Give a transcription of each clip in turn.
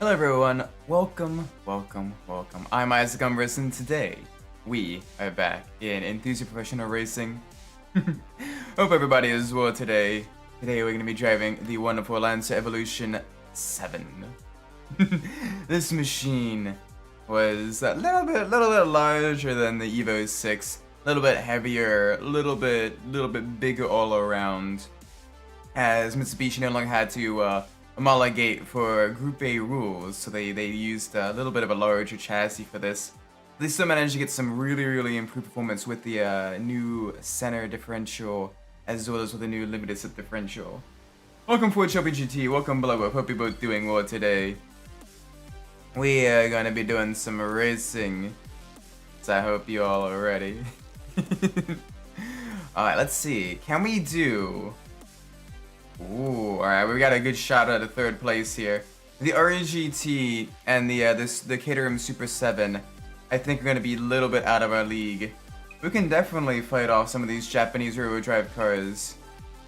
Hello everyone, welcome. I'm Isaac Umbras and today we are back in Enthusia Professional Racing. Hope everybody is well today. Today we're going to be driving the wonderful Lancer Evolution 7. This machine was a little bit larger than the Evo 6, a little bit heavier, a little bit bigger all around, as Mitsubishi no longer had to homologate for Group A rules, so they used a little bit of a larger chassis for this. They still managed to get some really improved performance with the new center differential, as well as with the new limited slip differential. Welcome Ford Shelby GT, welcome below. Hope you're both doing well today. We are gonna be doing some racing, so I hope you all are ready. Alright, let's see. Can we do... Ooh, alright, we got a good shot at the third place here. The RGT and the Caterham Super 7, I think are going to be a little bit out of our league. We can definitely fight off some of these Japanese rear-wheel drive cars,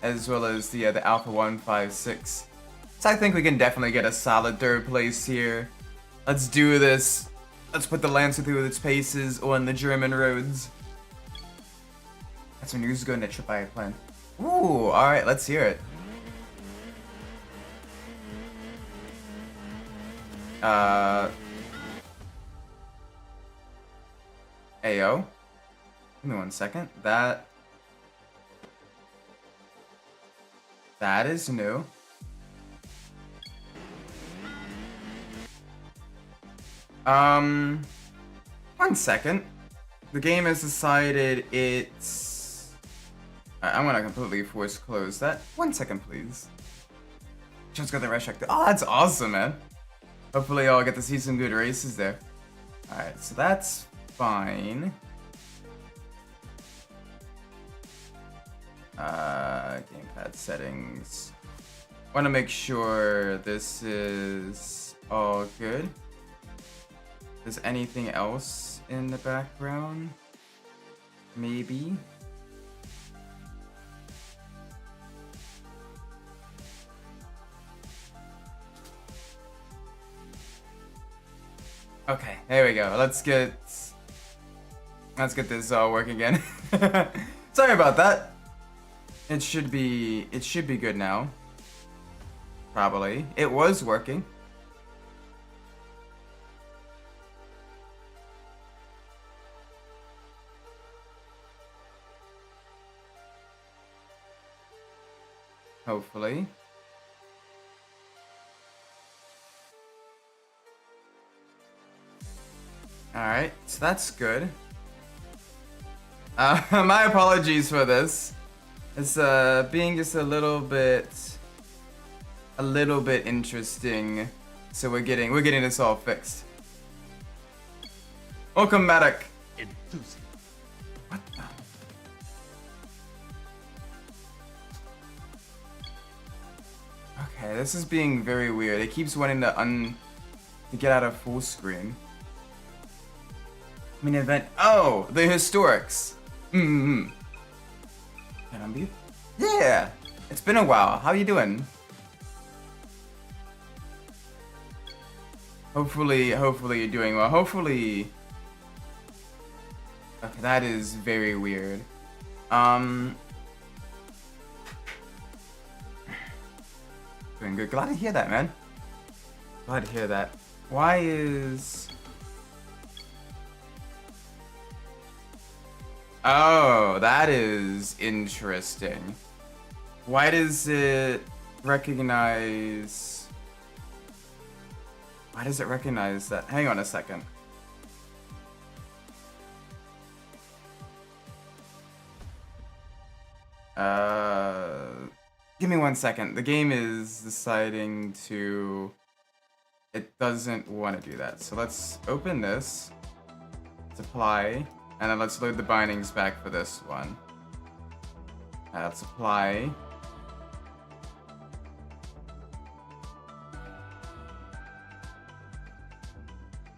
as well as the Alpha 156. So I think we can definitely get a solid third place here. Let's do this. Let's put the Lancer through its paces on the German roads. That's some news going to trip I had planned. Ooh, alright, let's hear it. Ayo. Give me 1 second. That is new. One second. The game has decided it's... I'm gonna completely force close that. 1 second, please. Just got the rush check. Oh, that's awesome, man. Hopefully I'll get to see some good races there. Alright, so that's fine. Gamepad settings. Want to make sure this is all good. Is anything else in the background? Maybe. Okay, there we go. Let's get this all working again. Sorry about that. It should be good now. Probably. It was working. Hopefully. Alright, so that's good. My apologies for this. It's being just a little bit interesting. So we're getting this all fixed. Welcome, Maddock. Enthusia. What the? Okay, this is being very weird. It keeps wanting to get out of full screen. I mean, event. Oh, the historics. Can I be? Yeah. It's been a while. How you doing? Hopefully you're doing well. Hopefully. Okay, that is very weird. Doing good. Glad to hear that, man. Glad to hear that. Why is... Oh, that is interesting. Why does it recognize... Why does it recognize that? Hang on a second. Give me 1 second. The game is deciding to... It doesn't want to do that. So let's open this. Let's apply. And then let's load the bindings back for this one. Let's apply.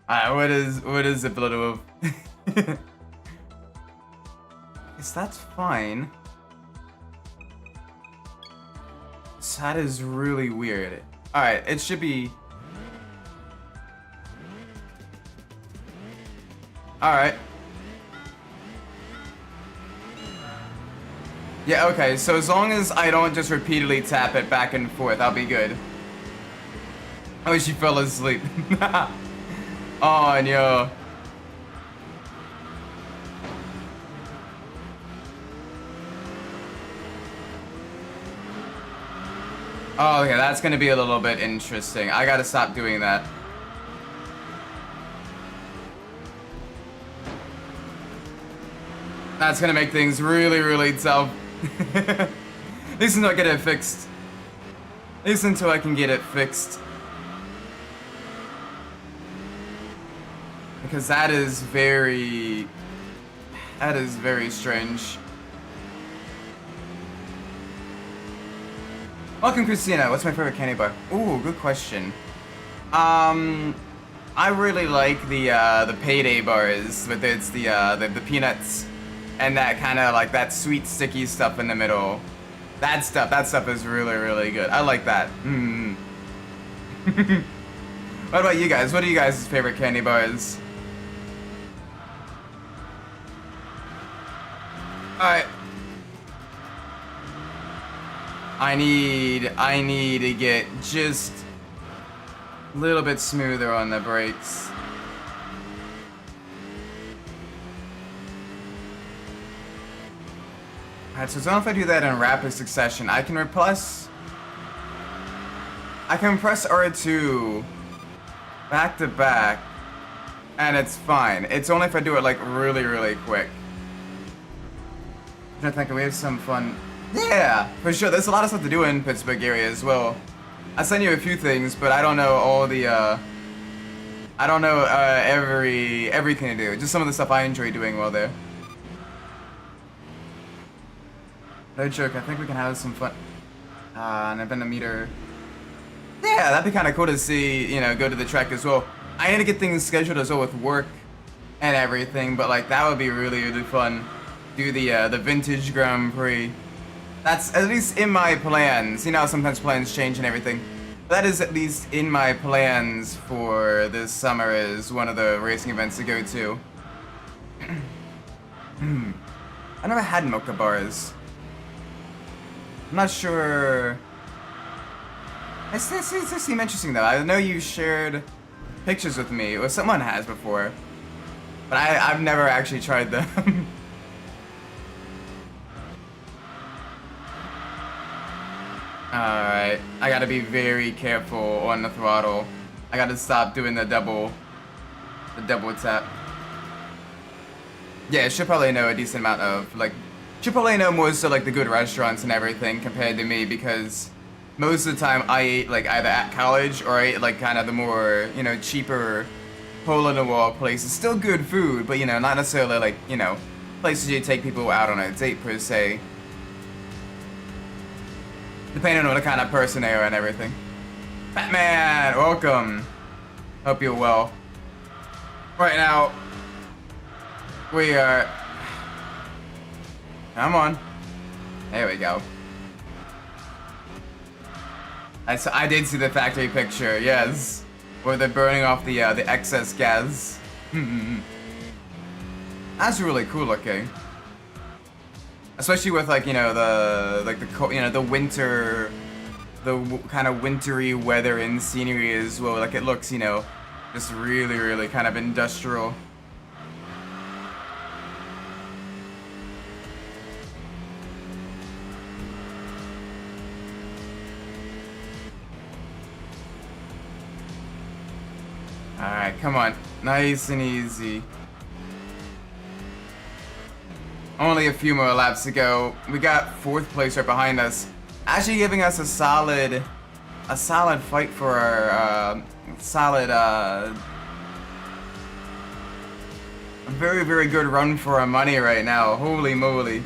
Alright, what is it, blood wolf? Yes, that's fine. So that is really weird. Alright, it should be... Alright. Yeah, okay, so as long as I don't just repeatedly tap it back and forth, I'll be good. Oh, she fell asleep. Oh, no. Oh, okay, that's gonna be a little bit interesting. I gotta stop doing that. That's gonna make things really, really tough. At least until I get it fixed. At least until I can get it fixed. Because that is very strange. Welcome, Christina. What's my favorite candy bar? Ooh, good question. I really like the payday bars with it's the peanuts and that kind of like that sweet sticky stuff in the middle. That stuff is really, really good. I like that. What about you guys? What are you guys' favorite candy bars? Alright. I need to get just a little bit smoother on the brakes. Alright, so as long as I do that in rapid succession, I can press R2 back to back, and it's fine. It's only if I do it like really, really quick. I'm thinking we have some fun. Yeah, for sure. There's a lot of stuff to do in Pittsburgh area as well. I sent you a few things, but I don't know all the I don't know everything to do. Just some of the stuff I enjoy doing while there. No joke, I think we can have some fun. And I've been a meter. Yeah, that'd be kind of cool to see, you know, go to the track as well. I need to get things scheduled as well with work and everything, but like that would be really, really fun. Do the vintage Grand Prix. That's at least in my plans. You know, sometimes plans change and everything. That is at least in my plans for this summer is one of the racing events to go to. I never had mocha bars. I'm not sure. It seems interesting though. I know you shared pictures with me, or someone has before, but I've never actually tried them. Alright, I gotta be very careful on the throttle. I gotta stop doing the double tap. Yeah, she'll probably know a decent amount of, like, she'll probably know more so, like, the good restaurants and everything compared to me, because most of the time I ate, like, either at college or I ate, like, kind of the more, you know, cheaper hole-in-the-wall places. Still good food, but, you know, not necessarily, like, you know, places you take people out on a date, per se. Depending on what kind of person they are and everything. Batman, welcome. Hope you're well. Right now, we are... Come on. There we go. I did see the factory picture, yes. Where they're burning off the excess gas. That's really cool looking. Especially with like, you know, the winter, kind of wintry weather and scenery as well. Like it looks, you know, just really, really kind of industrial. Alright, come on. Nice and easy. Only a few more laps to go. We got 4th place right behind us. Actually giving us a solid fight for our, a very, very good run for our money right now. Holy moly.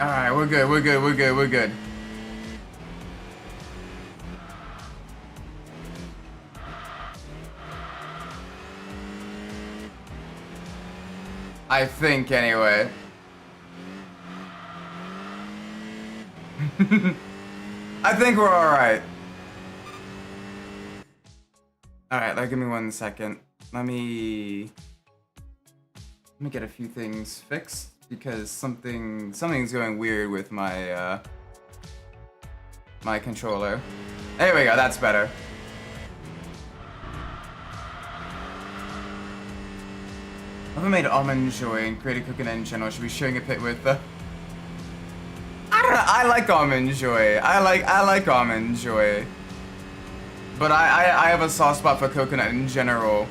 Alright, we're good. I think, anyway. I think we're alright. Alright, give me 1 second. Let me get a few things fixed because something's going weird with my my controller. There we go, that's better. Whoever made Almond Joy and created Cooking in general should be sharing a pit with the... I don't know, I like Almond Joy. I like Almond Joy. But I have a soft spot for coconut in general.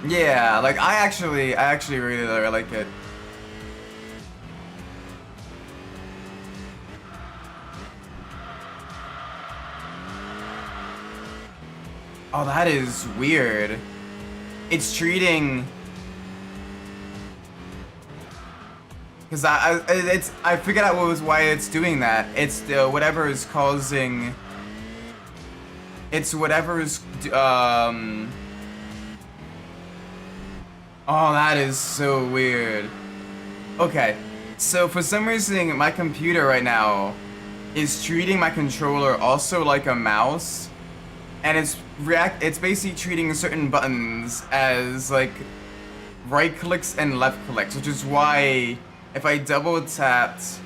Yeah, like I actually really like it. Oh, that is weird. It's treating... Cause I figured out why it's doing that. It's whatever is causing. It's whatever's Oh, that is so weird. Okay, so for some reason my computer right now is treating my controller also like a mouse, and it's basically treating certain buttons as like right clicks and left clicks, which is why. If I double tapped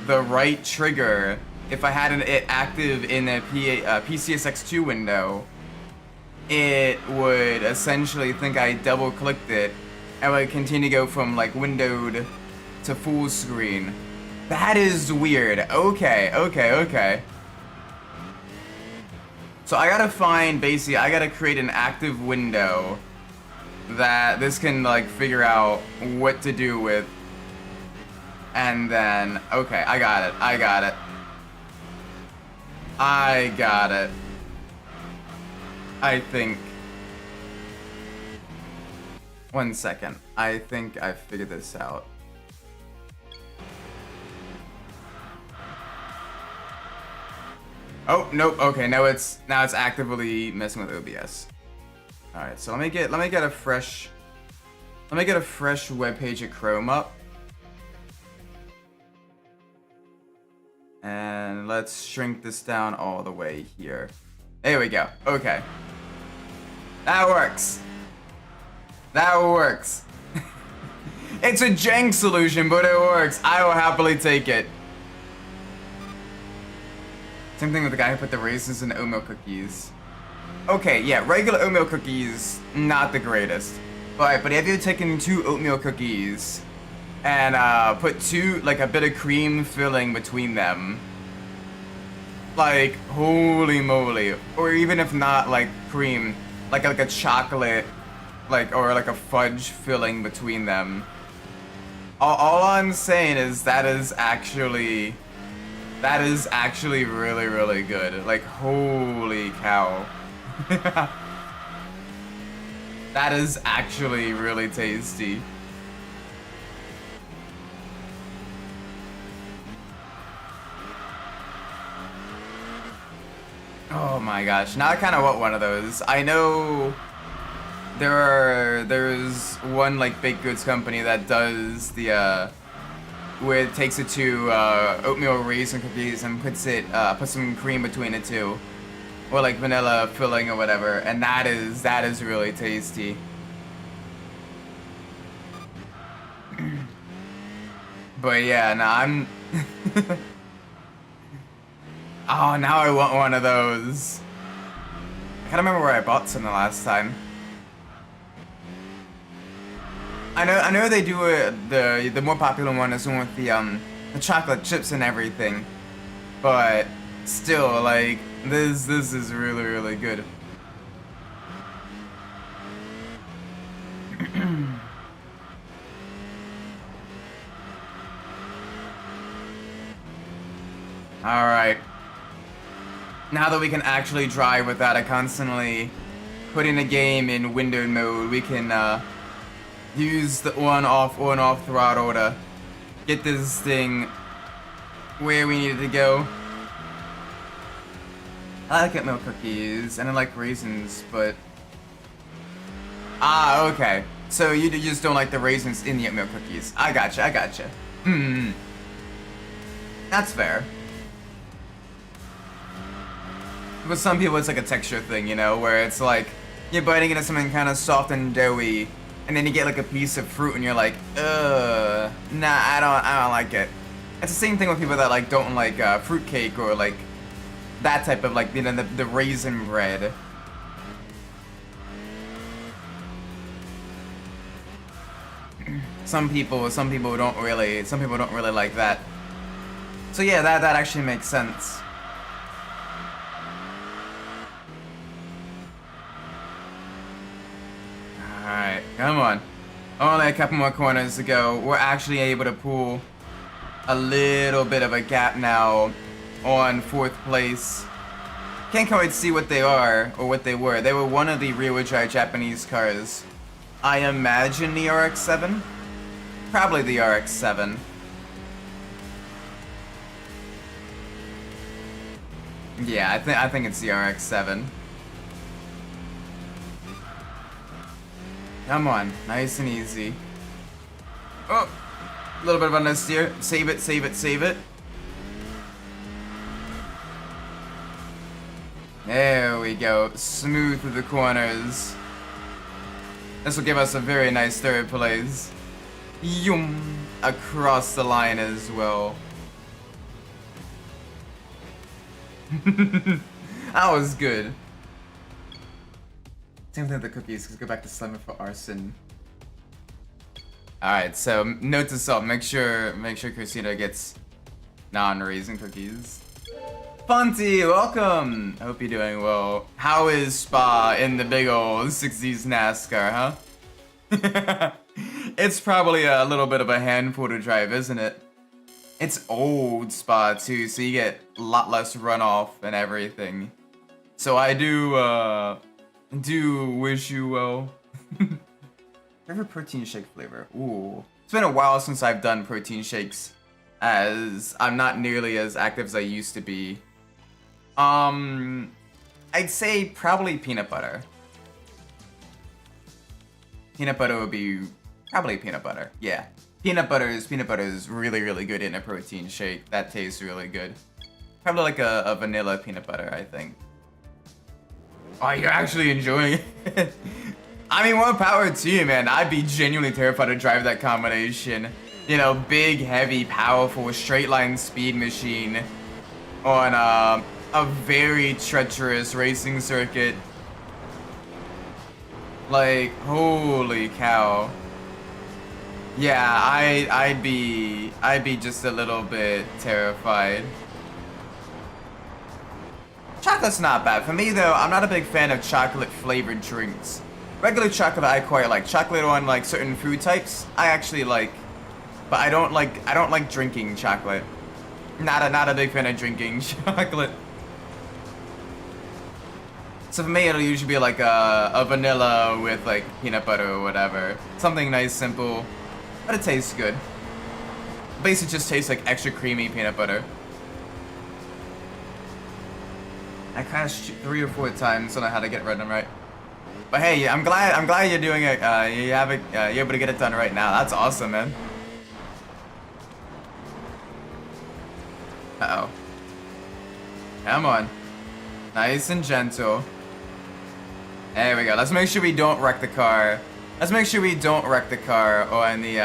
the right trigger, if I had it active in a PCSX2 window, it would essentially think I double clicked it and would continue to go from like windowed to full screen. That is weird. Okay. So I gotta I gotta create an active window that this can like figure out what to do with. And then, okay, I got it. I think. 1 second. I think I figured this out. Oh, nope, okay, now it's actively messing with OBS. Alright, so let me get a fresh web page of Chrome up. And let's shrink this down all the way here. There we go. Okay. That works. It's a jank solution, but it works. I will happily take it. Same thing with the guy who put the raisins in oatmeal cookies. Okay, yeah, regular oatmeal cookies, not the greatest. But have you taken 2 oatmeal cookies and put a bit of cream filling between them? Like, holy moly. Or even if not like cream, like a chocolate, or like a fudge filling between them. All I'm saying is that is actually really, really good. Like, holy cow. That is actually really tasty. Oh my gosh, now I kind of want one of those. I know there's one like baked goods company that does the takes it to oatmeal raisin cookies and puts some cream between it too, or like vanilla filling or whatever, and that is really tasty. But yeah, no, I'm. Oh, now I want one of those. I can't remember where I bought some the last time. I know they do the more popular one is the one with the chocolate chips and everything, but still, like, this is really, really good. All right. Now that we can actually drive without it constantly putting the game in windowed mode, we can use the on-off throttle to get this thing where we need it to go. I like oatmeal cookies and I like raisins, but Ah, okay. So you just don't like the raisins in the oatmeal cookies. I gotcha, I gotcha. Hmm. That's fair. With some people, it's like a texture thing, you know, where it's like you're biting into something kind of soft and doughy, and then you get like a piece of fruit, and you're like, nah, I don't like it. It's the same thing with people that like don't like fruit cake or like that type of like the raisin bread. Some people don't really like that. So yeah, that actually makes sense. Alright, come on. Only a couple more corners to go. We're actually able to pull a little bit of a gap now on 4th place. Can't quite see what they are, or what they were. They were one of the rear-wheel drive Japanese cars. I imagine the RX-7? Probably the RX-7. Yeah, I think it's the RX-7. Come on, nice and easy. Oh, a little bit of understeer. Save it, save it, save it. There we go. Smooth through the corners. This will give us a very nice 3rd place. Yum! Across the line as well. That was good. Same thing with the cookies, because go back to Slimmer for arson. Alright, so note to self, make sure Christina gets non-raisin cookies. Funty, welcome! I hope you're doing well. How is Spa in the big old 60s NASCAR, huh? It's probably a little bit of a handful to drive, isn't it? It's old Spa too, so you get a lot less runoff and everything. So I do wish you well. Favorite protein shake flavor? Ooh. It's been a while since I've done protein shakes, as I'm not nearly as active as I used to be. I'd say probably peanut butter. Peanut butter would be probably peanut butter. Yeah. Peanut butter is really, really good in a protein shake. That tastes really good. Probably like a vanilla peanut butter, I think. Oh, you're actually enjoying it. I mean, more power to you, man. I'd be genuinely terrified to drive that combination. You know, big, heavy, powerful, straight line speed machine on a very treacherous racing circuit. Like, holy cow. Yeah, I'd be just a little bit terrified. Chocolate's not bad. For me though, I'm not a big fan of chocolate flavored drinks. Regular chocolate I quite like. Chocolate on like certain food types, I actually like. But I don't like drinking chocolate. Not a big fan of drinking chocolate. So for me it'll usually be like a vanilla with like peanut butter or whatever. Something nice, simple, but it tastes good. Basically just tastes like extra creamy peanut butter. I crashed 3 or 4 times, don't know how to get random right. But hey, I'm glad you're doing it. You're able to get it done right now. That's awesome, man. Uh-oh. Come on. Nice and gentle. There we go. Let's make sure we don't wreck the car. Let's make sure we don't wreck the car on the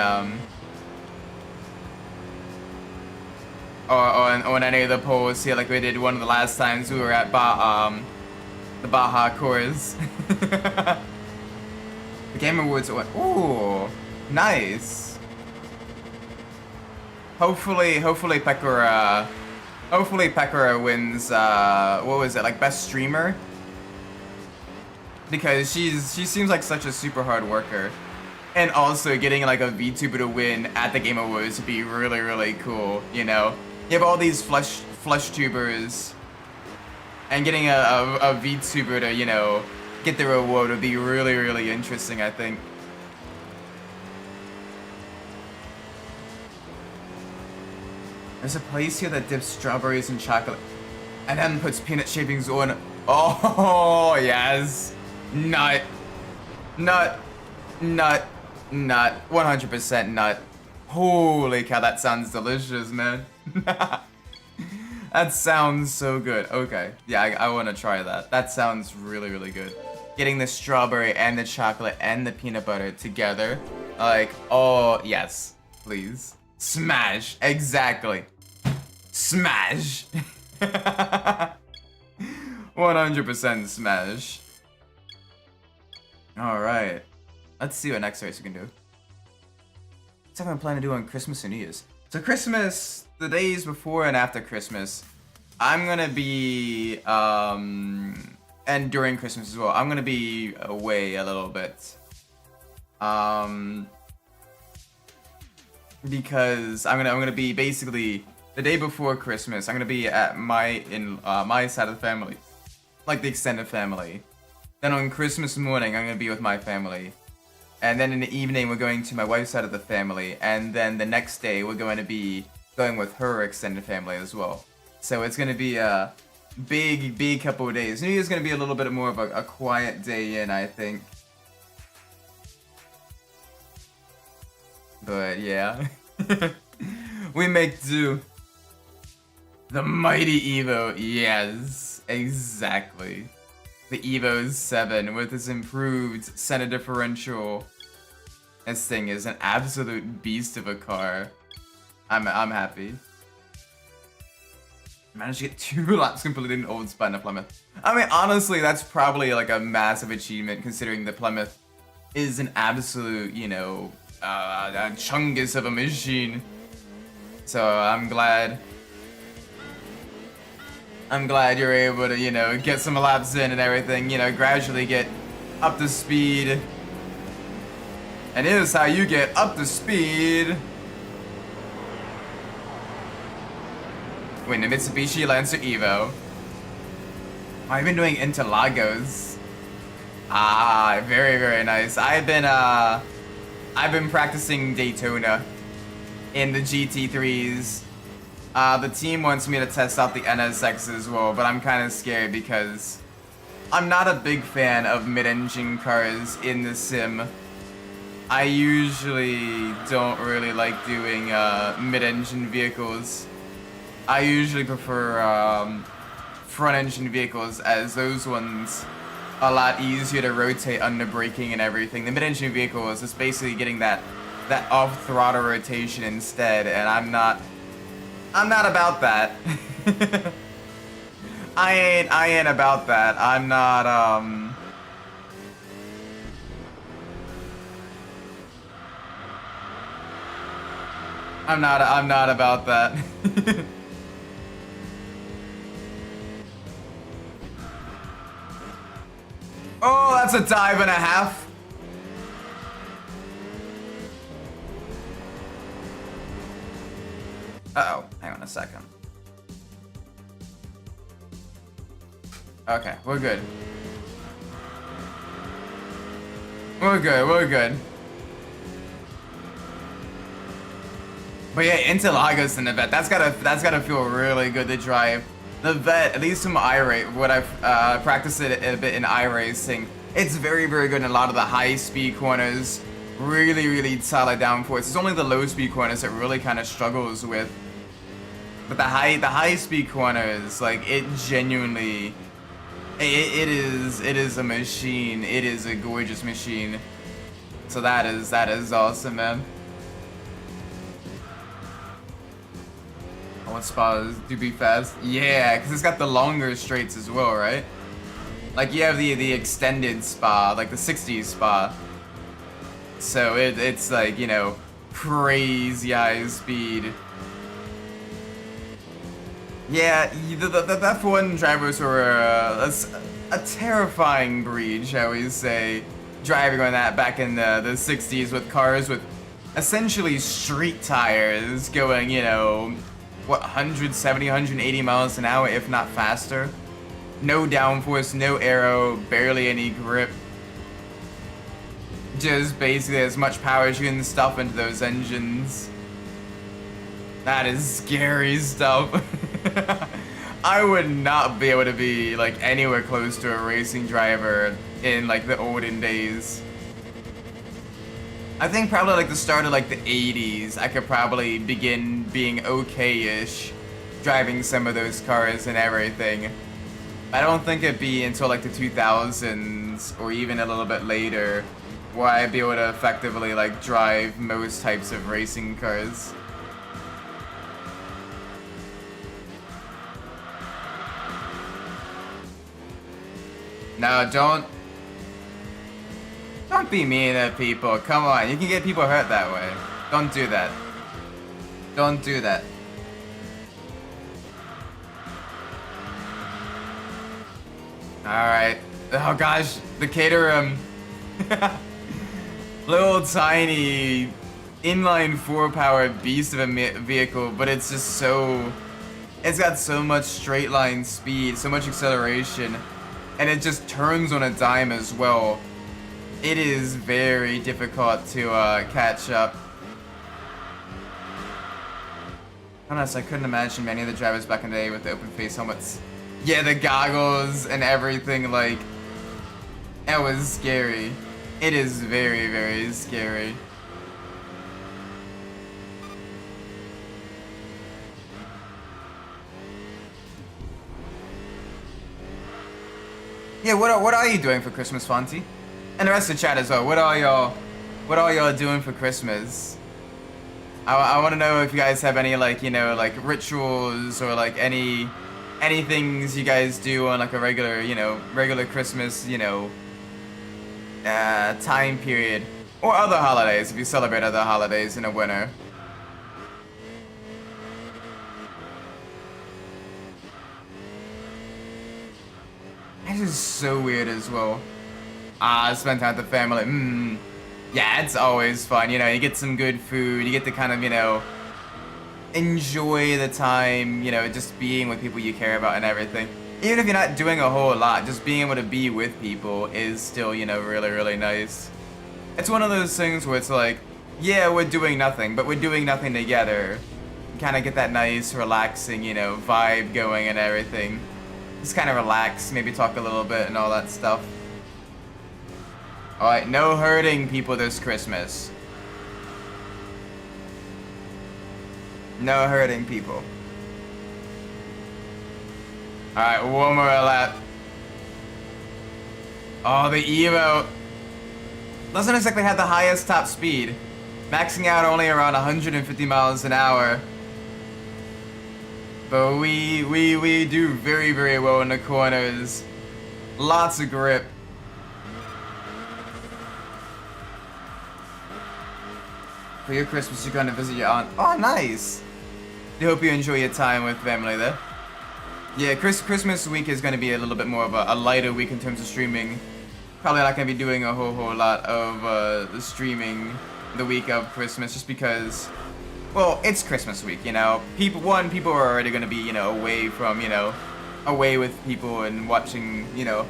on any of the poles here, like we did one of the last times we were at the Baja course. The Game Awards went. Ooh, nice. Hopefully Pekora wins. What was it, like best streamer? Because she seems like such a super hard worker, and also getting like a VTuber to win at the Game Awards would be really, really cool. You know, you have all these flush tubers, and getting a VTuber to, you know, get the reward would be really, really interesting, I think. There's a place here that dips strawberries in chocolate and then puts peanut shavings on. Oh, yes. Nut. Nut. Nut. 100% nut. Holy cow, that sounds delicious, man. That sounds so good. Okay. Yeah, I want to try that. That sounds really, really good. Getting the strawberry and the chocolate and the peanut butter together. Like, oh, yes. Please. Smash. Exactly. Smash. 100% smash. Alright. Let's see what next race we can do. What's everyone planning to do on Christmas and New Year's? So Christmas, the days before and after Christmas, I'm gonna be, and during Christmas as well, I'm gonna be away a little bit. Because I'm gonna be basically the day before Christmas. I'm gonna be at my side of the family, like the extended family. Then on Christmas morning, I'm gonna be with my family, and then in the evening we're going to my wife's side of the family, and then the next day we're going to be going with her extended family as well. So it's gonna be a big couple of days. New Year's gonna be a little bit more of a quiet day in, I think. But yeah, we make do. The mighty Evo, yes, exactly. The Evo 7 with its improved center differential. This thing is an absolute beast of a car. I'm happy. Managed to get 2 laps completed in old spot in a Plymouth. I mean, honestly, that's probably like a massive achievement considering the Plymouth is an absolute, you know, a chungus of a machine. So I'm glad you're able to, you know, get some laps in and everything, you know, gradually get up to speed. And here's how you get up to speed. Win the Mitsubishi Lancer Evo. I've been doing Interlagos. Ah, very, very nice. I've been practicing Daytona in the GT3s. The team wants me to test out the NSX as well, but I'm kind of scared because I'm not a big fan of mid-engine cars in the sim. I usually don't really like doing mid-engine vehicles. I usually prefer front-engine vehicles, as those ones are a lot easier to rotate under braking and everything. The mid-engine vehicle is just basically getting that off-throttle rotation instead, and I'm not about that. I ain't about that. I'm not I'm not about that. Oh, that's a dive and a half. Uh-oh, hang on a second. Okay, we're good. We're good. But yeah, Interlagos in the vet, that's gotta feel really good to drive. The vet, at least from what I've practiced it a bit in iRacing, it's very, very good in a lot of the high speed corners. Really, really solid downforce. It's only the low speed corners that really kind of struggles with. But the high speed corners, like, it genuinely, it is a machine. It is a gorgeous machine. So that is awesome, man. What spas do be fast? Yeah, because it's got the longer straights as well, right? Like, you have the extended spa, like the 60s spa. So it's like, you know, crazy high speed. Yeah, the F1 drivers were a terrifying breed, shall we say, driving on that back in the 60s with cars with essentially street tires going, you know, what, 170, 180 miles an hour, if not faster. No downforce, no aero, barely any grip. Just basically as much power as you can stuff into those engines. That is scary stuff. I would not be able to be like anywhere close to a racing driver in like the olden days. I think probably like the start of like the 80s, I could probably begin being okay-ish driving some of those cars and everything. I don't think it'd be until like the 2000s or even a little bit later where I'd be able to effectively like drive most types of racing cars. No, don't be mean to people. Come on, you can get people hurt that way. Don't do that. Don't do that. Alright. Oh gosh, the Caterham. Little tiny inline 4-power beast of a vehicle, but it's just so... It's got so much straight line speed, so much acceleration, and it just turns on a dime as well. It is very difficult to catch up. Honestly, I couldn't imagine many of the drivers back in the day with the open face helmets. Yeah, the goggles and everything, like, that was scary. It is very, very scary. Yeah, what are you doing for Christmas, Fonty? And the rest of the chat as well. What are y'all doing for Christmas? I want to know if you guys have any like, you know, like rituals or like any things you guys do on like a regular, you know, regular Christmas, you know, time period, or other holidays if you celebrate other holidays in the winter. That is so weird as well. Spend time with the family. Yeah, it's always fun. You know, you get some good food. You get to kind of, you know, enjoy the time, you know, just being with people you care about and everything. Even if you're not doing a whole lot, just being able to be with people is still, you know, really, really nice. It's one of those things where it's like, yeah, we're doing nothing, but we're doing nothing together. Kind of get that nice, relaxing, you know, vibe going and everything. Just kind of relax, maybe talk a little bit and all that stuff. Alright, no hurting people this Christmas. No hurting people. Alright, one more lap. Oh, the Evo. Doesn't exactly have the highest top speed. Maxing out only around 150 miles an hour. But we do very, very well in the corners. Lots of grip. For your Christmas, you're going to visit your aunt. Oh, nice. I hope you enjoy your time with family there. Yeah, Christmas week is going to be a little bit more of a lighter week in terms of streaming. Probably not going to be doing a whole lot of the streaming the week of Christmas, just because, well, it's Christmas week, you know. People are already going to be, you know, away from, you know, away with people and watching, you know,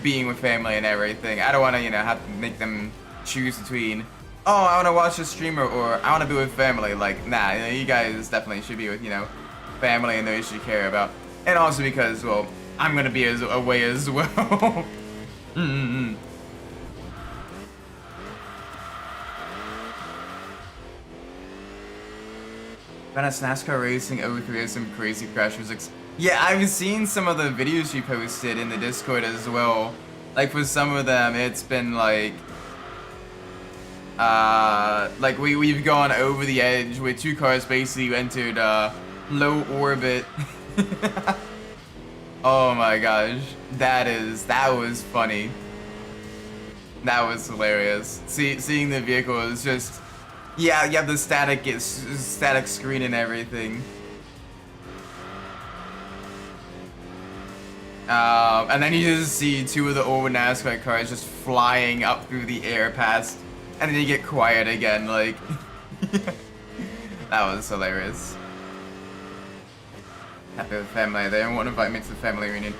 being with family and everything. I don't want to, you know, have to make them choose between, oh, I want to watch a streamer or I want to be with family. Like, nah, you know, you guys definitely should be with, you know, family and those you care about. And also because, well, I'm going to be away as well. Venice NASCAR Racing 03 has some crazy crash physics. Yeah, I've seen some of the videos you posted in the Discord as well. Like, for some of them, it's been like we've gone over the edge where two cars basically entered low orbit. Oh my gosh, that was funny. That was hilarious. Seeing the vehicle is just, yeah, you have the static screen and everything. And then you just see two of the old NASCAR cars just flying up through the air past, and then you get quiet again, like. That was hilarious. Happy with family. They don't want to invite me to the family reunion.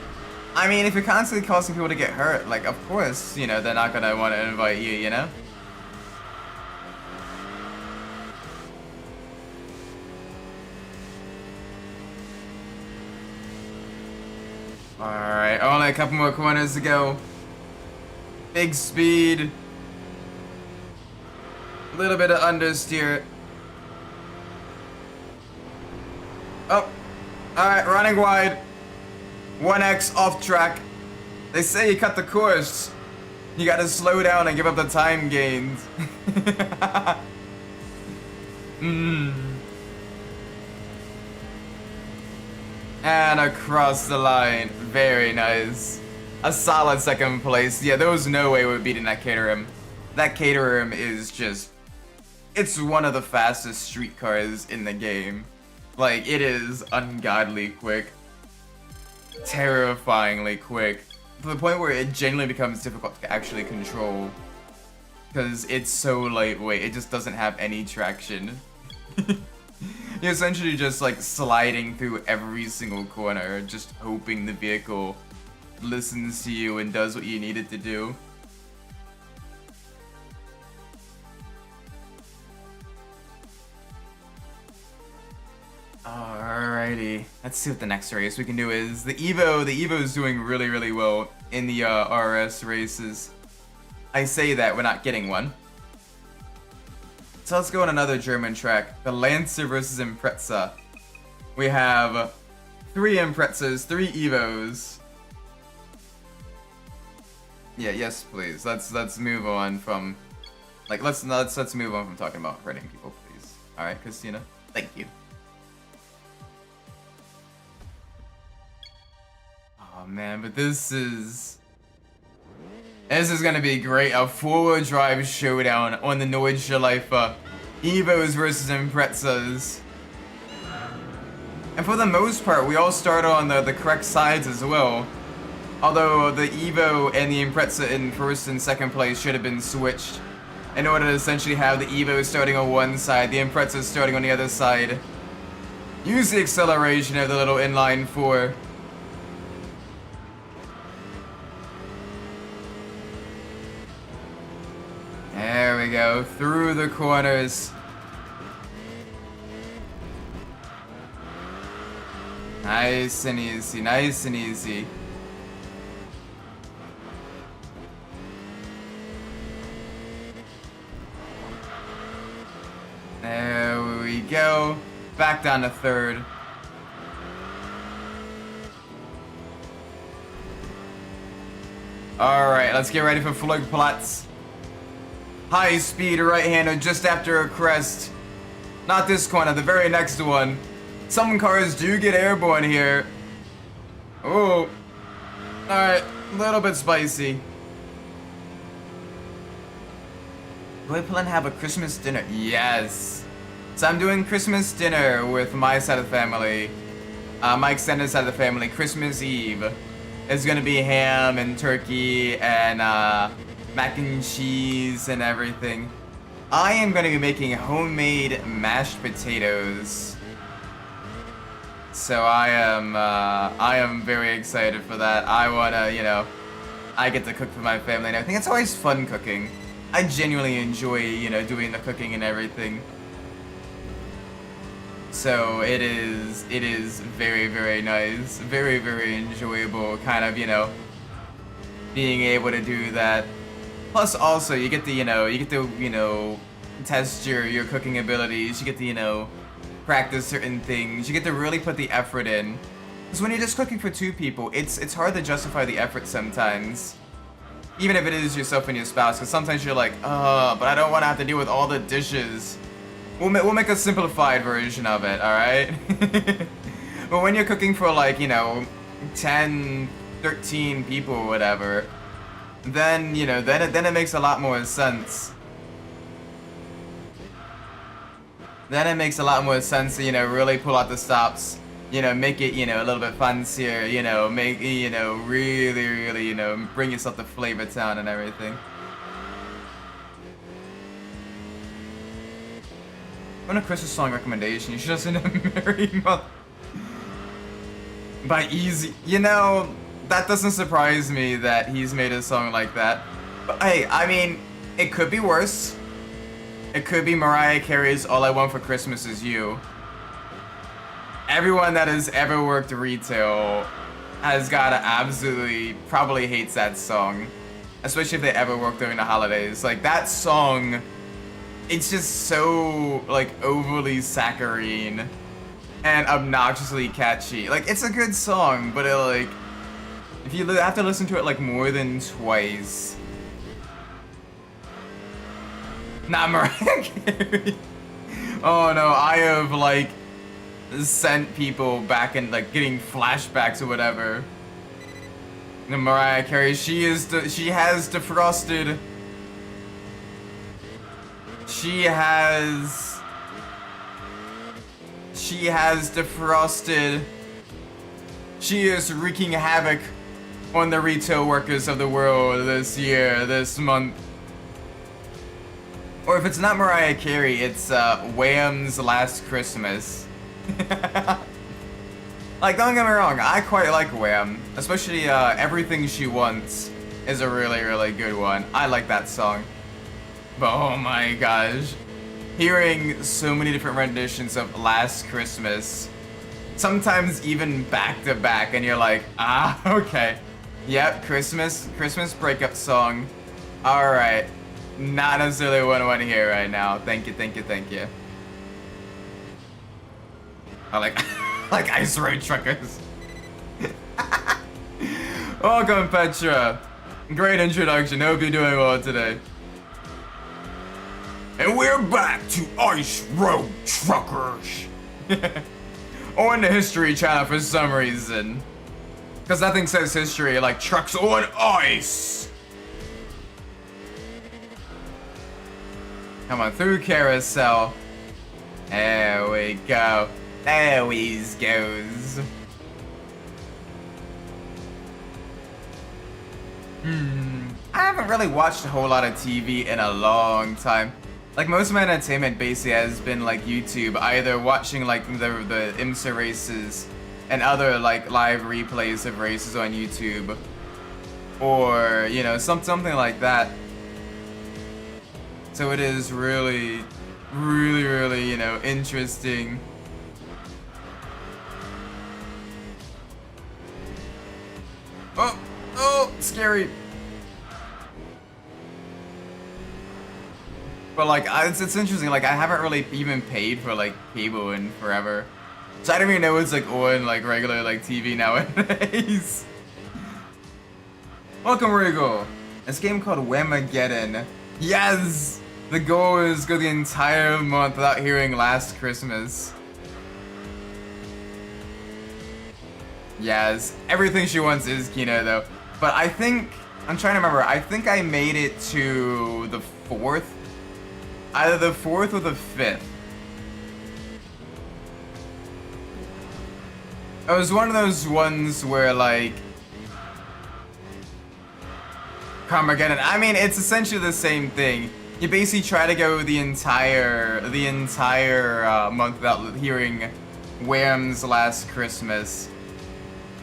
I mean, if you're constantly causing people to get hurt, like, of course, you know, they're not gonna want to invite you, you know? Alright, only a couple more corners to go. Big speed. Little bit of understeer. Oh, alright, running wide. 1x off track. They say you cut the course. You gotta slow down and give up the time gains. And across the line. Very nice. A solid second place. Yeah, there was no way we're beating that Caterham. That Caterham is just... It's one of the fastest street cars in the game. Like, it is ungodly quick. Terrifyingly quick. To the point where it genuinely becomes difficult to actually control. Because it's so lightweight, it just doesn't have any traction. You're essentially just like sliding through every single corner, just hoping the vehicle listens to you and does what you need it to do. Alrighty, let's see what the next race we can do is. The Evo is doing really, really well in the RS races. I say that, we're not getting one. So let's go on another German track, the Lancer versus Impreza. We have 3 Imprezas, 3 Evos. Yeah, yes please, let's move on from, like, let's move on from talking about hurting people, please. Alright, Christina, thank you. Oh man, but this is gonna be great. A 4-wheel drive showdown on the Nordschleife. Evos versus Imprezas. And for the most part, we all start on the correct sides as well. Although the Evo and the Impreza in first and second place should have been switched in order to essentially have the Evo starting on one side, the Impreza starting on the other side. Use the acceleration of the little inline 4. There we go, through the corners. Nice and easy, nice and easy. There we go. Back down to third. Alright, let's get ready for Flugplatz. High speed right-hander just after a crest. Not this corner, the very next one. Some cars do get airborne here. Oh. Alright, a little bit spicy. Do I plan to have a Christmas dinner? Yes. So I'm doing Christmas dinner with my side of the family. My extended side of the family, Christmas Eve. It's gonna be ham and turkey and mac and cheese and everything. I am gonna be making homemade mashed potatoes. So I am very excited for that. I wanna, you know, I get to cook for my family and everything. It's always fun cooking. I genuinely enjoy, you know, doing the cooking and everything. So it is very, very nice, very, very enjoyable, kind of, you know, being able to do that. Plus, also, you get to, test your cooking abilities. You get to, you know, practice certain things. You get to really put the effort in. Because when you're just cooking for 2 people, it's hard to justify the effort sometimes. Even if it is yourself and your spouse, because sometimes you're like, but I don't want to have to deal with all the dishes. We'll make a simplified version of it, alright? But when you're cooking for, like, you know, 10, 13 people or whatever, then, you know, then it makes a lot more sense. Then it makes a lot more sense to, you know, really pull out the stops, you know, make it, you know, a little bit fancier, you know, make, you know, really, really, you know, bring yourself to Flavor Town and everything. On a Christmas song recommendation, you should listen to Merry Month by Easy. You know, that doesn't surprise me that he's made a song like that. But hey, I mean, it could be worse. It could be Mariah Carey's All I Want for Christmas Is You. Everyone that has ever worked retail has gotta absolutely, probably hates that song. Especially if they ever work during the holidays. Like, that song it's just so, like, overly saccharine and obnoxiously catchy. Like, it's a good song, but it, like, if you have to listen to it, like, more than twice. Not Mariah Carey. Oh no, I have, like, sent people back and, like, getting flashbacks or whatever. And Mariah Carey, she has defrosted. She has defrosted. She is wreaking havoc on the retail workers of the world this year, this month. Or if it's not Mariah Carey, it's Wham's Last Christmas. Like, don't get me wrong, I quite like Wham. Especially Everything She Wants is a really, really good one. I like that song. But oh my gosh. Hearing so many different renditions of Last Christmas, sometimes even back to back, and you're like, ah, okay. Yep, Christmas breakup song. Alright. Not necessarily what I want to hear right now. Thank you, thank you, thank you. I like, like Ice Road Truckers. Welcome, Petra. Great introduction. Hope you're doing well today. And we're back to Ice Road Truckers. On the History Channel for some reason. Because nothing says history like trucks on ice. Come on, through carousel. There we go. There we goes. I haven't really watched a whole lot of TV in a long time. Like, most of my entertainment basically has been like YouTube, either watching like the IMSA races and other like live replays of races on YouTube, or you know, something like that. So it is really, you know, interesting. Oh, scary. But like, it's interesting, like I haven't really even paid for like cable in forever. So I don't even know what's like on like regular like TV nowadays. Welcome, Regal. This game called Whamageddon. Yes! The goal is go the entire month without hearing Last Christmas. Yes, Everything She Wants is Kino though. But I think, I'm trying to remember, I think I made it to the 4th. Either the 4th or the 5th. It was one of those ones where like Carmageddon. I mean, it's essentially the same thing. You basically try to go the entire month without hearing Wham's Last Christmas.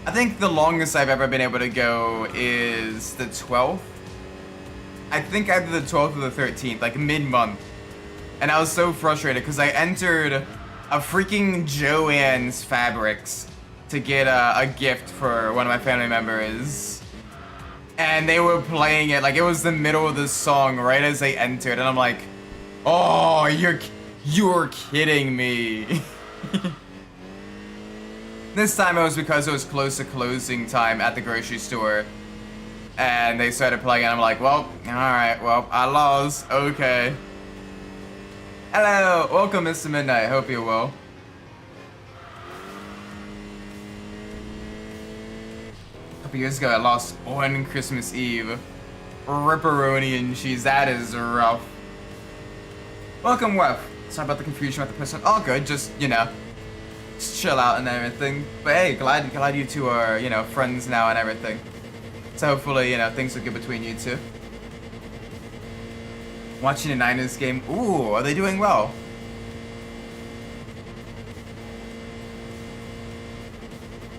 I think the longest I've ever been able to go is the 12th. I think either the 12th or the 13th, like mid-month. And I was so frustrated because I entered a freaking Joann's Fabrics to get a gift for one of my family members. And they were playing it, like it was the middle of the song right as they entered, and I'm like, oh, you're kidding me. This time it was because it was close to closing time at the grocery store. And they started playing and I'm like, well, alright, well, I lost, okay. Hello, welcome Mr. Midnight, hope you're well. A couple years ago I lost on Christmas Eve. Ripperoni and cheese, that is rough. Welcome, Wef. Sorry about the confusion with the person. All good, just, you know, just chill out and everything. But hey, glad you two are, you know, friends now and everything. So hopefully, you know, things will get between you two. Watching a Niners game. Ooh, are they doing well?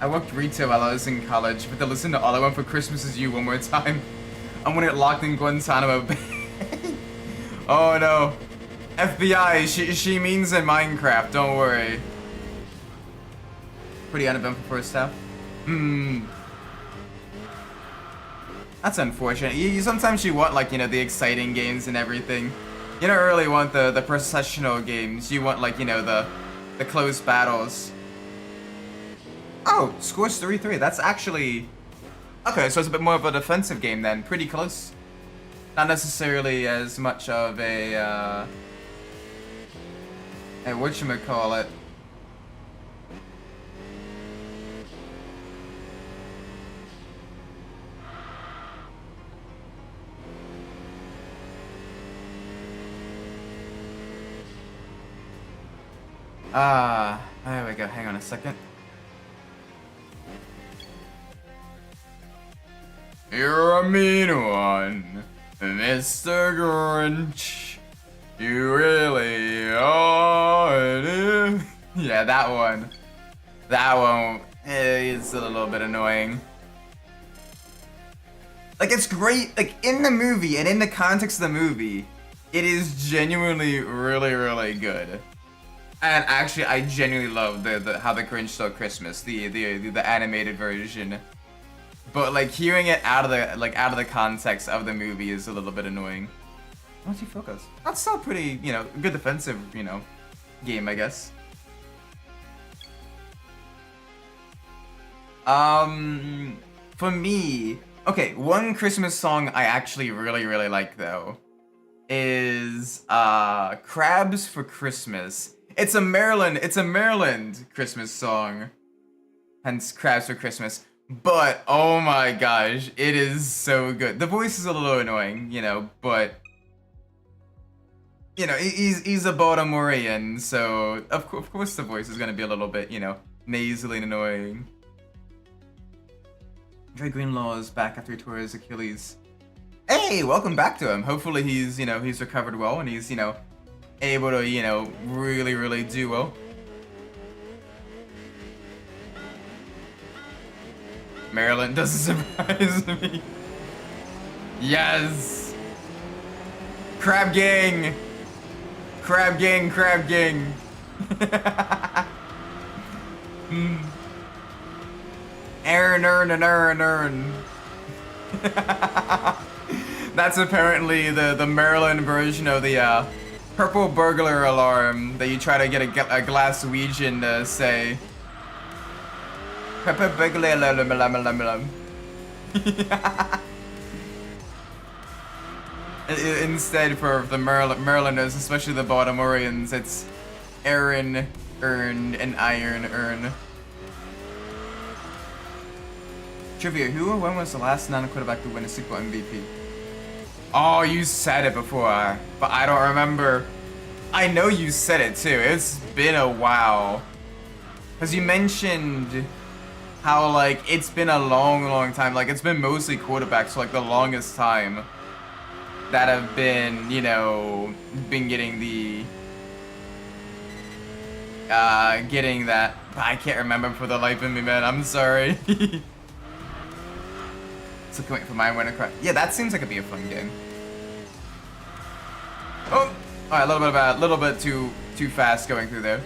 I worked retail while I was in college, but to listen to All I Want for Christmas Is You one more time. I'm gonna get locked in Guantanamo Bay. Oh no. FBI, she means in Minecraft, don't worry. Pretty uneventful first half. That's unfortunate. Sometimes you want, like, you know, the exciting games and everything. You don't really want the processional games. You want, like, you know, the close battles. Oh, scores 3-3. That's actually... Okay, so it's a bit more of a defensive game then. Pretty close. Not necessarily as much of a whatchamacallit. There we go. Hang on a second. You're a mean one, Mr. Grinch. You really are. Yeah, that one. That one is a little bit annoying. Like, it's great, like, in the movie and in the context of the movie, it is genuinely really, really good. And actually, I genuinely love the how the Grinch Stole Christmas, the animated version. But like hearing it out of the context of the movie is a little bit annoying. Once you focus, that's still pretty, you know, good defensive, you know, game, I guess. For me, okay, one Christmas song I actually really, really like though is Crabs for Christmas. It's a Maryland Christmas song. Hence Crabs for Christmas. But oh my gosh, it is so good. The voice is a little annoying, you know, but you know, he's a Baltimorean, so of course the voice is gonna be a little bit, you know, nasally and annoying. Dre Greenlaw is back after he tore his Achilles. Hey, welcome back to him. Hopefully he's, you know, he's recovered well and he's, you know, able to, you know, really, really do well. Maryland doesn't surprise me. Yes! Crab gang! Crab gang, crab gang! Aaron. That's apparently the Maryland version of the purple burglar alarm that you try to get a Glaswegian to say. Purple burglar alarm. Instead, for the Marylanders, especially the Baltimoreans, it's Aaron Earn and Iron Earn. Trivia: who or when was the last non-quarterback to win a Super Bowl MVP? Oh, you said it before, but I don't remember. I know you said it too. It's been a while. Because you mentioned how, like, it's been a long time. Like, it's been mostly quarterbacks for, like, the longest time that have been, you know, been getting the... getting that. But I can't remember for the life of me, man. I'm sorry. So can wait for my winner cry. Yeah, that seems like it'd be a fun game. Oh! Alright, a little bit too fast going through there.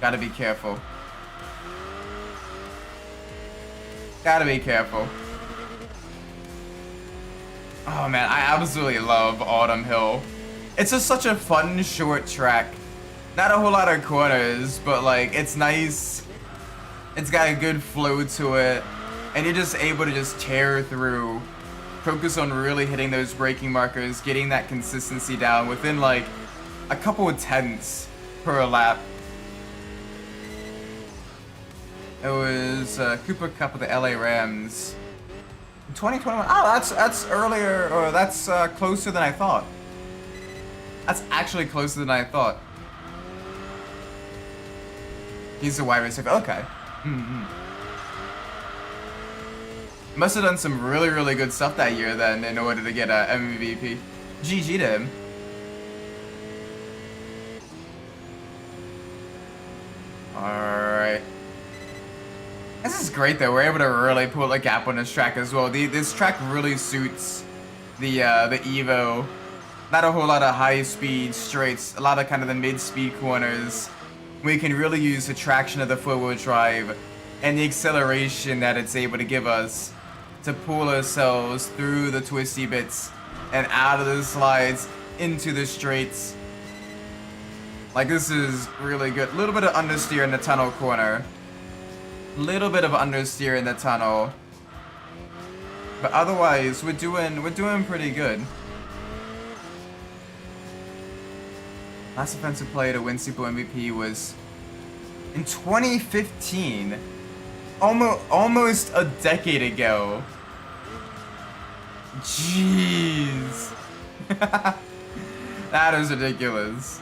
Gotta be careful. Gotta be careful. Oh man, I absolutely love Autumn Hill. It's just such a fun, short track. Not a whole lot of corners, but like, it's nice. It's got a good flow to it. And you're just able to just tear through. Focus on really hitting those braking markers, getting that consistency down within like a couple of tenths per lap. It was Cooper Cup of the LA Rams. 2021. Oh, that's earlier, or that's closer than I thought. That's actually closer than I thought. He's a wide receiver. Okay. Must have done some really good stuff that year then in order to get a MVP. GG to him. Alright. This is great though. We're able to really pull a gap on this track as well. This track really suits the Evo. Not a whole lot of high speed straights, a lot of kind of the mid-speed corners. We can really use the traction of the four-wheel drive and the acceleration that it's able to give us to pull ourselves through the twisty bits and out of the slides into the straights. Like, this is really good. A little bit of understeer in the tunnel corner. Little bit of understeer in the tunnel. But otherwise, we're doing pretty good. Last offensive player to win Super MVP was in 2015. Almost a decade ago. Jeez. That is ridiculous.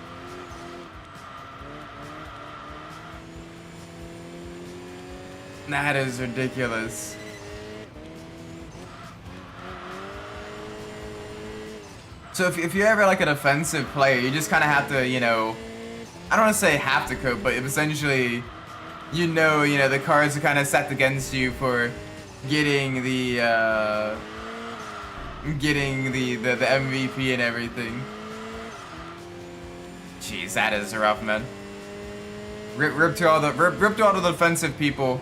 That is ridiculous. So if you're ever like an offensive player, you just kind of have to, you know, I don't want to say have to cope, but essentially, you know, the cards are kind of stacked against you for getting the MVP and everything. Jeez, that is rough, man. Rip to all the defensive people.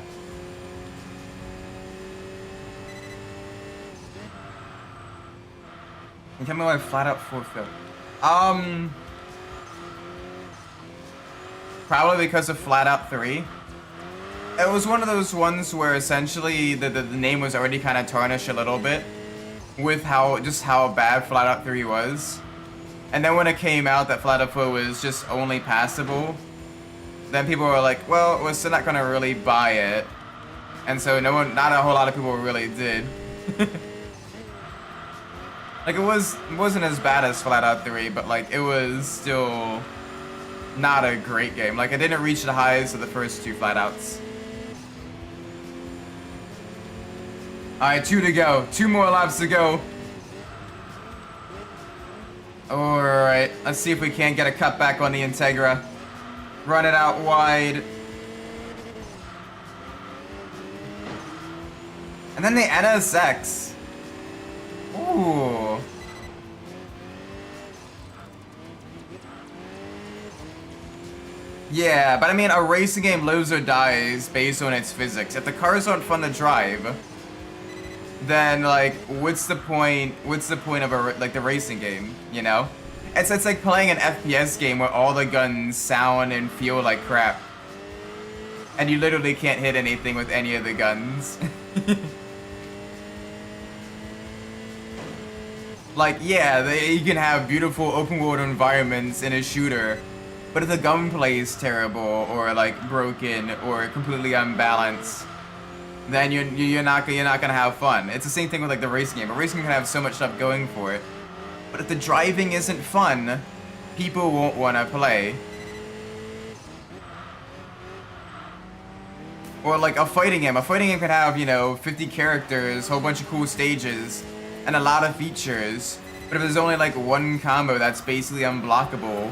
And tell me why flat out forfeit. Probably because of flat out 3. It was one of those ones where essentially the name was already kind of tarnished a little bit with how bad flat out 3 was. And then when it came out that flat out 4 was just only passable, then people were like, well, we're still not gonna really buy it. And so not a whole lot of people really did. Like, it wasn't as bad as Flat Out 3, but like it was still not a great game. Like, it didn't reach the highs of the first 2 Flat Outs. Alright, 2 to go. 2 more laps to go. Alright, let's see if we can't get a cutback on the Integra. Run it out wide. And then the NSX. Ooh. Yeah, but I mean, a racing game lives or dies based on its physics. If the cars aren't fun to drive, then like, what's the point of the racing game? You know, it's like playing an FPS game where all the guns sound and feel like crap, and you literally can't hit anything with any of the guns. Like, yeah, you can have beautiful open world environments in a shooter, but if the gunplay is terrible or like broken or completely unbalanced, then you're not gonna have fun. It's the same thing with like the racing game. A racing game can have so much stuff going for it, but if the driving isn't fun, people won't want to play. Or like a fighting game. A fighting game can have, you know, 50 characters, a whole bunch of cool stages, and a lot of features, but if there's only like one combo that's basically unblockable,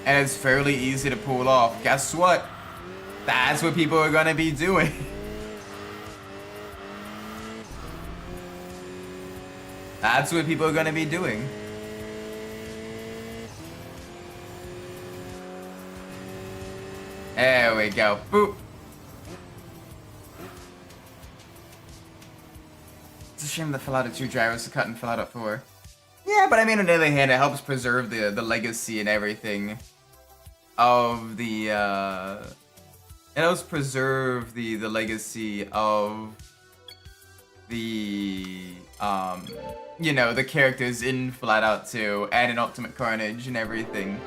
and it's fairly easy to pull off, guess what? That's what people are gonna be doing. That's what people are gonna be doing. There we go. Boop. It's a shame that Fallout 2 drivers are cut in Fallout 4. Yeah, but I mean, on the other hand, it helps preserve the legacy and everything of the, it helps preserve the legacy of the, you know, the characters in Flat Out 2 and in Ultimate Carnage and everything.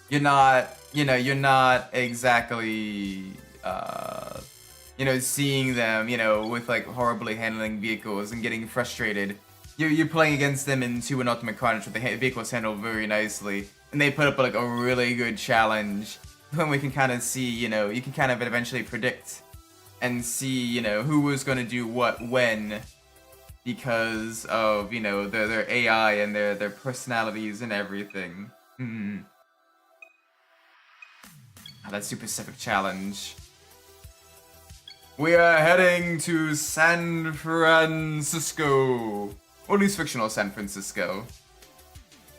You're not exactly, you know, seeing them, you know, with like horribly handling vehicles and getting frustrated. You're playing against them in 2 and Ultimate Carnage with the vehicles handled very nicely, and they put up like a really good challenge. When we can kind of see, you know, you can kind of eventually predict and see, you know, who was going to do what when, because of, you know, their AI and their personalities and everything. Oh, that Super Pacific challenge. We are heading to San Francisco. Or at least fictional San Francisco.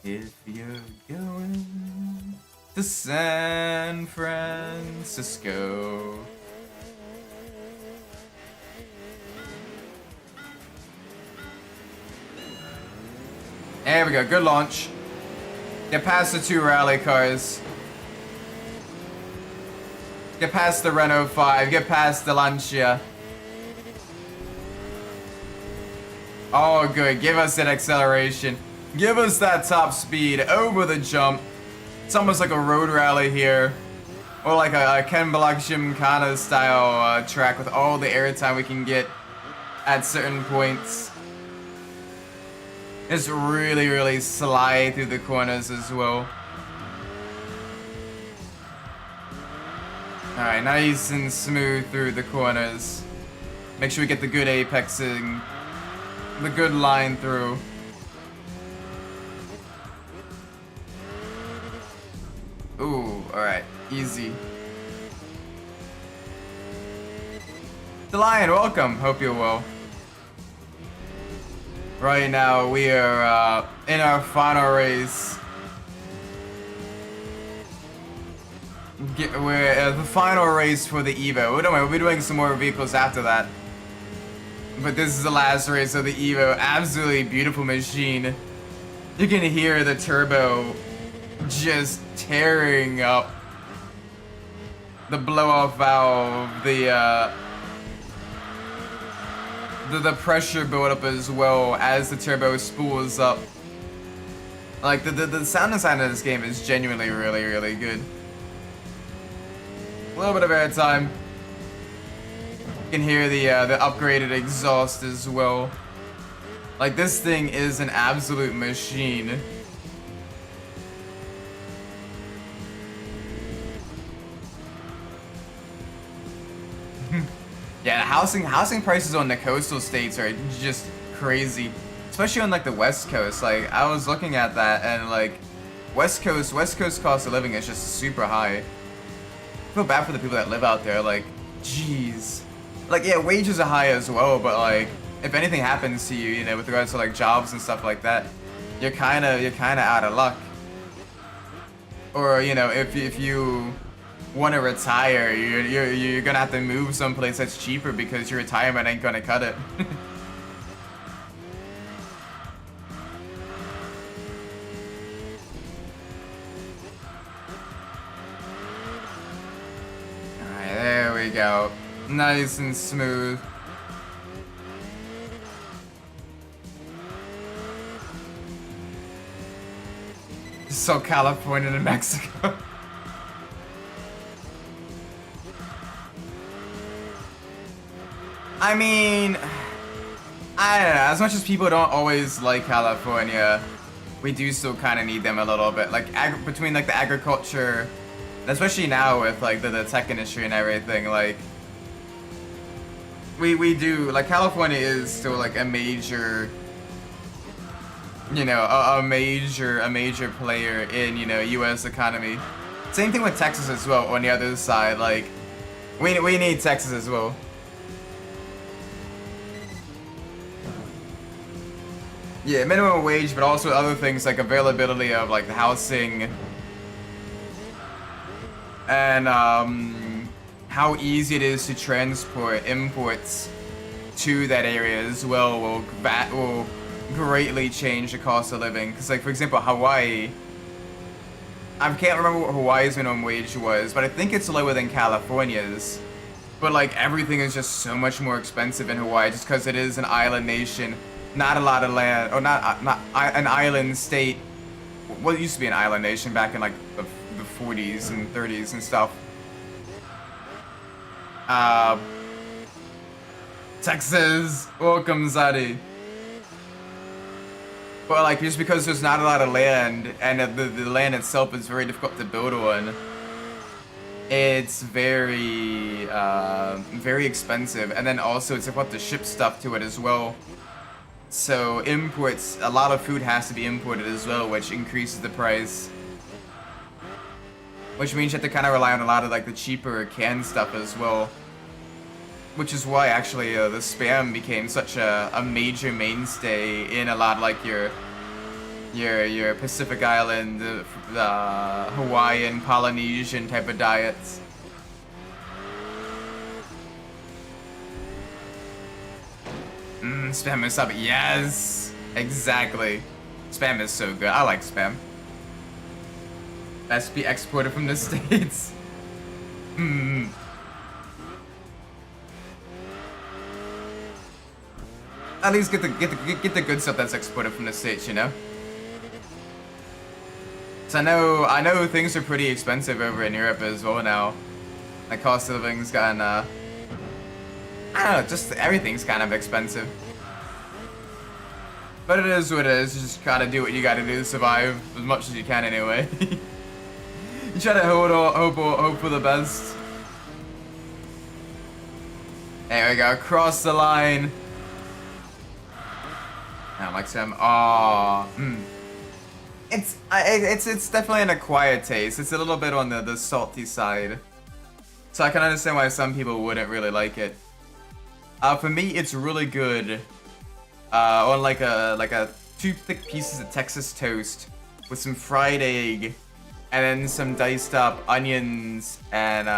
If you're going to San Francisco. There we go, good launch. Get past the 2 rally cars. Get past the Renault 5, get past the Lancia. Oh good, give us that acceleration. Give us that top speed over the jump. It's almost like a road rally here. Or like a Ken Block Gymkhana style track with all the airtime we can get at certain points. Just really, really slide through the corners as well. Alright, nice and smooth through the corners. Make sure we get the good apexing, the good line through. Ooh, alright, easy. The Lion, welcome, hope you're well. Right now, we are in our final race. We're at the final race for the Evo. We'll be doing some more vehicles after that. But this is the last race of the Evo. Absolutely beautiful machine. You can hear the turbo just tearing up the blow-off valve, the pressure buildup as well as the turbo spools up. Like the sound design of this game is genuinely really, really good. A little bit of airtime. You can hear the upgraded exhaust as well. Like this thing is an absolute machine. Yeah, housing prices on the coastal states are just crazy, especially on like the West Coast. Like I was looking at that and like West Coast cost of living is just super high. I feel bad for the people that live out there. Like, jeez. Like yeah, wages are high as well, but like if anything happens to you, you know, with regards to like jobs and stuff like that, you're kind of out of luck. Or you know, if you want to retire, you're gonna have to move someplace that's cheaper because your retirement ain't gonna cut it. Alright, there we go. Nice and smooth. So California to Mexico. I mean, I don't know, as much as people don't always like California, we do still kind of need them a little bit. Like, between, like, the agriculture, especially now with, like, the tech industry and everything, like, we do, like, California is still, like, a major, you know, a major player in, you know, U.S. economy. Same thing with Texas as well, on the other side, like, we need Texas as well. Yeah, minimum wage, but also other things like availability of like the housing and how easy it is to transport imports to that area as well will greatly change the cost of living. Because like for example, Hawaii, I can't remember what Hawaii's minimum wage was, but I think it's lower than California's. But like everything is just so much more expensive in Hawaii just because it is an island nation. Not a lot of land, or not an island state. Well, it used to be an island nation back in like the 40s and 30s and stuff. Texas, welcome Zadi. But like just because there's not a lot of land and the land itself is very difficult to build on, it's very very expensive, and then also it's difficult to ship stuff to it as well. So imports, a lot of food has to be imported as well, which increases the price. Which means you have to kind of rely on a lot of like the cheaper canned stuff as well. Which is why actually the Spam became such a major mainstay in a lot of like your Pacific Island, Hawaiian, Polynesian type of diets. Spam is up. Yes, exactly. Spam is so good. I like Spam. Best be exported from the States. Hmm. At least get the good stuff that's exported from the States, you know? So I know things are pretty expensive over in Europe as well now. Like cost of living's gotten I don't know, just everything's kind of expensive. But it is what it is. You just gotta do what you gotta do to survive as much as you can anyway. You try to hope for the best. There we go, across the line. I like some. It's definitely an acquired taste. It's a little bit on the salty side, so I can understand why some people wouldn't really like it. For me, it's really good. On like a 2 thick pieces of Texas toast with some fried egg, and then some diced up onions and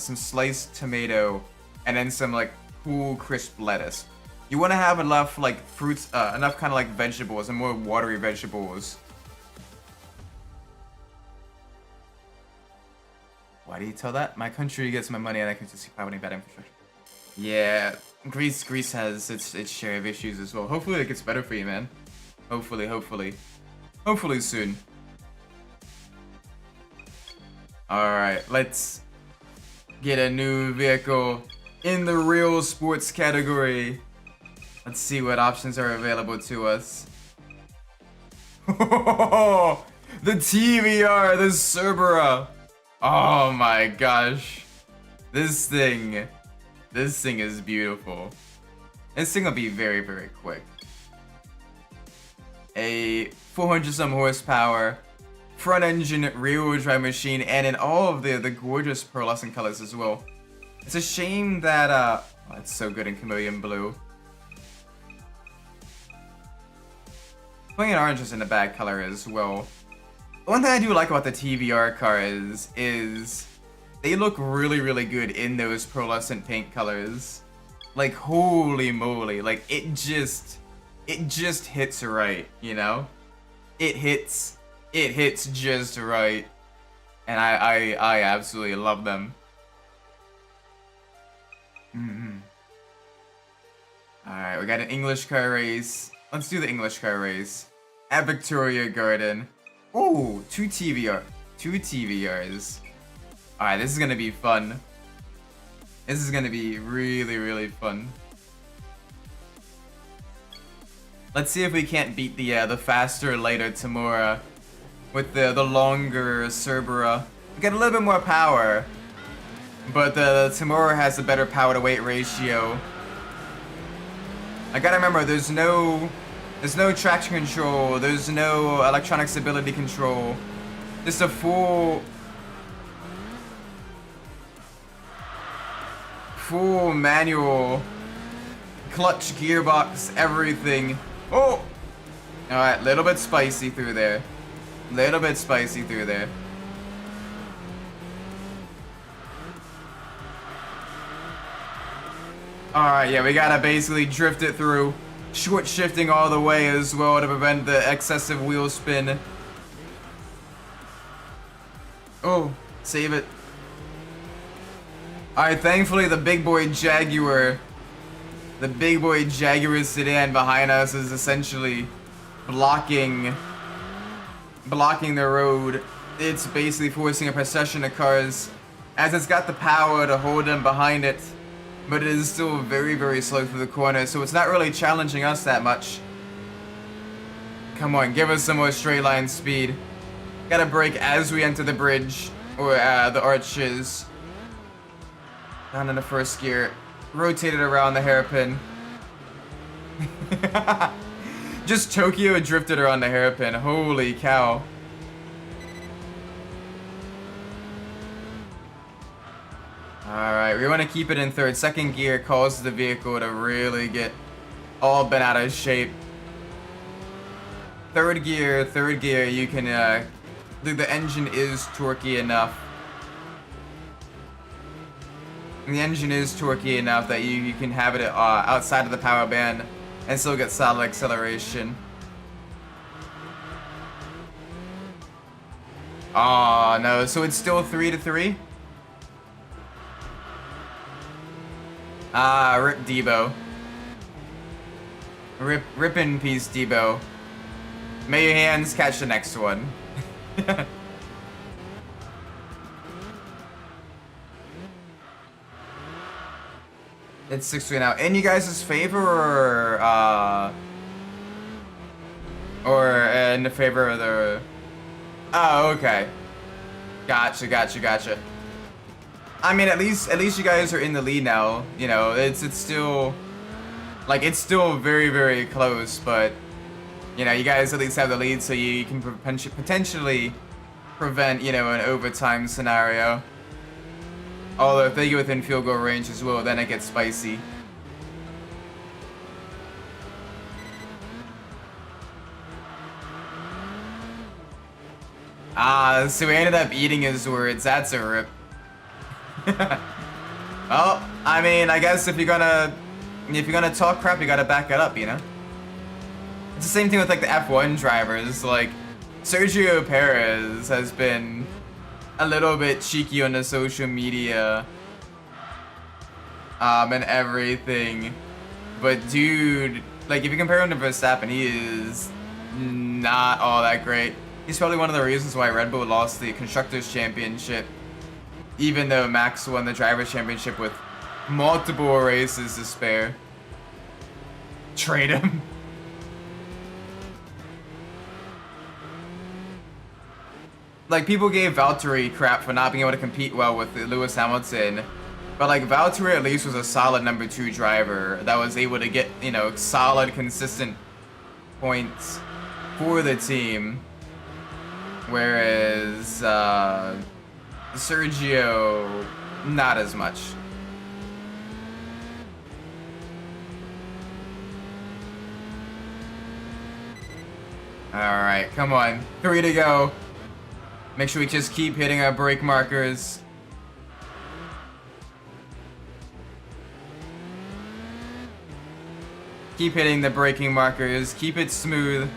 some sliced tomato, and then some like cool crisp lettuce. You want to have enough like fruits, enough kind of like vegetables and more watery vegetables. Why do you tell that? My country gets my money and I can just providing bad infrastructure. Yeah, Greece has its share of issues as well. Hopefully it gets better for you, man. Hopefully soon. Alright, let's get a new vehicle in the real sports category. Let's see what options are available to us. The TVR, the Cerbera. Oh my gosh. This thing is beautiful. This thing will be very, very quick. A 400 some horsepower, front engine, rear wheel drive machine, and in all of the gorgeous pearlescent colors as well. It's a shame that, oh, it's so good in chameleon blue. Chameleon orange is in a bad color as well. One thing I do like about the TVR cars is they look really, really good in those pearlescent paint colors. Like, holy moly, like it just hits right, you know? It hits just right. And I absolutely love them. Alright, we got an English car race. Let's do the English car race. At Victoria Garden. Ooh, 2 TVRs. Alright, this is gonna be fun. This is gonna be really, really fun. Let's see if we can't beat the faster, lighter Tamura with the longer Cerbera. We get a little bit more power, but the Tamura has a better power to weight ratio. I gotta remember, there's no traction control, there's no electronic stability control. Just a full manual clutch, gearbox, everything. Oh! Alright, little bit spicy through there. Alright, yeah, we gotta basically drift it through. Short shifting all the way as well to prevent the excessive wheel spin. Oh, save it. Alright, thankfully the big boy Jaguar sedan behind us is essentially blocking the road. It's basically forcing a procession of cars as it's got the power to hold them behind it, but it is still very, very slow through the corner, so it's not really challenging us that much. Come on, give us some more straight line speed. Gotta brake as we enter the bridge, or the arches. Down in the first gear. Rotated around the hairpin. Just Tokyo drifted around the hairpin. Holy cow. Alright, we want to keep it in third. Second gear causes the vehicle to really get all bent out of shape. Third gear, you can, the engine is torquey enough. The engine is torquey enough that you can have it outside of the power band and still get solid acceleration. Oh no, so it's still 3-3? Ah, rip Debo. Rip in peace, Debo. May your hands catch the next one. It's 6-3 now. In you guys' favor, or in the favor of the... Oh, okay. Gotcha. I mean, at least you guys are in the lead now. You know, it's still... Like, it's still very, very close, but... You know, you guys at least have the lead, so you can potentially prevent, you know, an overtime scenario. Although if they get within field goal range as well, then it gets spicy. Ah, so he ended up eating his words. That's a rip. Well, I mean, I guess if you're gonna talk crap, you gotta back it up, you know? It's the same thing with like the F1 drivers. Like, Sergio Perez has been a little bit cheeky on the social media and everything, but dude, like if you compare him to Verstappen, he is not all that great. He's probably one of the reasons why Red Bull lost the Constructors' Championship, even though Max won the Drivers' Championship with multiple races to spare. Trade him. Like, people gave Valtteri crap for not being able to compete well with Lewis Hamilton. But, like, Valtteri at least was a solid number 2 driver that was able to get, you know, solid, consistent points for the team. Whereas, Sergio, not as much. Alright, come on. 3 to go. Make sure we just keep hitting our brake markers. Keep hitting the braking markers. Keep it smooth.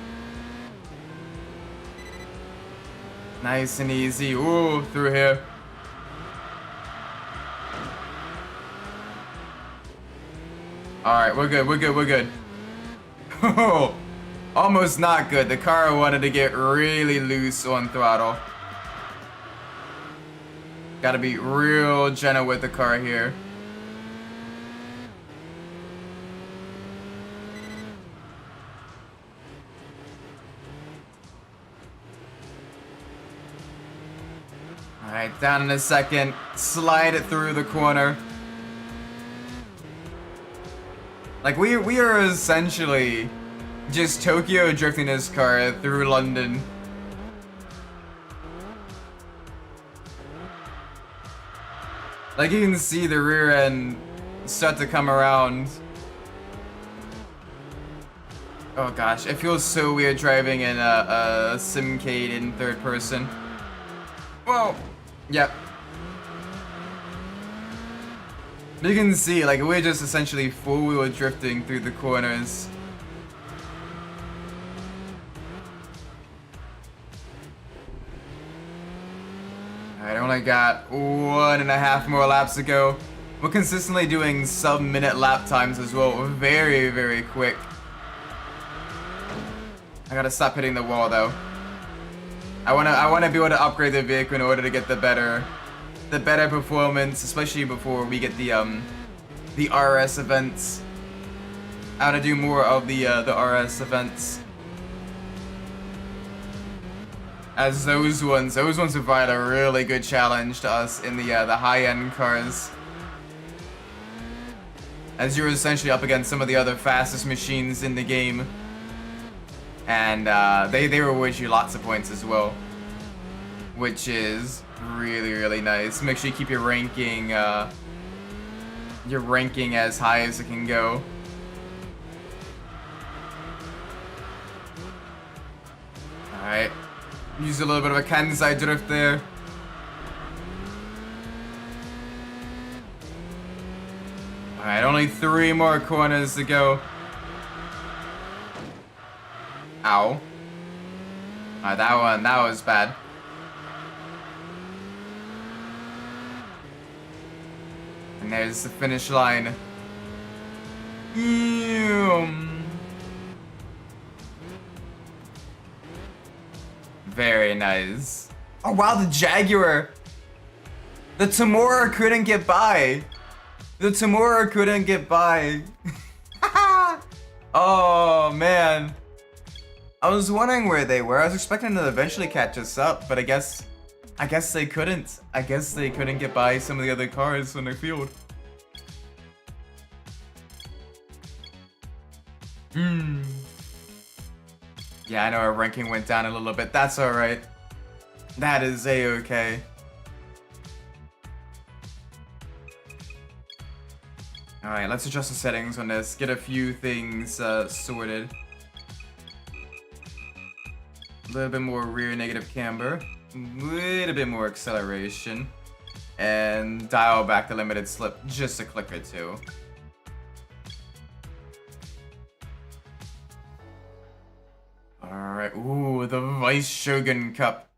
Nice and easy. Ooh, through here. Alright, we're good. Oh, almost not good. The car wanted to get really loose on throttle. Gotta be real gentle with the car here. Alright, down in a second. Slide it through the corner. Like, we are essentially just Tokyo drifting this car through London. Like, you can see the rear end start to come around. Oh gosh, it feels so weird driving in a Simcade in third person. Whoa! Yep. You can see, like, we're just essentially four-wheel drifting through the corners. Alright, I only got 1.5 more laps to go. We're consistently doing sub-minute lap times as well. We're very, very quick. I gotta stop hitting the wall though. I wanna be able to upgrade the vehicle in order to get the better performance, especially before we get the RS events. I wanna do more of the RS events. As those ones provide a really good challenge to us in the high-end cars. As you're essentially up against some of the other fastest machines in the game. And they reward you lots of points as well. Which is really, really nice. Make sure you keep your ranking as high as it can go. Alright. Use a little bit of a Kansai drift there. Alright, only 3 more corners to go. Ow. Alright, that was bad. And there's the finish line. Very nice. Oh wow, the Jaguar! The Tamura couldn't get by! The Tamura couldn't get by. Oh man. I was wondering where they were. I was expecting them to eventually catch us up, but I guess they couldn't. I guess they couldn't get by some of the other cars on their field. Yeah, I know our ranking went down a little bit. That's alright. That is a-okay. Alright, let's adjust the settings on this. Get a few things sorted. A little bit more rear negative camber. A little bit more acceleration. And dial back the limited slip just a click or two. Alright, ooh, the Vice Shogun Cup.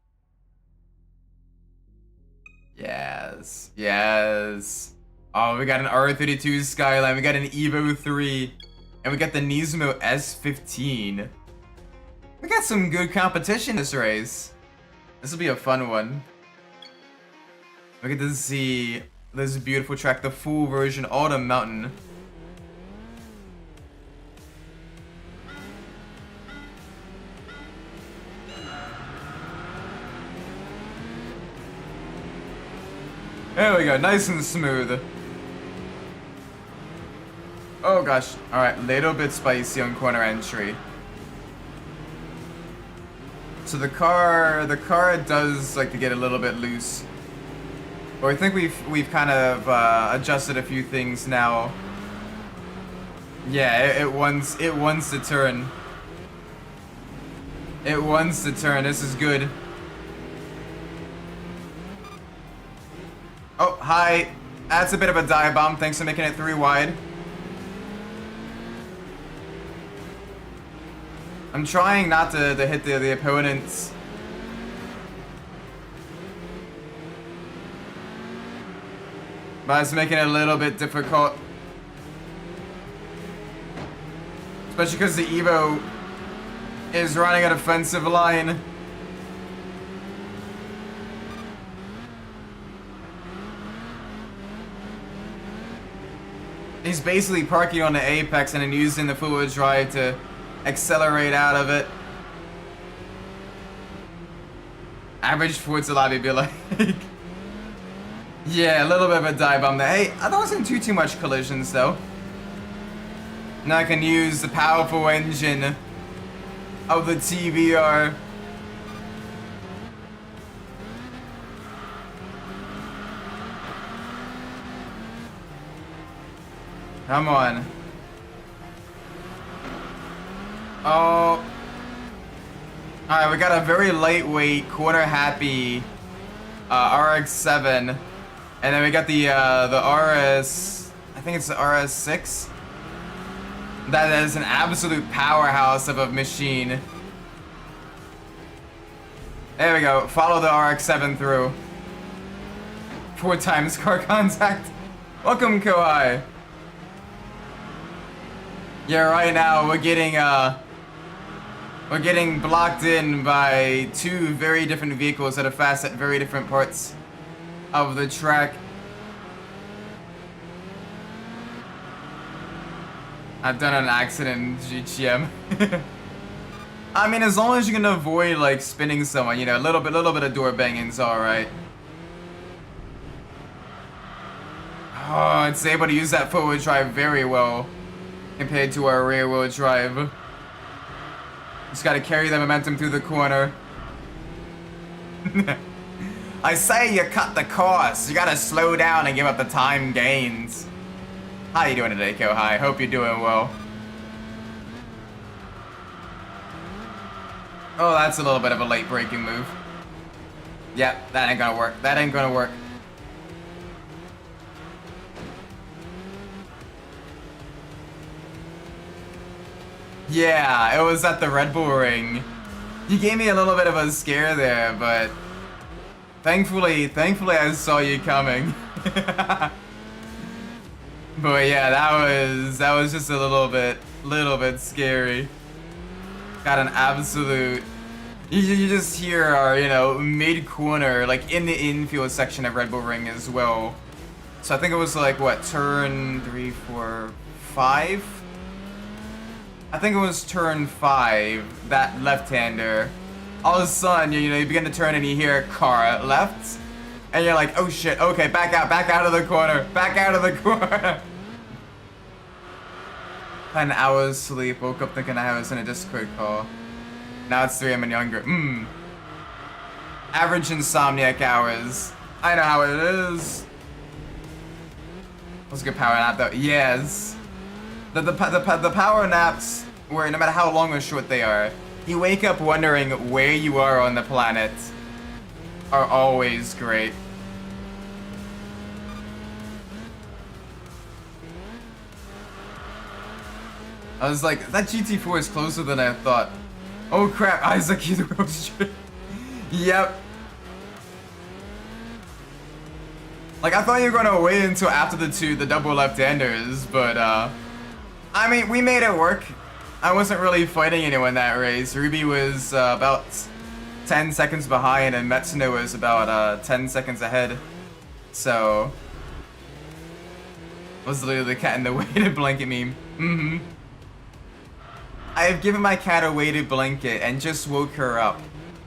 Yes, yes. Oh, we got an R32 Skyline, we got an Evo 3, and we got the Nismo S15. We got some good competition this race. This will be a fun one. We get to see this beautiful track, the full version, Autumn Mountain. There we go, nice and smooth. Oh gosh, alright, little bit spicy on corner entry. So the car does like to get a little bit loose. But I think we've kind of adjusted a few things now. Yeah, it wants to turn. It wants to turn, this is good. Oh, hi. That's a bit of a dive bomb. Thanks for making it 3 wide. I'm trying not to hit the opponents. But it's making it a little bit difficult. Especially because the Evo is running an offensive line. He's basically parking on the apex and then using the four-wheel drive to accelerate out of it. Average Forza lobby be like... yeah, a little bit of a dive bomb there. Hey, I wasn't too much collisions though. Now I can use the powerful engine of the TVR. Come on. Oh. Alright, we got a very lightweight, corner-happy RX-7. And then we got the RS... I think it's the RS-6. That is an absolute powerhouse of a machine. There we go. Follow the RX-7 through. 4 times car contact. Welcome, Kohai. Yeah, right now we're getting blocked in by 2 very different vehicles that are fast at very different parts of the track. I've done an accident in GTM. I mean, as long as you can avoid like spinning someone, you know, a little bit of door banging's alright. Oh, it's able to use that four-wheel drive very well compared to our rear-wheel drive. Just gotta carry the momentum through the corner. I say you cut the course. You gotta slow down and give up the time gains. How you doing today, Kohai? Hope you're doing well. Oh, that's a little bit of a late braking move. Yep, that ain't gonna work. That ain't gonna work. Yeah, it was at the Red Bull Ring. You gave me a little bit of a scare there, but thankfully I saw you coming. But yeah, that was just a little bit scary. Got an absolute. You just hear our, you know, mid corner, like in the infield section of Red Bull Ring as well. So I think it was like what, turn 3, 4, 5? I think it was turn 5, that left-hander. All of a sudden, you know, you begin to turn and you hear a car left, and you're like, oh shit, okay, back out of the corner, back out of the corner. Had an hour's sleep, woke up thinking I was in a Discord call. Now it's 3 AM and younger. Average insomniac hours. I know how it is. What's a good power nap though? Yes. The power naps, where no matter how long or short they are, you wake up wondering where you are on the planet, are always great. I was like, that GT4 is closer than I thought. Oh crap, Isaac, he's real straight. Yep. Like, I thought you were gonna wait until after the double left-handers, but, I mean, we made it work. I wasn't really fighting anyone that race. Ruby was, about 10 seconds behind, and Metsuno was about, 10 seconds ahead. So, was literally the cat in the weighted blanket meme. I have given my cat a weighted blanket and just woke her up.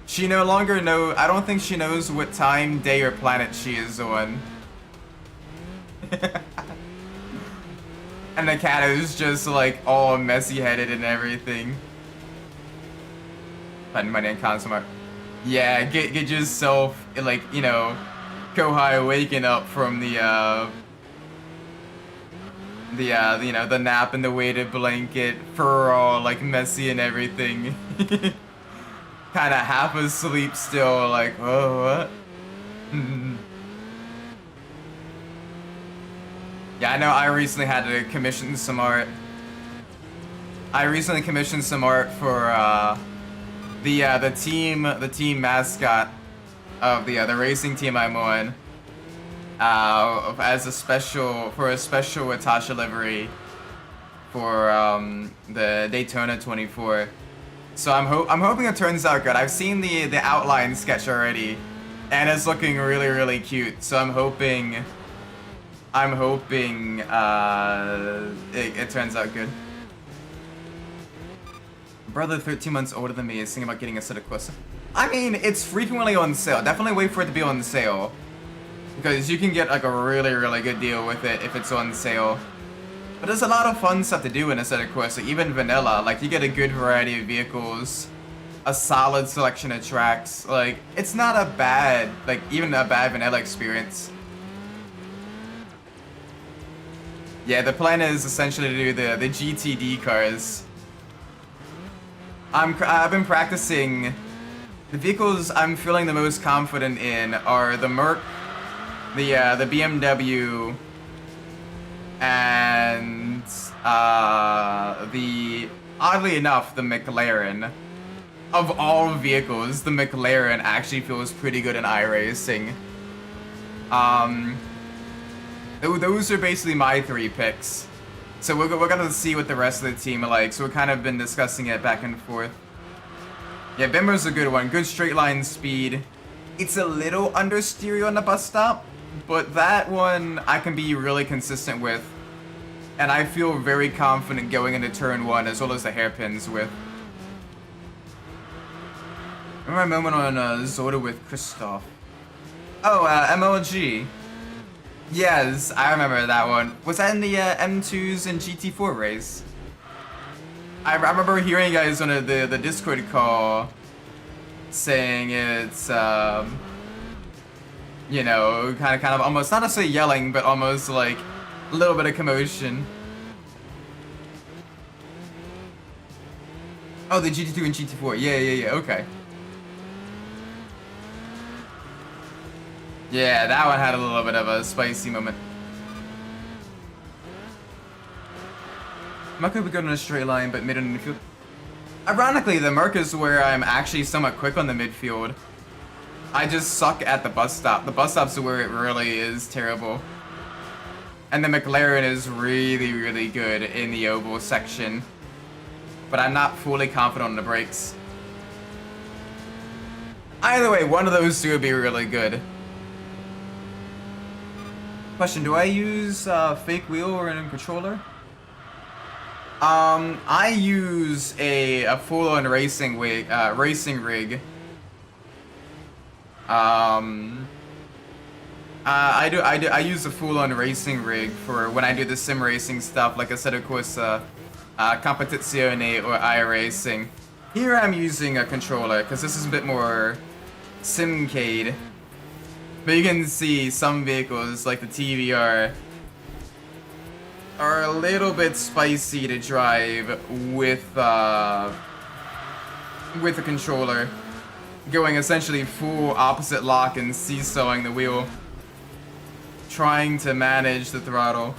She no longer I don't think she knows what time, day, or planet she is on. And the cat is just like all messy-headed and everything. Spend money on consumer. Yeah, get yourself, like, you know, Kohai waking up from the you know, the nap and the weighted blanket, fur all like messy and everything. Kinda half asleep still, like, oh, what? Yeah, I know I recently had to commission some art. I recently commissioned some art for the team mascot of the racing team I'm on. As a special Watasha livery for the Daytona 24. So I'm hoping it turns out good. I've seen the outline sketch already, and it's looking really cute. So I'm hoping it turns out good. Brother 13 months older than me is thinking about getting a set of clips. I mean, it's frequently on sale. Definitely wait for it to be on sale, because you can get like a really good deal with it if it's on sale. But there's a lot of fun stuff to do in a set of quests, like even vanilla. Like, you get a good variety of vehicles, a solid selection of tracks. Like, it's not a bad, like, even a bad vanilla experience. Yeah, the plan is essentially to do the GTD cars. I've been practicing. The vehicles I'm feeling the most confident in are the Merc, the BMW, and oddly enough, the McLaren. Of all vehicles, the McLaren actually feels pretty good in iRacing. Those are basically my 3 picks. So we're gonna see what the rest of the team are like. So we've kind of been discussing it back and forth. Yeah, Bimmer's a good one. Good straight line speed. It's a little understeery on the bus stop, but that one I can be really consistent with. And I feel very confident going into turn 1 as well as the hairpins with. Remember my moment on Zoda with Christoph. Oh, MLG. Yes, I remember that one. Was that in the M2s and GT4 race? I remember hearing you guys on the Discord call saying it's, you know, kind of almost, not necessarily yelling, but almost like a little bit of commotion. Oh, the GT2 and GT4. Yeah, okay. Yeah, that one had a little bit of a spicy moment. Merc would go in a straight line, but mid and midfield. Ironically, the Merc is where I'm actually somewhat quick on the midfield. I just suck at the bus stop. The bus stop's where it really is terrible. And the McLaren is really, really good in the oval section. But I'm not fully confident on the brakes. Either way, one of those two would be really good. Question, do I use fake wheel or a controller? I use a full-on racing rig. I use a full-on racing rig for when I do the sim racing stuff. Like I said, of course, competizione or iRacing. Here I'm using a controller because this is a bit more simcade. But you can see some vehicles like the TVR are a little bit spicy to drive with a controller, going essentially full opposite lock and seesawing the wheel, trying to manage the throttle.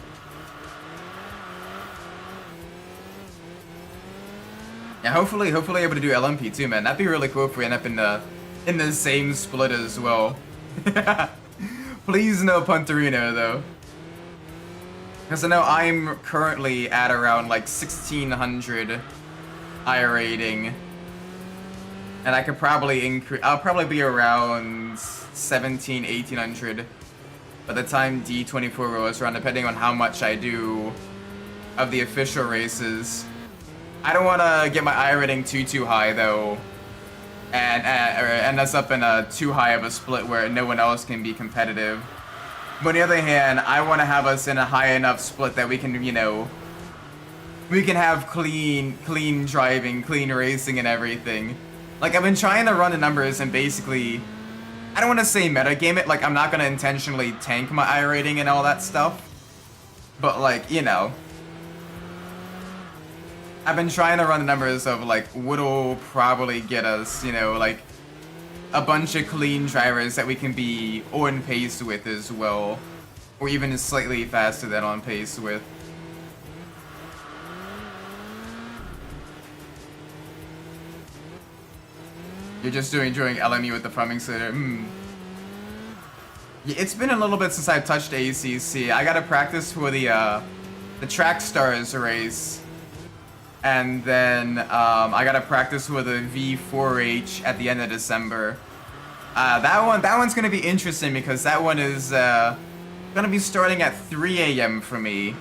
Yeah, hopefully able to do LMP too, man. That'd be really cool if we end up in the same split as well. Please no Punterino though. Because I know I'm currently at around like 1600 I rating. And I could probably increase, I'll probably be around 1800 by the time D24 rolls around, depending on how much I do of the official races. I don't want to get my I rating too high though, and end us up in a too high of a split where no one else can be competitive. But on the other hand, I want to have us in a high enough split that we can, you know, we can have clean driving, clean racing and everything. Like, I've been trying to run the numbers and basically, I don't want to say metagame it, like I'm not going to intentionally tank my I rating and all that stuff. But like, you know, I've been trying to run the numbers of like what'll probably get us, you know, like a bunch of clean drivers that we can be on pace with as well, or even slightly faster than on pace with. You're just doing LMU with the farming center. Yeah, it's been a little bit since I've touched ACC. I gotta practice for the Track Stars race. And then I gotta practice with a V4H at the end of December. That one's gonna be interesting because that one is gonna be starting at 3 a.m. for me.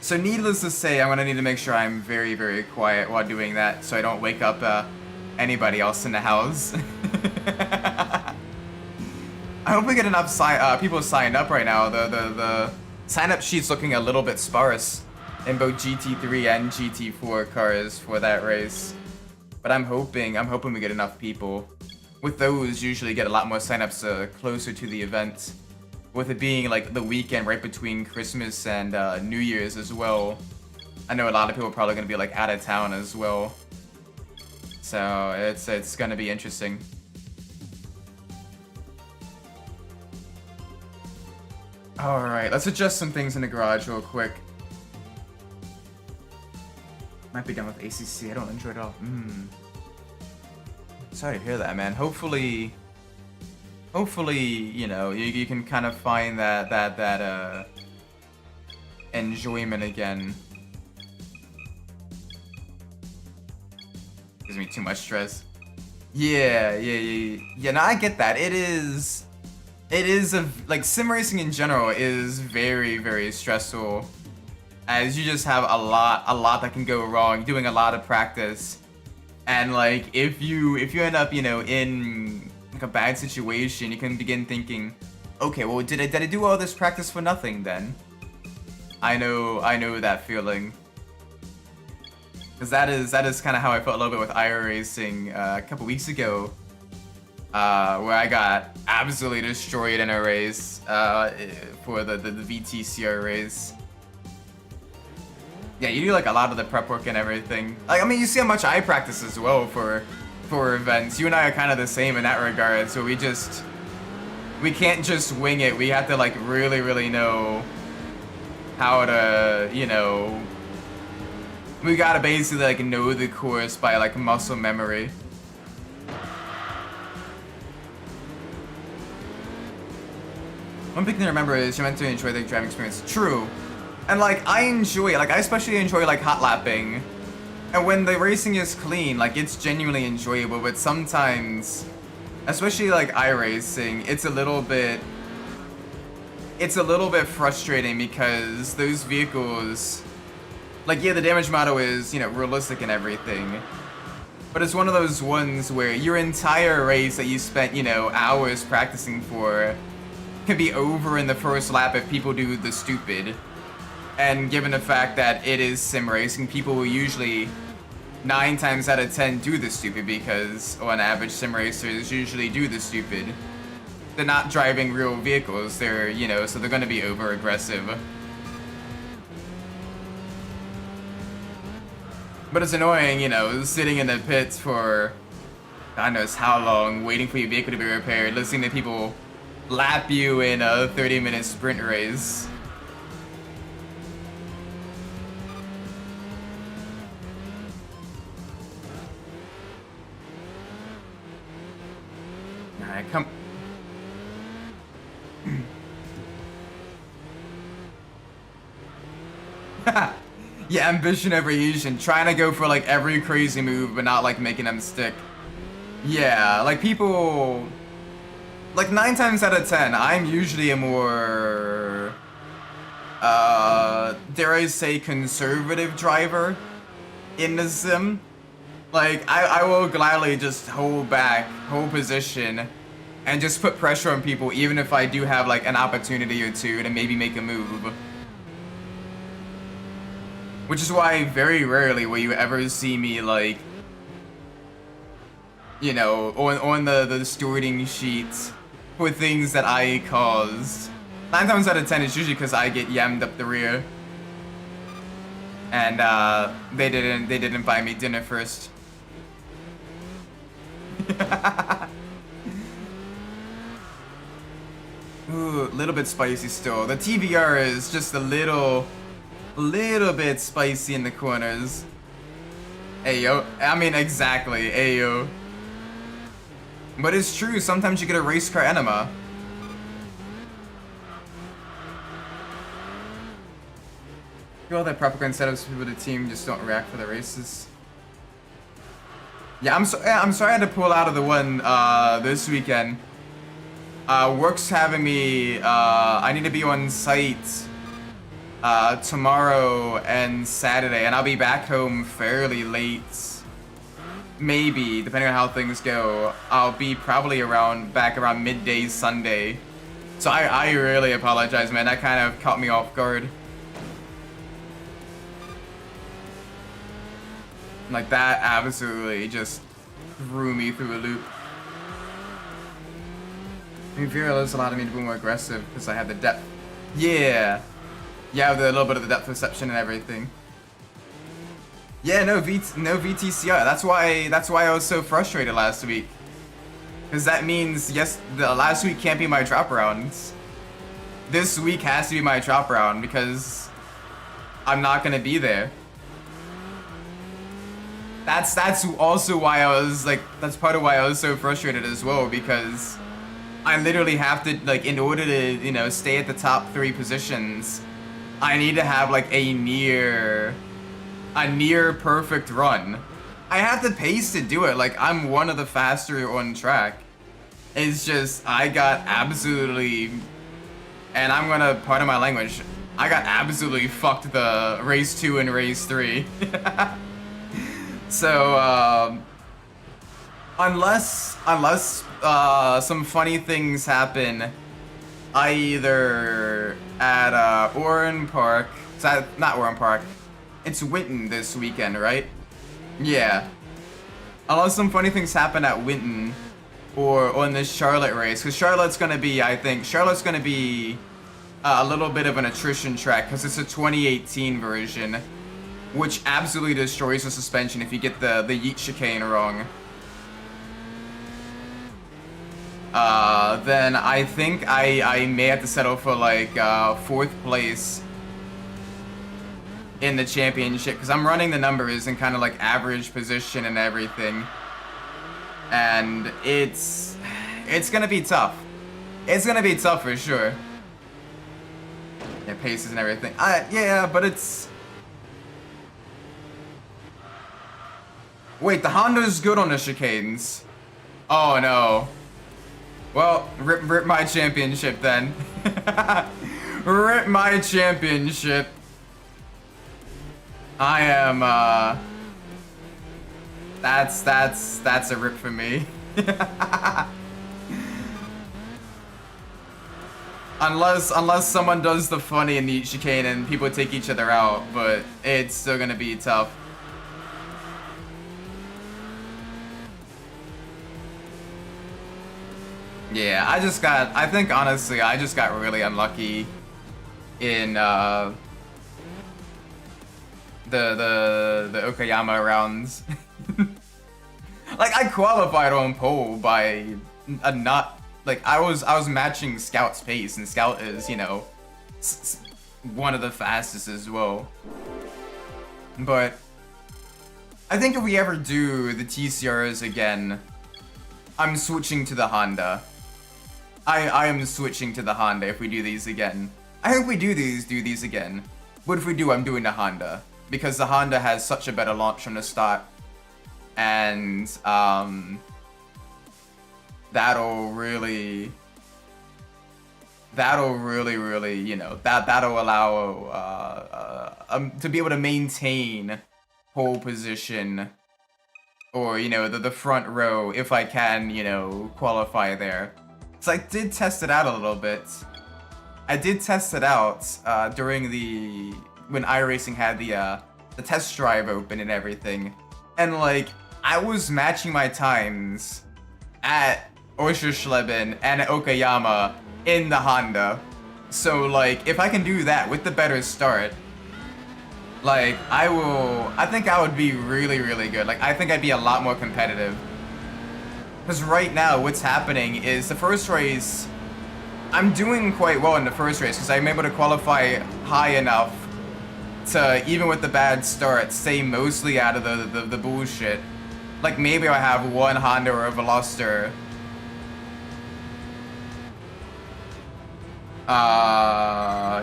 So needless to say, I'm gonna need to make sure I'm very, very quiet while doing that, so I don't wake up anybody else in the house. I hope we get enough people signed up right now. The sign-up sheet's looking a little bit sparse in both GT3 and GT4 cars for that race. But I'm hoping we get enough people. With those, usually get a lot more signups closer to the event. With it being like the weekend right between Christmas and New Year's as well. I know a lot of people are probably gonna be like out of town as well. So it's gonna be interesting. Alright, let's adjust some things in the garage real quick. Might be done with ACC. I don't enjoy it at all. Sorry to hear that, man. Hopefully, you know, you can kind of find that enjoyment again. Gives me too much stress. Yeah. No, I get that. It is like sim racing in general is very, very stressful. As you just have a lot that can go wrong, doing a lot of practice. And like if you end up, you know, in like a bad situation, you can begin thinking, okay, well did I do all this practice for nothing then? I know that feeling. Cause that is kinda how I felt a little bit with iRacing a couple weeks ago. Where I got absolutely destroyed in a race for the VTCR race. Yeah, you do like a lot of the prep work and everything. Like, I mean, you see how much I practice as well for events. You and I are kind of the same in that regard. So we can't just wing it. We have to like really know how to, you know, we gotta basically like know the course by like muscle memory. one big thing to remember is you're meant to enjoy the driving experience. True. And like, I enjoy it. Like, I especially enjoy like hot lapping. And when the racing is clean, like, it's genuinely enjoyable. But sometimes, especially like iRacing, it's a little bit frustrating because those vehicles, like, yeah, the damage model is, you know, realistic and everything. But it's one of those ones where your entire race that you spent, you know, hours practicing for can be over in the first lap if people do the stupid. And given the fact that it is sim racing, people will usually 9 times out of 10 do the stupid because on average sim racers usually do the stupid. They're not driving real vehicles, they're, you know, so they're gonna be over aggressive. But it's annoying, you know, sitting in the pits for God knows how long, waiting for your vehicle to be repaired, listening to people lap you in a 30-minute sprint race. Alright, come. Yeah, ambition over Asian. Trying to go for like every crazy move, but not like making them stick. Yeah, like people. Like 9 times out of 10, I'm usually a more, dare I say, conservative driver in the sim. Like, I will gladly just hold back, hold position, and just put pressure on people even if I do have like an opportunity or two to maybe make a move. Which is why very rarely will you ever see me like, you know, on the stewarding sheets for things that I caused. 9 times out of 10 it's usually because I get yammed up the rear. And they didn't buy me dinner first. Ooh, a little bit spicy still. The TVR is just a little bit spicy in the corners. Ayo. I mean, exactly. Ayo. But it's true, sometimes you get a race car enema. All that propaganda setups for the team just don't react for the races. Yeah, I'm sorry I had to pull out of the one this weekend. Work's having me. I need to be on site tomorrow and Saturday, and I'll be back home fairly late. Maybe, depending on how things go, I'll be probably back around midday Sunday. So I really apologize, man. That kind of caught me off guard. Like, that absolutely just threw me through a loop. I mean, Vera has allowed me to be more aggressive because I have the depth. Yeah. Yeah, with a little bit of the depth perception and everything. Yeah, no VTCR. That's why I was so frustrated last week. Because that means, yes, the last week can't be my drop rounds. This week has to be my drop round because I'm not gonna be there. That's also why I was like, that's part of why I was so frustrated as well, because I literally have to, like, in order to, you know, stay at the top 3 positions, I need to have like a near perfect run. I have the pace to do it. Like, I'm one of the faster on track. It's just, I got absolutely, and I'm gonna, pardon my language, I got absolutely fucked the race 2 and race 3. So, unless some funny things happen, either at Oran Park, not Oran Park, it's Winton this weekend, right? Yeah. Unless some funny things happen at Winton or on this Charlotte race, because Charlotte's gonna be, I think, a little bit of an attrition track because it's a 2018 version, which absolutely destroys the suspension if you get the yeet chicane wrong. Then I think I may have to settle for like 4th place in the championship because I'm running the numbers in kind of like average position and everything, and it's gonna be tough. It's gonna be tough for sure. different paces and everything. Yeah, but it's... Wait, the Honda's good on the chicanes. Oh no. Well, rip my championship then. Rip my championship. I am, that's a rip for me. Unless someone does the funny and neat chicane and people take each other out, but it's still gonna be tough. Yeah, I think honestly, I just got really unlucky in, the Okayama rounds. Like, I qualified on pole by a not, like, I was matching Scout's pace, and Scout is, you know, one of the fastest as well. But I think if we ever do the TCRs again, I'm switching to the Honda. I am switching to the Honda if we do these again. I think if we do these again. But if we do, I'm doing the Honda. Because the Honda has such a better launch from the start. And, that'll really, you know, that'll allow, to be able to maintain pole position. Or, you know, the front row, if I can, you know, qualify there. So I did test it out a little bit. I did test it out during when iRacing had the test drive open and everything. And like, I was matching my times at Oschersleben and at Okayama in the Honda. So like, if I can do that with the better start, like, I think I would be really, really good. Like, I think I'd be a lot more competitive. Because right now, what's happening is the first race, I'm doing quite well in the first race because I'm able to qualify high enough to, even with the bad start, stay mostly out of the bullshit. Like, maybe I have one Honda or a Veloster.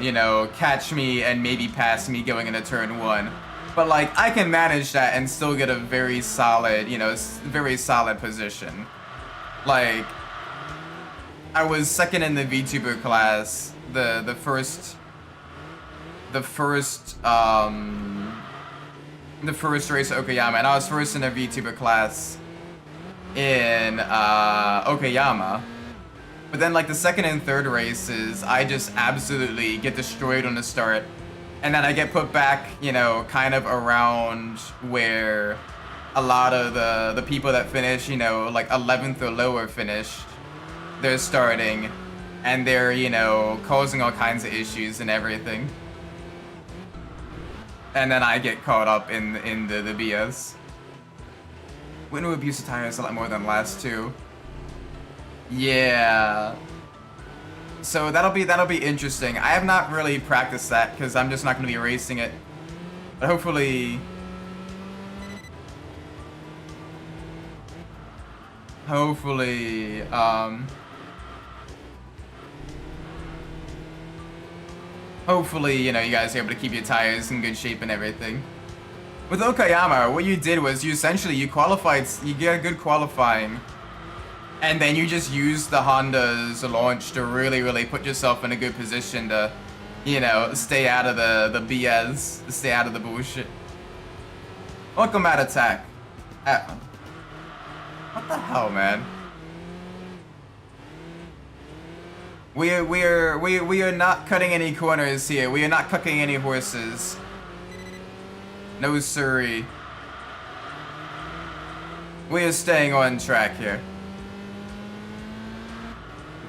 You know, catch me and maybe pass me going into turn 1. But like, I can manage that and still get a very solid, you know, very solid position. Like, I was second in the VTuber class, the first race at Okayama, and I was first in the VTuber class in Okayama. But then like the second and third races, I just absolutely get destroyed on the start. And then I get put back, you know, kind of around where a lot of the people that finish, you know, like 11th or lower finished. They're starting, and they're, you know, causing all kinds of issues and everything. And then I get caught up in the BS. Window abuse of tires a lot more than last two. Yeah. So that'll be interesting. I have not really practiced that because I'm just not going to be racing it. But hopefully, you know, you guys are able to keep your tires in good shape and everything. With Okayama, what you did was you qualified, you get a good qualifying, and then you just use the Honda's launch to really put yourself in a good position to, you know, stay out of the BS, stay out of the bullshit. Welcome at attack. What the hell, man? We are not cutting any corners here. We are not cooking any horses. No siree. We are staying on track here.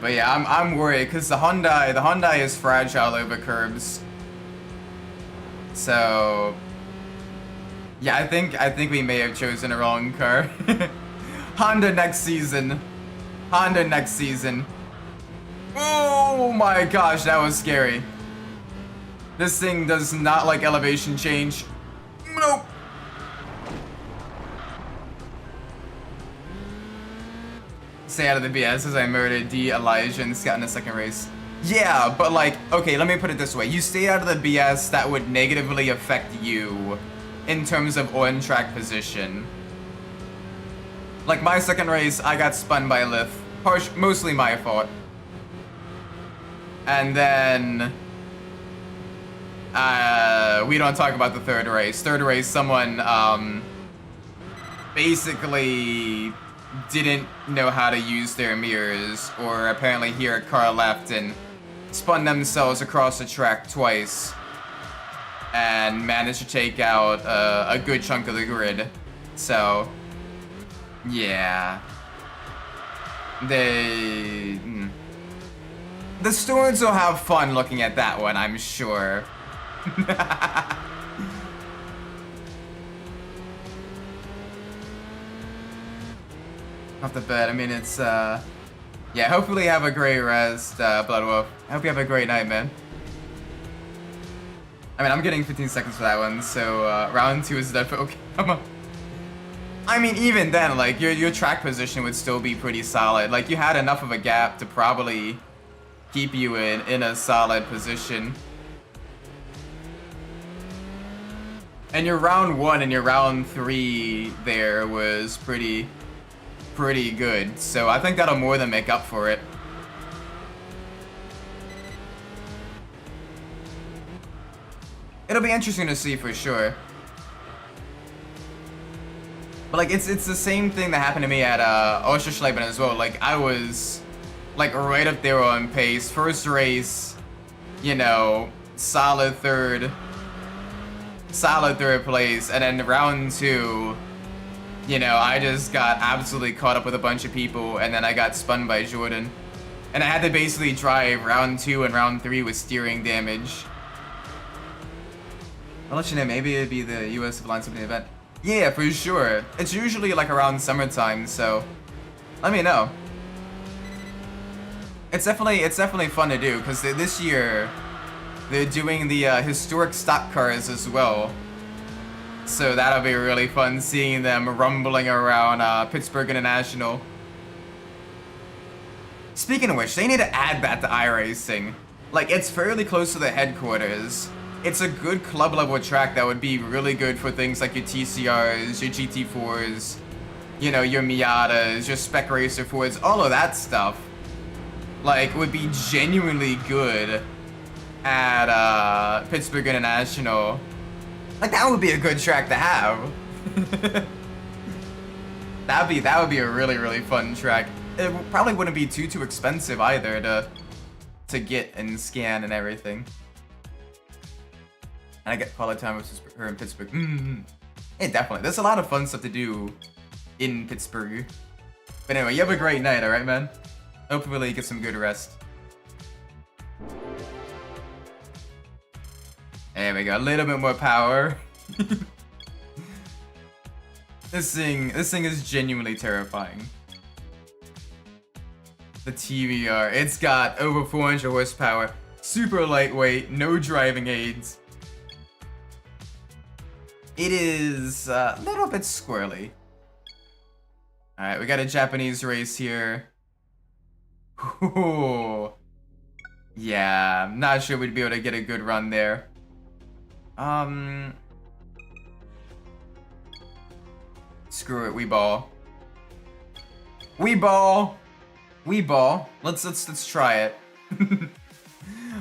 But yeah, I'm worried because the Hyundai is fragile over curbs. So yeah, I think we may have chosen the wrong car. Honda next season. Honda next season. Oh my gosh, that was scary. This thing does not like elevation change. Nope. Stay out of the BS as I murdered D, Elijah, and Scott in the second race. Yeah, but like, okay, let me put it this way. You stay out of the BS that would negatively affect you in terms of on-track position. Like my second race, I got spun by Lift. Mostly my fault. And then... we don't talk about the third race. Third race, someone, basically didn't know how to use their mirrors, or apparently hear a car left and spun themselves across the track twice and managed to take out a good chunk of the grid. So, yeah. The stewards will have fun looking at that one, I'm sure. Off the bed, I mean, it's, yeah, hopefully you have a great rest, Bloodwolf. I hope you have a great night, man. I mean, I'm getting 15 seconds for that one, so, round 2 is dead, but okay, come on. I mean, even then, like, your track position would still be pretty solid. Like, you had enough of a gap to probably keep you in a solid position. And your round 1 and your round 3 there was pretty good. So I think that'll more than make up for it. It'll be interesting to see for sure. But like it's the same thing that happened to me at Osterschleiben as well. Like I was like right up there on pace. First race, you know, solid third place, and then round 2, you know, I just got absolutely caught up with a bunch of people, and then I got spun by Jordan. And I had to basically drive round 2 and round 3 with steering damage. I'll let you know, maybe it'd be the US of Line Something event. Yeah, for sure. It's usually like around summertime, so let me know. It's definitely fun to do, because this year they're doing the historic stock cars as well. So that'll be really fun seeing them rumbling around Pittsburgh International. Speaking of which, they need to add that to iRacing. Like, it's fairly close to the headquarters. It's a good club level track that would be really good for things like your TCRs, your GT4s, you know, your Miatas, your Spec Racer Fords, all of that stuff. Like, would be genuinely good at Pittsburgh International. Like, that would be a good track to have. that would be a really fun track. It probably wouldn't be too expensive either to get and scan and everything. And I get quality time with her in Pittsburgh. Yeah, definitely. There's a lot of fun stuff to do in Pittsburgh. But anyway, you have a great night, alright, man? Hopefully you get some good rest. There we go, a little bit more power. This thing is genuinely terrifying. The TVR, it's got over 400 horsepower, super lightweight, no driving aids. It is a little bit squirrely. Alright, we got a Japanese race here. Ooh. Yeah, I'm not sure we'd be able to get a good run there. Screw it, we ball. We ball. We ball. Let's try it.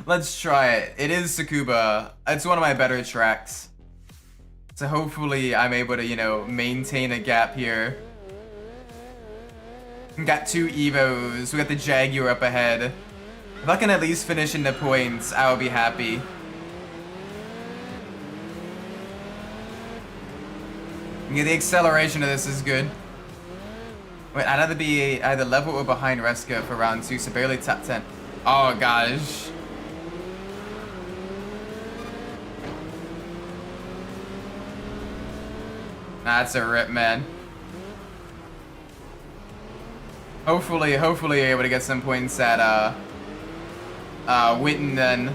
Let's try it. It is Tsukuba. It's one of my better tracks. So hopefully I'm able to, you know, maintain a gap here. We got 2 Evos. We got the Jaguar up ahead. If I can at least finish in the points, I'll be happy. Yeah, the acceleration of this is good. Wait, I'd either be either level or behind Reska for round 2, so barely top 10. Oh gosh. That's a rip, man. Hopefully you're able to get some points at Winton then.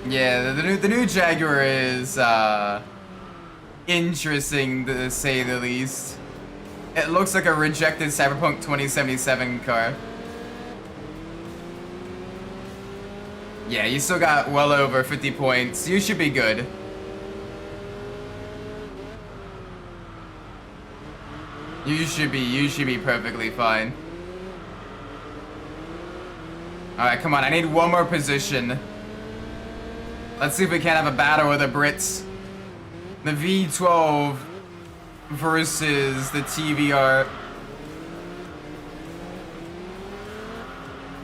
Yeah, the new Jaguar is interesting to say the least. It looks like a rejected Cyberpunk 2077 car. Yeah, you still got well over 50 points. You should be good. You should be perfectly fine. Alright, come on, I need one more position. Let's see if we can't have a battle with the Brits. The V12 versus the TVR.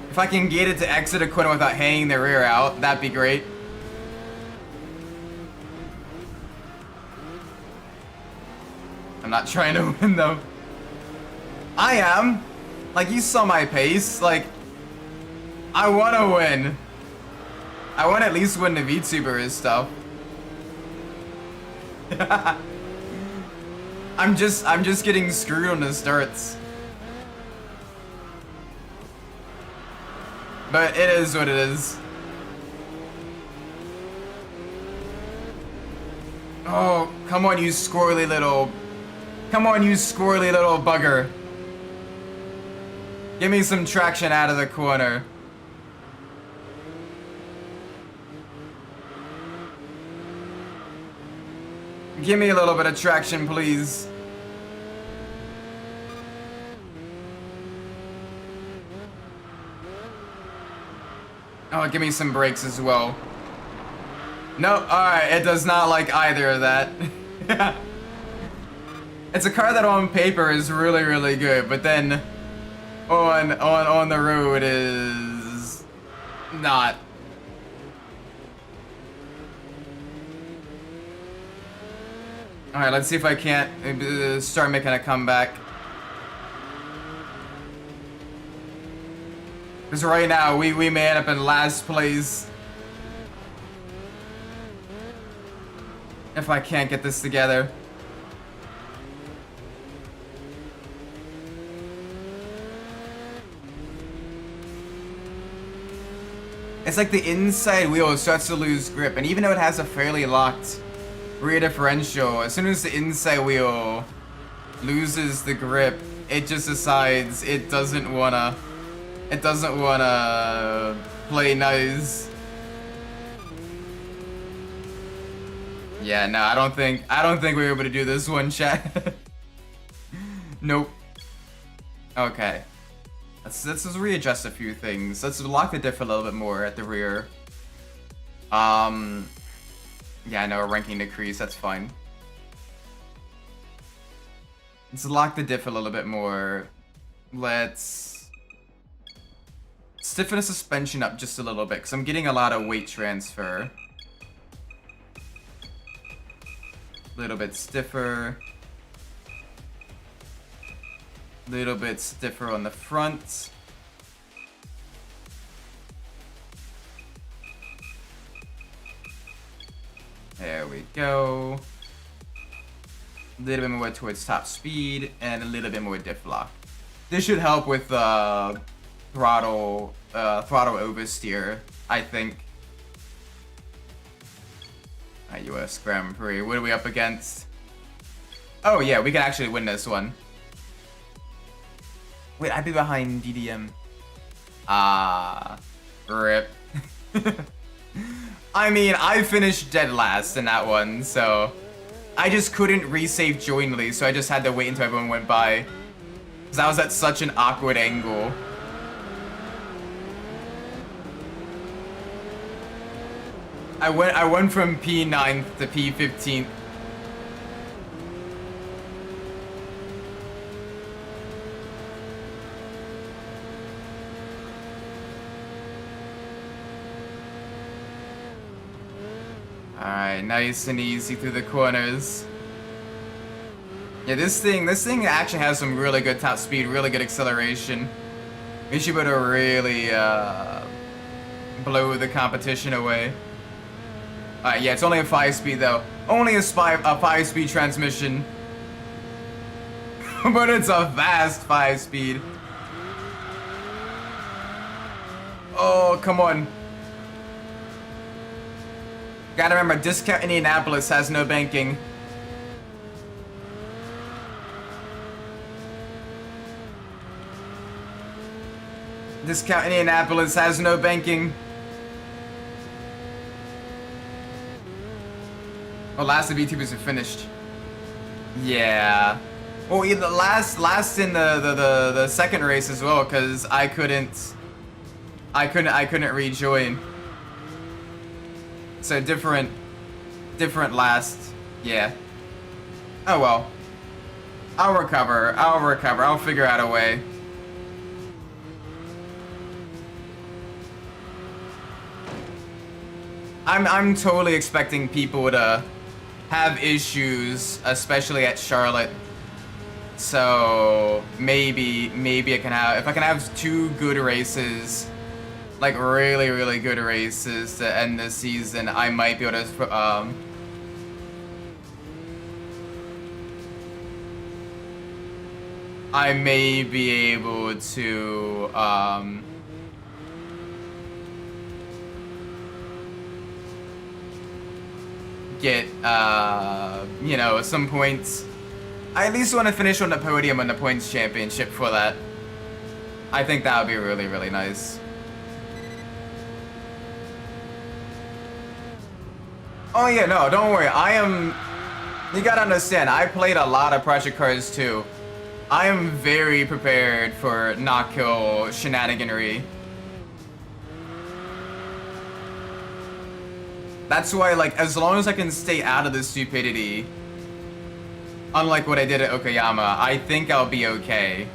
If I can get it to exit a corner without hanging the rear out, that'd be great. I'm not trying to win though. I am. Like, you saw my pace. Like, I want to win. I want to at least win the VTuber stuff. I'm just getting screwed on the starts. But it is what it is. Oh, come on, you squirrely little... Come on, you squirrely little bugger. Give me some traction out of the corner. Give me a little bit of traction, please. Oh, give me some brakes as well. No, alright, it does not like either of that. It's a car that on paper is really, really good, but then on the road is not. Alright, let's see if I can't start making a comeback. Because right now, we may end up in last place. If I can't get this together. It's like the inside wheel starts to lose grip, and even though it has a fairly locked rear differential, as soon as the inside wheel loses the grip, it just decides it doesn't wanna play nice. Yeah, no, I don't think we were able to do this one, chat. Nope. Okay. Let's just readjust a few things. Let's lock the diff a little bit more at the rear. Yeah, no, a ranking decrease, that's fine. Let's lock the diff a little bit more. Let's stiffen the suspension up just a little bit, because I'm getting a lot of weight transfer. Little bit stiffer. Little bit stiffer on the front. There we go. A little bit more towards top speed and a little bit more diff lock. This should help with throttle oversteer, I think. US Grand Prix. What are we up against? Oh yeah, we can actually win this one. Wait, I'd be behind DDM. Rip. I mean, I finished dead last in that one, so I just couldn't resave jointly, so I just had to wait until everyone went by. Because I was at such an awkward angle. I went from P9th to P15th. Alright, nice and easy through the corners. Yeah, this thing actually has some really good top speed, really good acceleration. We should be able to really blow the competition away. Alright, yeah, it's only a 5-speed though. Only a 5-speed transmission. But it's a fast 5-speed. Oh, come on. Gotta remember, Discount Indianapolis has no banking. Discount Indianapolis has no banking. Oh, last of VTubers are finished. Yeah. Well, either last in the second race as well, because I couldn't rejoin. So different last. Yeah. Oh well. I'll recover. I'll figure out a way. I'm totally expecting people to have issues, especially at Charlotte. So maybe I can have, if I can have 2 good races, like really good races to end this season, I might be able to I may be able to get you know, some points. I at least want to finish on the podium in the points championship for that. I think that would be really nice. Oh yeah, no, don't worry. You gotta understand, I played a lot of Project Cars 2. I am very prepared for not kill shenaniganry. That's why, like, as long as I can stay out of the stupidity, unlike what I did at Okayama, I think I'll be okay.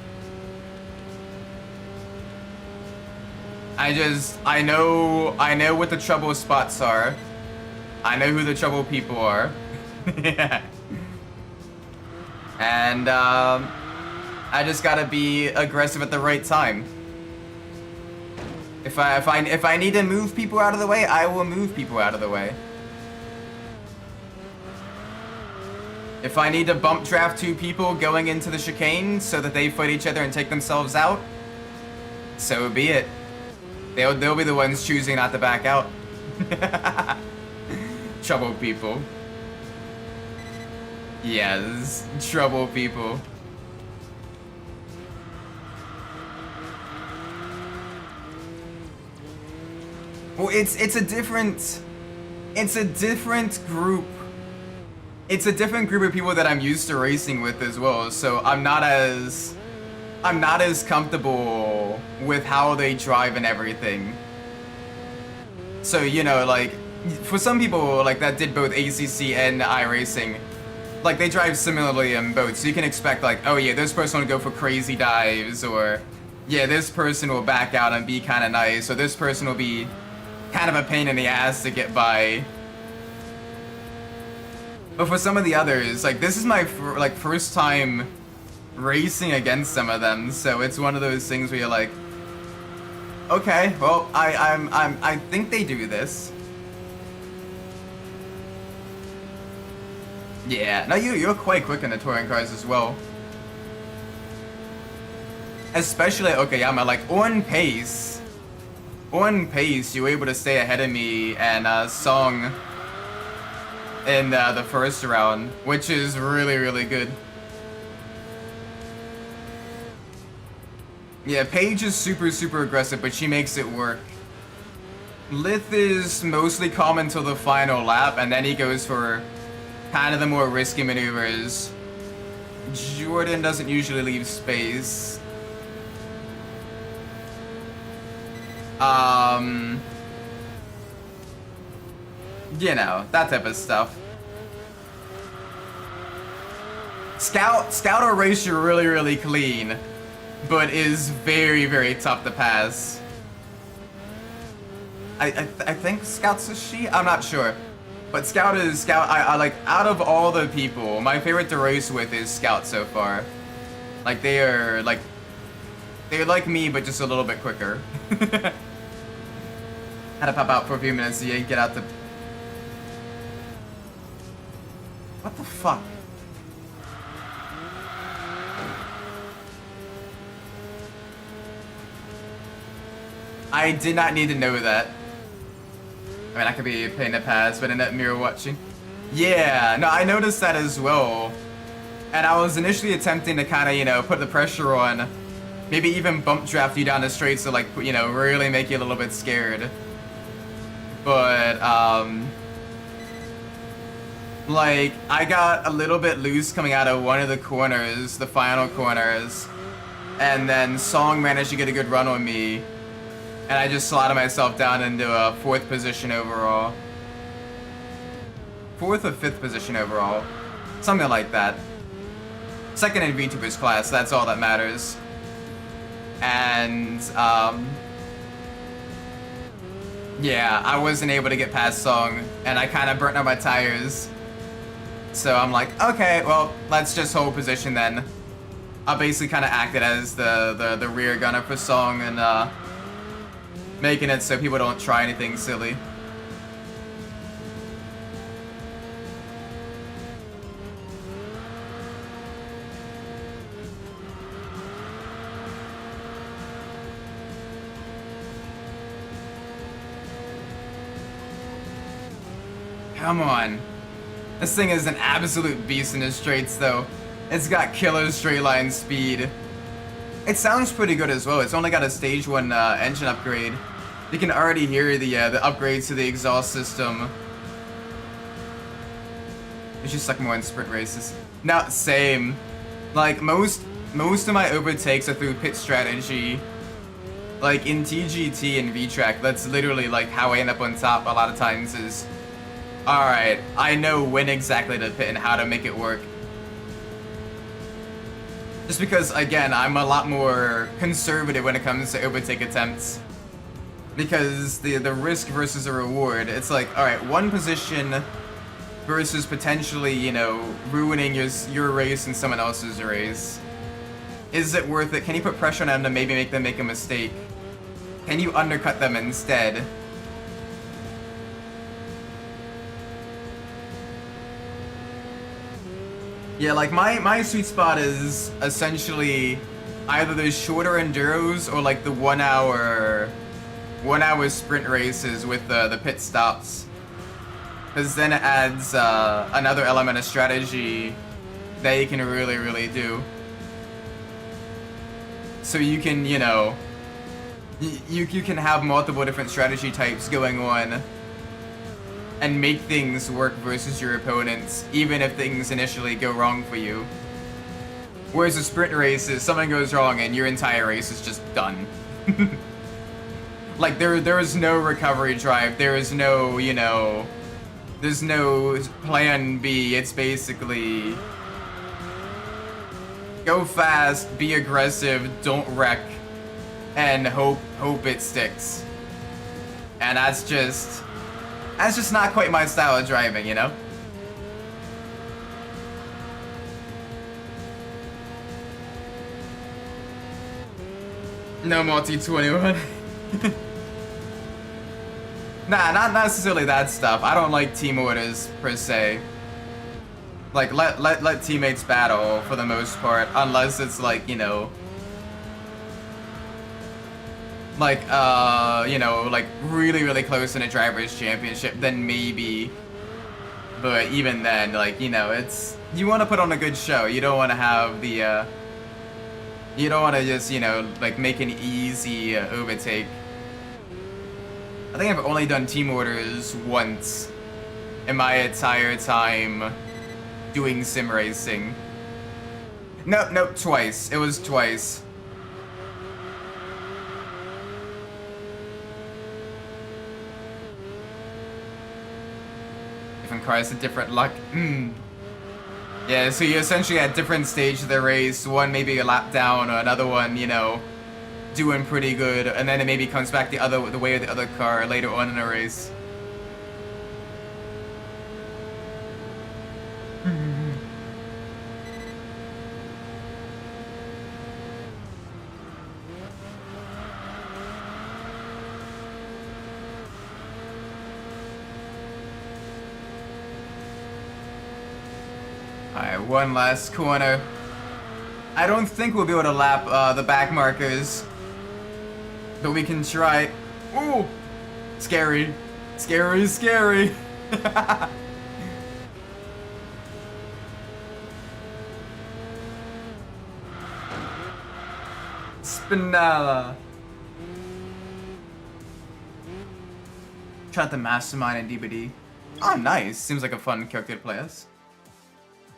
I know what the trouble spots are. I know who the trouble people are. Yeah. And, I just gotta be aggressive at the right time. If I need to move people out of the way, I will move people out of the way. If I need to bump draft 2 people going into the chicane so that they fight each other and take themselves out, so be it. They'll be the ones choosing not to back out. Trouble people. Yes, trouble people. Well, it's a different group. It's a different group of people that I'm used to racing with as well. So I'm not as comfortable with how they drive and everything. So, you know, like, for some people like that did both ACC and iRacing, like, they drive similarly in both. So you can expect, like, oh yeah, this person will go for crazy dives, or yeah, this person will back out and be kind of nice, or this person will be kind of a pain in the ass to get by. But for some of the others, like, this is my first time racing against some of them, so it's one of those things where you're like, okay, well, I think they do this. Yeah, no, you're quite quick in the touring cars as well. Especially at Okayama, like, on pace, you were able to stay ahead of me and Song in the first round, which is really good. Yeah, Paige is super aggressive, but she makes it work. Lith is mostly calm until the final lap, and then he goes for kind of the more risky maneuvers. Jordan doesn't usually leave space. You know, that type of stuff. Scout will race you really clean, but is very tough to pass. I think Scout's a she? I'm not sure. But Scout, I like, out of all the people, my favorite to race with is Scout so far. Like, they're like me, but just a little bit quicker. Had to pop out for a few minutes to get out the... What the fuck? I did not need to know that. I mean, I could be playing the pass, but in that mirror watching. Yeah, no, I noticed that as well. And I was initially attempting to kind of, you know, put the pressure on maybe even bump draft you down the straight to like, you know, really make you a little bit scared. But, like, I got a little bit loose coming out of one of the corners, the final corners, and then Song managed to get a good run on me, and I just slotted myself down into a 4th position overall. 4th or 5th position overall. Something like that. 2nd in VTuber's class, that's all that matters. And, yeah, I wasn't able to get past Song, and I kind of burnt out my tires. So I'm like, okay, well, let's just hold position then. I basically kind of acted as the rear gunner for Song and making it so people don't try anything silly. Come on. This thing is an absolute beast in the straights, though. It's got killer straight line speed. It sounds pretty good as well. It's only got a stage 1 engine upgrade. You can already hear the upgrades to the exhaust system. It's just like more in sprint races. No, same. Like most of my overtakes are through pit strategy. Like in TGT and V-Track, that's literally like how I end up on top a lot of times is, alright, I know when exactly to pit and how to make it work. Just because, again, I'm a lot more conservative when it comes to overtake attempts. Because the risk versus the reward, it's like, alright, 1 position versus potentially, you know, ruining your race and someone else's race. Is it worth it? Can you put pressure on them to maybe make them make a mistake? Can you undercut them instead? Yeah, like my sweet spot is essentially either those shorter enduros or like the 1 hour sprint races with the pit stops. Because then it adds another element of strategy that you can really do. So you can, you know, you can have multiple different strategy types going on and make things work versus your opponents, even if things initially go wrong for you. Whereas a sprint race is something goes wrong and your entire race is just done. Like there is no recovery drive, there is no, you know, there's no plan B. It's basically go fast, be aggressive, don't wreck, and hope it sticks. And that's just not quite my style of driving, you know? No multi-21. Nah, not necessarily that stuff. I don't like team orders, per se. Like, let teammates battle, for the most part, unless it's like, you know, like, you know, like really close in a driver's championship, then maybe. But even then, like, you know, it's, you want to put on a good show. You don't want to have the, you don't want to just, you know, like make an easy overtake. I think I've only done team orders once in my entire time doing sim racing. Nope, twice. It was twice. Different cars, different luck. Yeah, so you essentially at different stages of the race, one maybe a lap down, or another one, you know, doing pretty good, and then it maybe comes back the way of the other car later on in the race. Alright, one last corner. I don't think we'll be able to lap the back markers, but we can try. Ooh! Scary. Scary. Spinella. Try out the Mastermind and DBD. Oh, nice. Seems like a fun character to play as.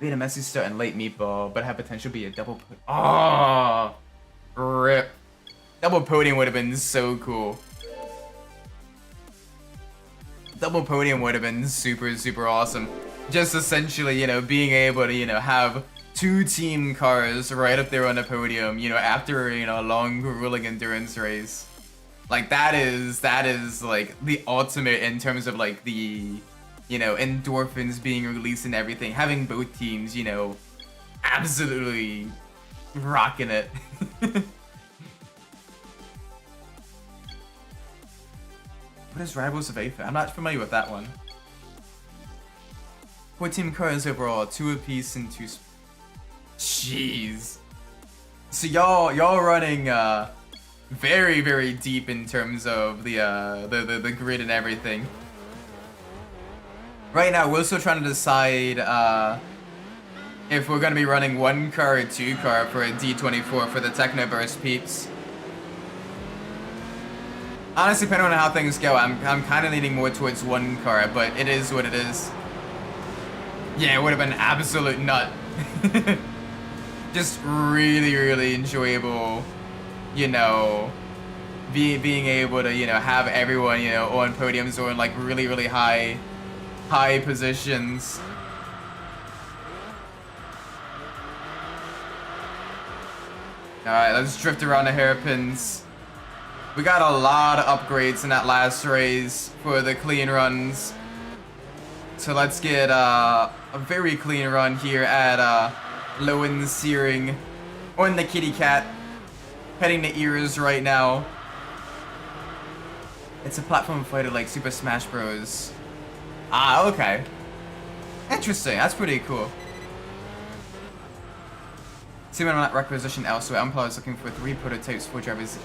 We had a messy start and late meatball, but had potential to be a double. Oh, rip. Double podium would have been so cool. Double podium would have been super, super awesome. Just essentially, you know, being able to, you know, have 2 team cars right up there on the podium, you know, after, you know, a long, grueling endurance race. Like, that is, like, the ultimate in terms of, like, the, you know, endorphins being released and everything. Having both teams, you know, absolutely rocking it. What is Rivals of Aether? I'm not familiar with that one. 4 team cars overall, 2 apiece and 2. Jeez. So y'all running very, very deep in terms of the grid and everything. Right now, we're still trying to decide if we're gonna be running 1 car or 2 car for a D24 for the Technoburst peeps. Honestly, depending on how things go, I'm kind of leaning more towards 1 car, but it is what it is. Yeah, it would have been absolute nut. Just really, really enjoyable, you know, being able to, you know, have everyone, you know, on podiums or in like really, really high positions. Alright, let's drift around the hairpins. We got a lot of upgrades in that last race for the clean runs. So let's get a very clean run here at Lowen Searing on the kitty cat. Petting the ears right now. It's a platform fighter like Super Smash Bros. Ah, okay. Interesting, that's pretty cool. See when I'm not requisition elsewhere. Umpire is looking for 3 prototypes, 4 drivers.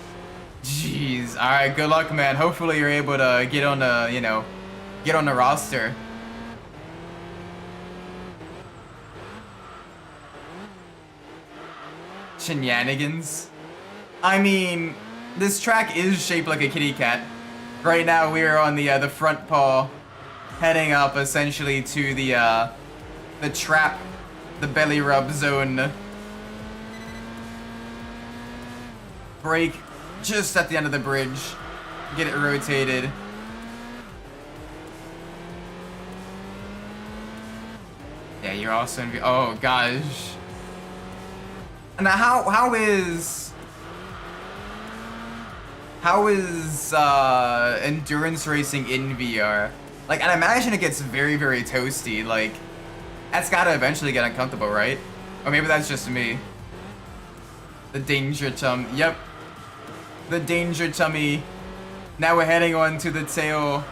Jeez. Alright, good luck, man. Hopefully you're able to get on the, you know, get on the roster. Shenanigans. I mean, this track is shaped like a kitty cat. Right now we are on the front paw, heading up essentially to the trap, the belly rub zone. Brake just at the end of the bridge. Get it rotated. Yeah, you're also in. Oh gosh. Now how is endurance racing in VR? Like, I'd imagine it gets very, very toasty. Like, that's gotta eventually get uncomfortable, right? Or maybe that's just me. The danger tum. Yep. The danger tummy. Now we're heading on to the tail.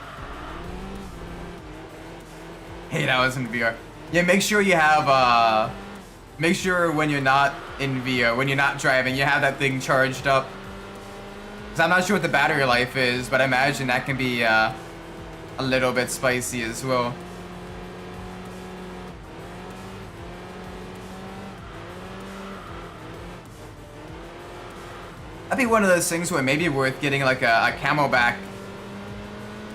Hey, that was in VR. Yeah, make sure you have, make sure when you're not in VR, when you're not driving, you have that thing charged up. Cause I'm not sure what the battery life is, but I imagine that can be, a little bit spicy as well. That'd be one of those things where it may be worth getting like a camelback.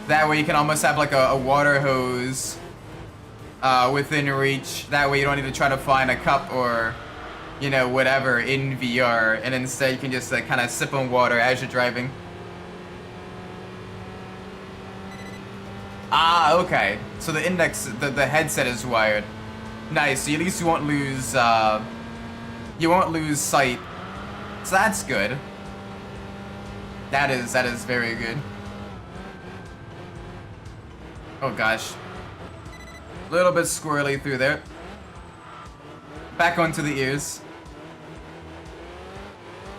That way you can almost have like a water hose within reach. That way you don't need to try to find a cup or, you know, whatever in VR. And instead you can just like kind of sip on water as you're driving. Ah, okay. So the index, the headset is wired. Nice. So at least you won't lose sight. So that's good. That is very good. Oh gosh. A little bit squirrely through there. Back onto the ears.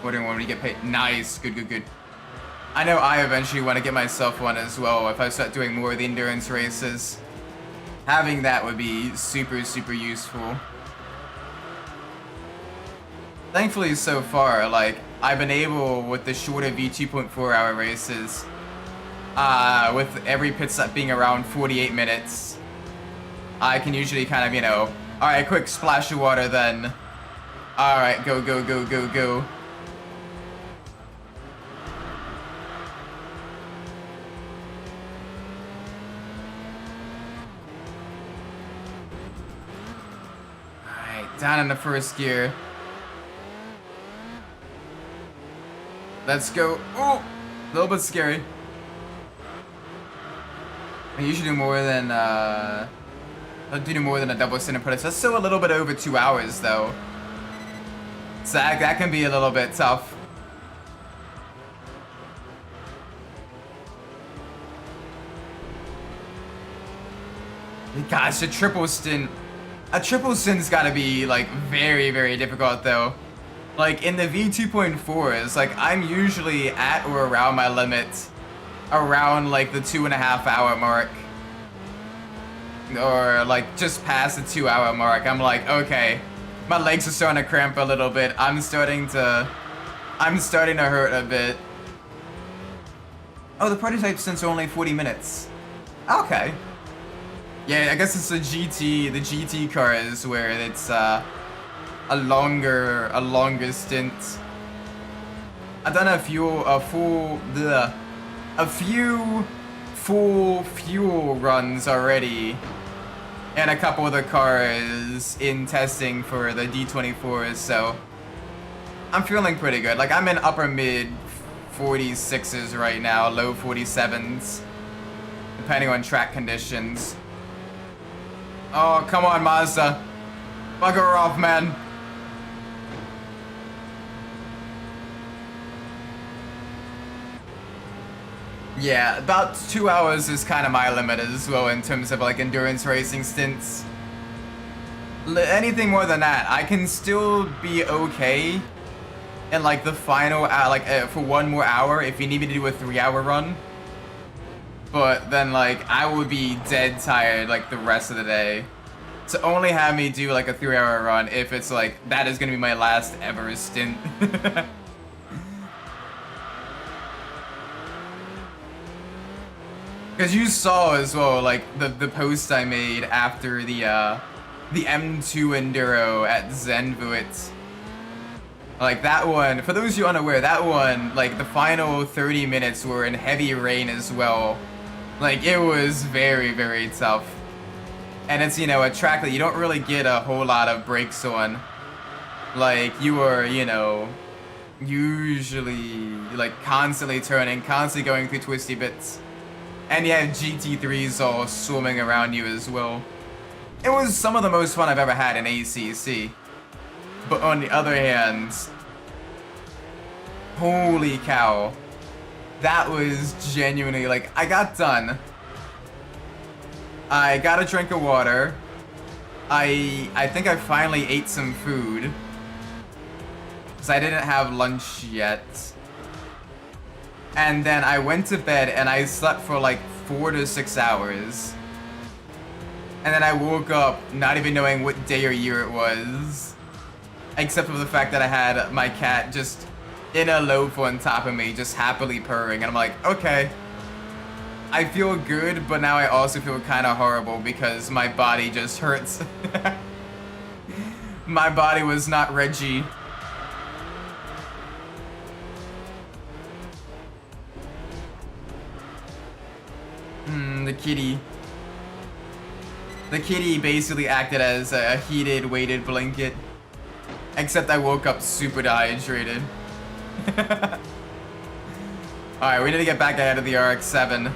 Wondering when we get paid. Nice. Good, good, good. I know I eventually want to get myself one as well if I start doing more of the endurance races. Having that would be super, super useful. Thankfully, so far, like, I've been able, with the shorter V2.4 hour races, with every pit stop being around 48 minutes, I can usually kind of, you know, alright, quick splash of water then. Alright, go, go, go, go, go. Down in the first gear. Let's go. Oh, a little bit scary. I usually do more than I'll do more than a double center push. That's still a little bit over 2 hours though. So that can be a little bit tough. Gosh, a triple stint. A triple stint's gotta be like very, very difficult though. Like in the V2.4s, like I'm usually at or around my limit around like the 2.5 hour mark. Or like just past the 2 hour mark. I'm like, okay, my legs are starting to cramp a little bit. I'm starting to hurt a bit. Oh, the prototype stints are only 40 minutes. Okay. Yeah, I guess it's the GT cars where it's a longer stint. I've done a few full fuel runs already, and a couple of the cars in testing for the D24s, so I'm feeling pretty good. Like I'm in upper mid 46s right now, low 47s, depending on track conditions. Oh, come on, Mazda. Bugger off, man. Yeah, about 2 hours is kind of my limit as well in terms of like endurance racing stints. Anything more than that, I can still be okay in like the final, for 1 more hour if you need me to do a 3 hour run. But then like I would be dead tired like the rest of the day. So only have me do like a 3 hour run if it's like that is gonna be my last ever stint. Because you saw as well like the post I made after the M2 Enduro at Zenvuit. Like that one, for those of you unaware, that one, like the final 30 minutes were in heavy rain as well. Like it was very, very tough. And it's, you know, a track that you don't really get a whole lot of brakes on. Like you are, you know, usually like constantly turning, constantly going through twisty bits. And you have GT3s all swarming around you as well. It was some of the most fun I've ever had in ACC. But on the other hand, holy cow. That was genuinely, like, I got done. I got a drink of water. I think I finally ate some food. Because I didn't have lunch yet. And then I went to bed and I slept for like 4 to 6 hours. And then I woke up not even knowing what day or year it was. Except for the fact that I had my cat just in a loaf on top of me, just happily purring. And I'm like, okay. I feel good, but now I also feel kind of horrible because my body just hurts. My body was not Reggie. The kitty. The kitty basically acted as a heated, weighted blanket. Except I woke up super dehydrated. Alright, we need to get back ahead of the RX-7.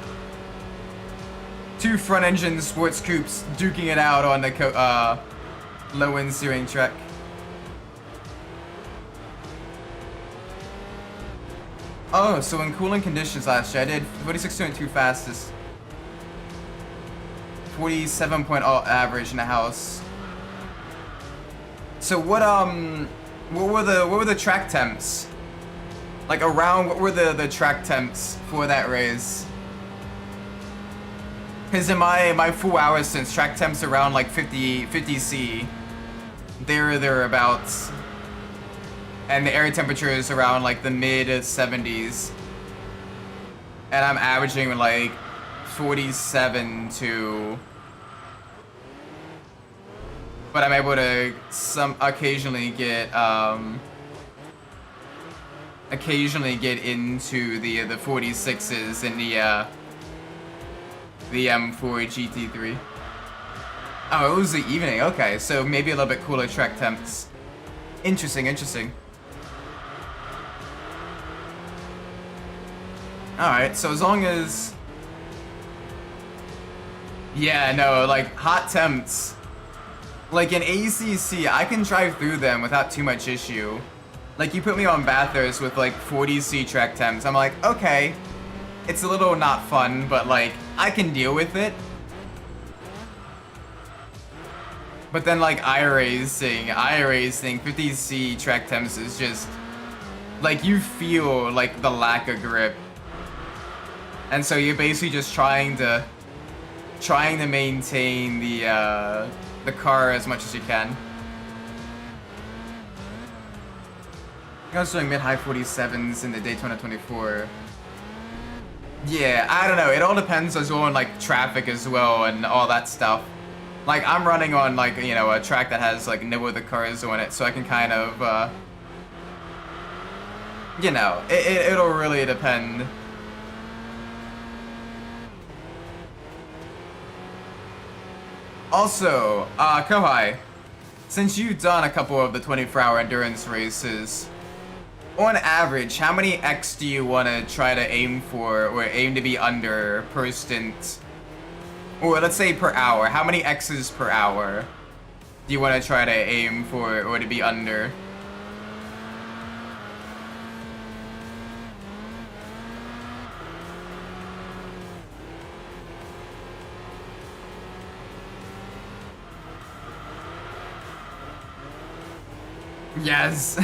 2 front-engine sports coupes duking it out on the low-end steering track. Oh, so in cooling conditions last year, I did 46.2 fastest. 47.0 average in the house. So what were the track temps? Like around, what were the track temps for that race? Because in my full hours since, track temps around like 50C. Thereabouts. And the air temperature is around like the mid 70s. And I'm averaging like 47 but I'm able to occasionally get into the 46s in the M4 GT3. Oh, it was the evening. Okay, so maybe a little bit cooler track temps. Interesting, interesting. Alright, so as long as... Yeah, no, like, hot temps. Like, in ACC, I can drive through them without too much issue. Like, you put me on Bathurst with, like, 40C track temps. I'm like, okay, it's a little not fun, but, like, I can deal with it. But then, like, iRacing, 50C track temps is just... Like, you feel, like, the lack of grip. And so you're basically just trying to maintain the car as much as you can. I was doing mid-high 47s in the Daytona 24. Yeah, I don't know. It all depends as well on, like, traffic as well and all that stuff. Like, I'm running on, like, you know, a track that has, like, no other cars on it, so I can kind of, you know, it'll really depend. Also, Kohai, since you've done a couple of the 24-hour endurance races, on average, how many X do you want to try to aim for, or aim to be under per stint? Or let's say per hour. How many X's per hour do you want to try to aim for, or to be under? Yes.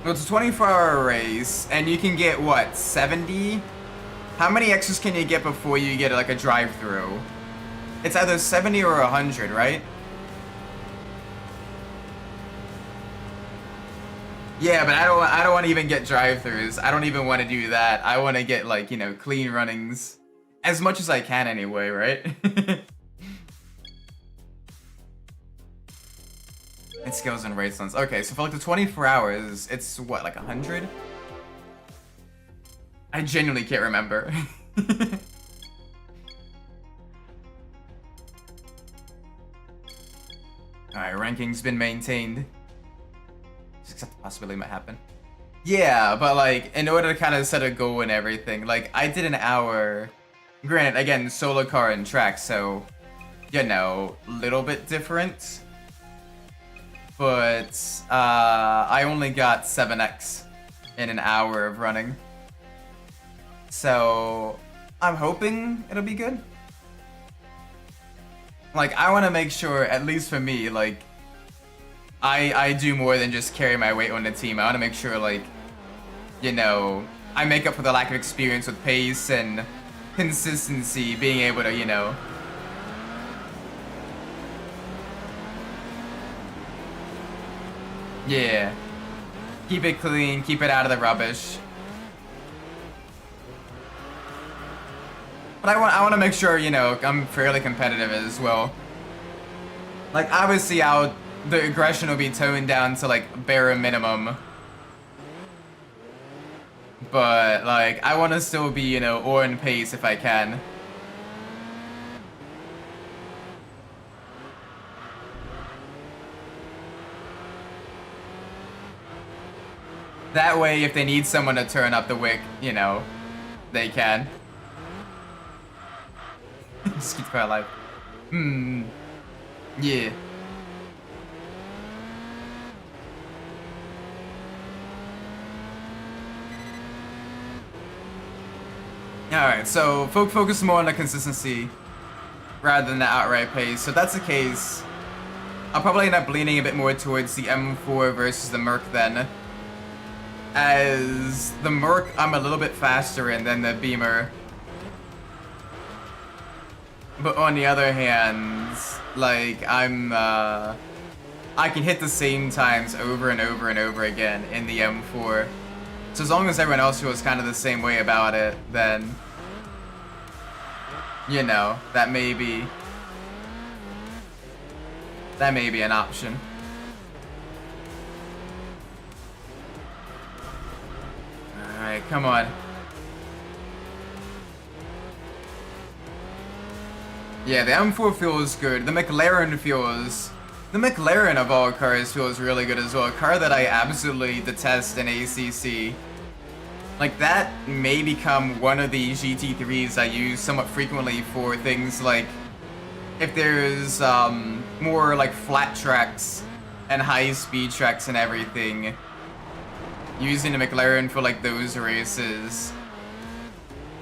Well, it's a 24-hour race, and you can get, what, 70? How many X's can you get before you get, like, a drive-through? It's either 70 or 100, right? Yeah, but I don't want to even get drive-throughs. I don't even want to do that. I want to get, like, you know, clean runnings. As much as I can anyway, right? It scales in race lengths. Okay, so for like the 24 hours, it's what, like 100? I genuinely can't remember. Alright, ranking's been maintained. Just accept the possibility it might happen. Yeah, but like, in order to kind of set a goal and everything, like, I did an hour... Granted, again, solo car and track, so, you know, little bit different. But, I only got 7x in an hour of running. So, I'm hoping it'll be good. Like, I want to make sure, at least for me, like, I do more than just carry my weight on the team. I want to make sure, like, you know, I make up for the lack of experience with pace and consistency, being able to, you know... Yeah. Keep it clean, keep it out of the rubbish. But I want to make sure, you know, I'm fairly competitive as well. Like, obviously, the aggression will be toned down to, like, bare minimum. But, like, I want to still be, you know, on pace if I can. That way, if they need someone to turn up the wick, you know, they can. Just keep quite alive. Yeah. Alright, so focus more on the consistency rather than the outright pace. So if that's the case, I'll probably end up leaning a bit more towards the M4 versus the Merc then. As the Merc, I'm a little bit faster in than the Beamer. But on the other hand, like, I can hit the same times over and over and over again in the M4. So as long as everyone else feels kind of the same way about it, then, you know, that may be an option. Alright, come on. Yeah, the M4 feels good. The McLaren feels... The McLaren of all cars feels really good as well. A car that I absolutely detest in ACC. Like, that may become one of the GT3s I use somewhat frequently for things like... If there's more like flat tracks and high-speed tracks and everything. Using the McLaren for like those races.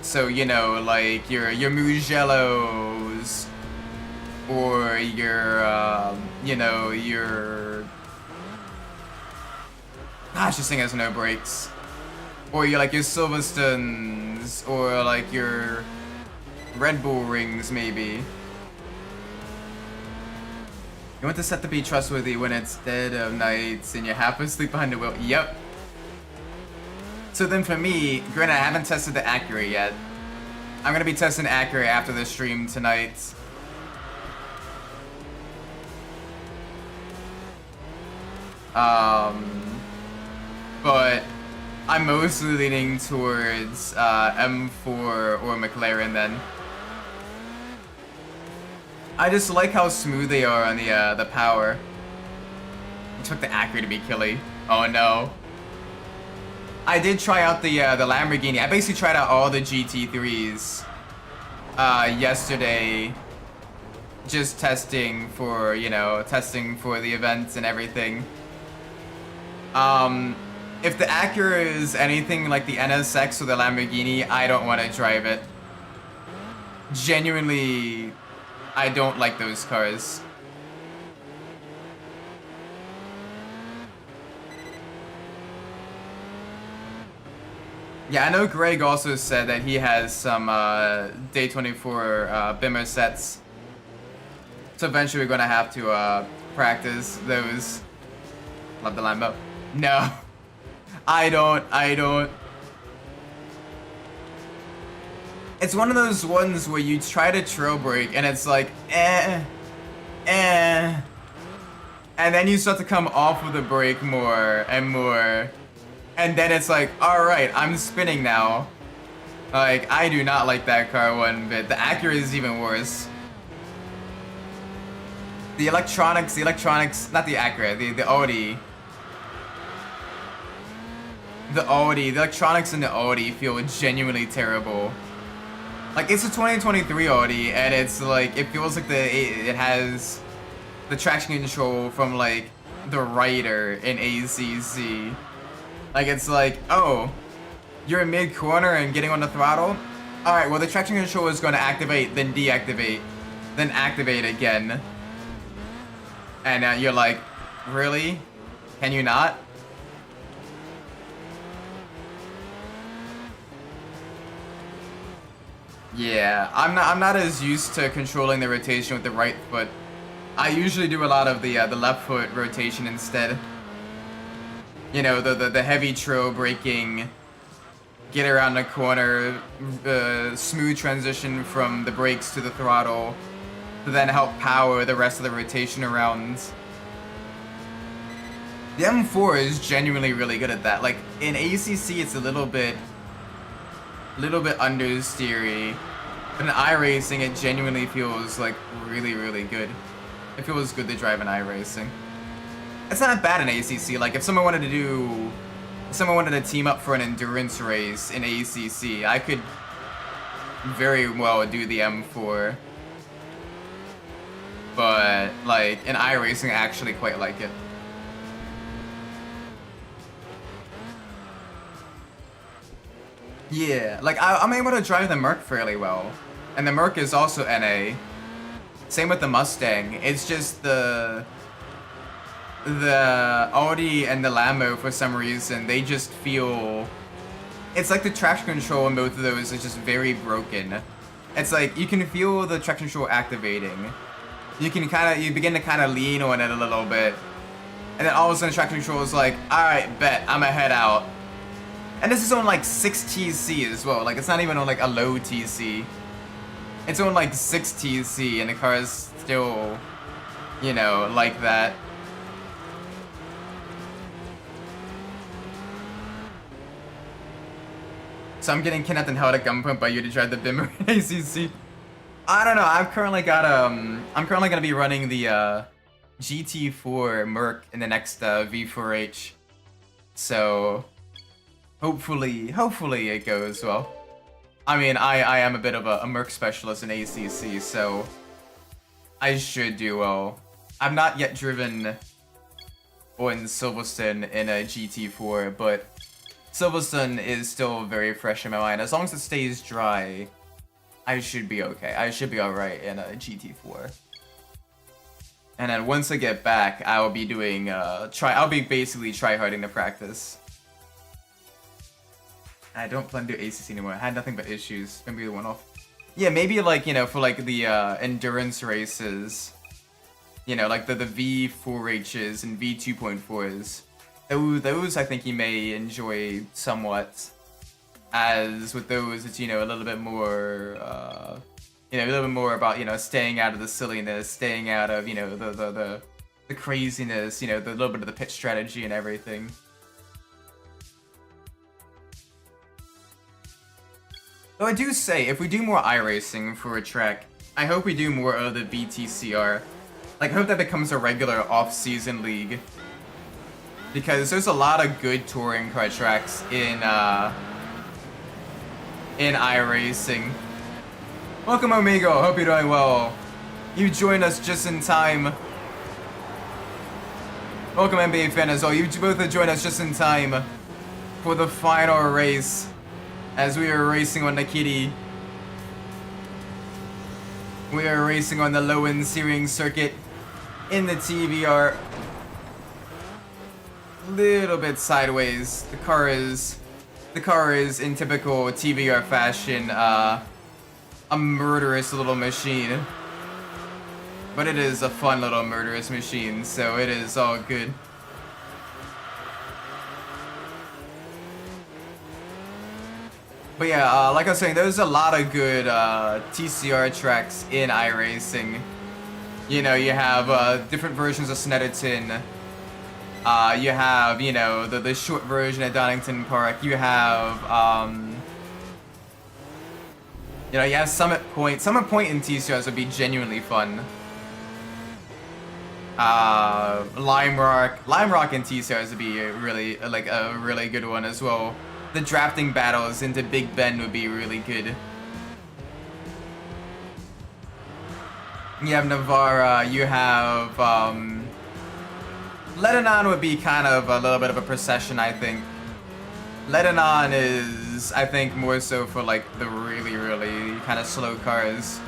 So, you know, like your Mugellos, or your, you know, your... Gosh, this thing has no brakes. Or your, like, your Silverstones, or like your Red Bull rings, maybe. You want the set to be trustworthy when it's dead of nights and you have to sleep behind the wheel. Yep. So then for me, granted I haven't tested the Acura yet. I'm gonna be testing Acura after the stream tonight. But I'm mostly leaning towards M4 or McLaren then. I just like how smooth they are on the power. Expect the Acura to be killy. Oh no. I did try out the Lamborghini. I basically tried out all the GT3s yesterday. Just testing for, you know, testing for the events and everything. If the Acura is anything like the NSX or the Lamborghini, I don't want to drive it. Genuinely, I don't like those cars. Yeah, I know Greg also said that he has some Day 24 Bimmer sets. So eventually we're gonna have to practice those. Love the Lambo. No. I don't. It's one of those ones where you try to trail brake and it's like, and then you start to come off of the brake more and more. And then it's like, alright, I'm spinning now. Like, I do not like that car one bit. The Acura is even worse. The electronics, not the Acura, the Audi. The electronics in the Audi feel genuinely terrible. Like, it's a 2023 Audi, and it's like, it feels like it has the traction control from like the writer in ACC. Like, it's like, oh, you're in mid-corner and getting on the throttle? Alright, well, the traction control is going to activate, then deactivate, then activate again. And you're like, really? Can you not? Yeah, I'm not as used to controlling the rotation with the right foot. I usually do a lot of the left foot rotation instead. You know, the heavy trail braking, get around the corner, smooth transition from the brakes to the throttle, to then help power the rest of the rotation around. The M4 is genuinely really good at that. Like, in ACC it's a little bit understeery, but in iRacing it genuinely feels like really, really good. It feels good to drive in iRacing. It's not bad in ACC. Like, if someone wanted to team up for an endurance race in ACC, I could very well do the M4. But, like, in iRacing, I actually quite like it. Yeah, like, I'm able to drive the Merc fairly well. And the Merc is also NA. Same with the Mustang. It's just the Audi and the Lambo, for some reason, they just feel... It's like the traction control in both of those is just very broken. It's like, you can feel the traction control activating. You begin to kind of lean on it a little bit. And then all of a sudden traction control is like, alright, bet, I'ma head out. And this is on like 6 TC as well. Like, it's not even on like a low TC. It's on like 6 TC and the car is still, you know, like that. So I'm getting kidnapped and held at gunpoint by you to drive the Bimmer in ACC. I don't know. I'm currently gonna be running the GT4 Merc in the next V4H. So hopefully it goes well. I mean, I am a bit of a Merc specialist in ACC, so I should do well. I've not yet driven on Silverstone in a GT4, but Silverstone is still very fresh in my mind. As long as it stays dry, I should be okay. I should be alright in a GT4. And then once I get back, I will be doing I'll be basically tryharding to practice. I don't plan to do ACC anymore. I had nothing but issues. Maybe the one-off. Yeah, maybe like, you know, for like the endurance races, you know, like the V4Hs and V2.4s. Those I think you may enjoy somewhat. As with those, it's, you know, a little bit more, you know, a little bit more about, you know, staying out of the silliness, staying out of, you know, the craziness, you know, the little bit of the pit strategy and everything. Though I do say, if we do more iRacing for a track, I hope we do more of the VTCR. Like, I hope that becomes a regular off-season league. Because there's a lot of good touring car tracks in iRacing. Welcome, Omigo. Hope you're doing well. You joined us just in time. Welcome, NBA fan as well. You both have joined us just in time for the final race as we are racing on the kitty. We are racing on the low-end searing circuit in the TVR. Little bit sideways. The car is in typical TVR fashion, a murderous little machine. But it is a fun little murderous machine, so it is all good. But yeah, like I was saying, there's a lot of good TCR tracks in iRacing. You know, you have different versions of Snetterton. You have, you know, the short version at Donington Park. You have, you know, you have Summit Point. Summit Point in TCRs would be genuinely fun. Lime Rock in TCRs would be really, like, a really good one as well. The drafting battles into Big Bend would be really good. You have Navarra, you have, Lebanon would be kind of a little bit of a procession, I think. Lebanon is, I think, more so for like the really, really kind of slow cars.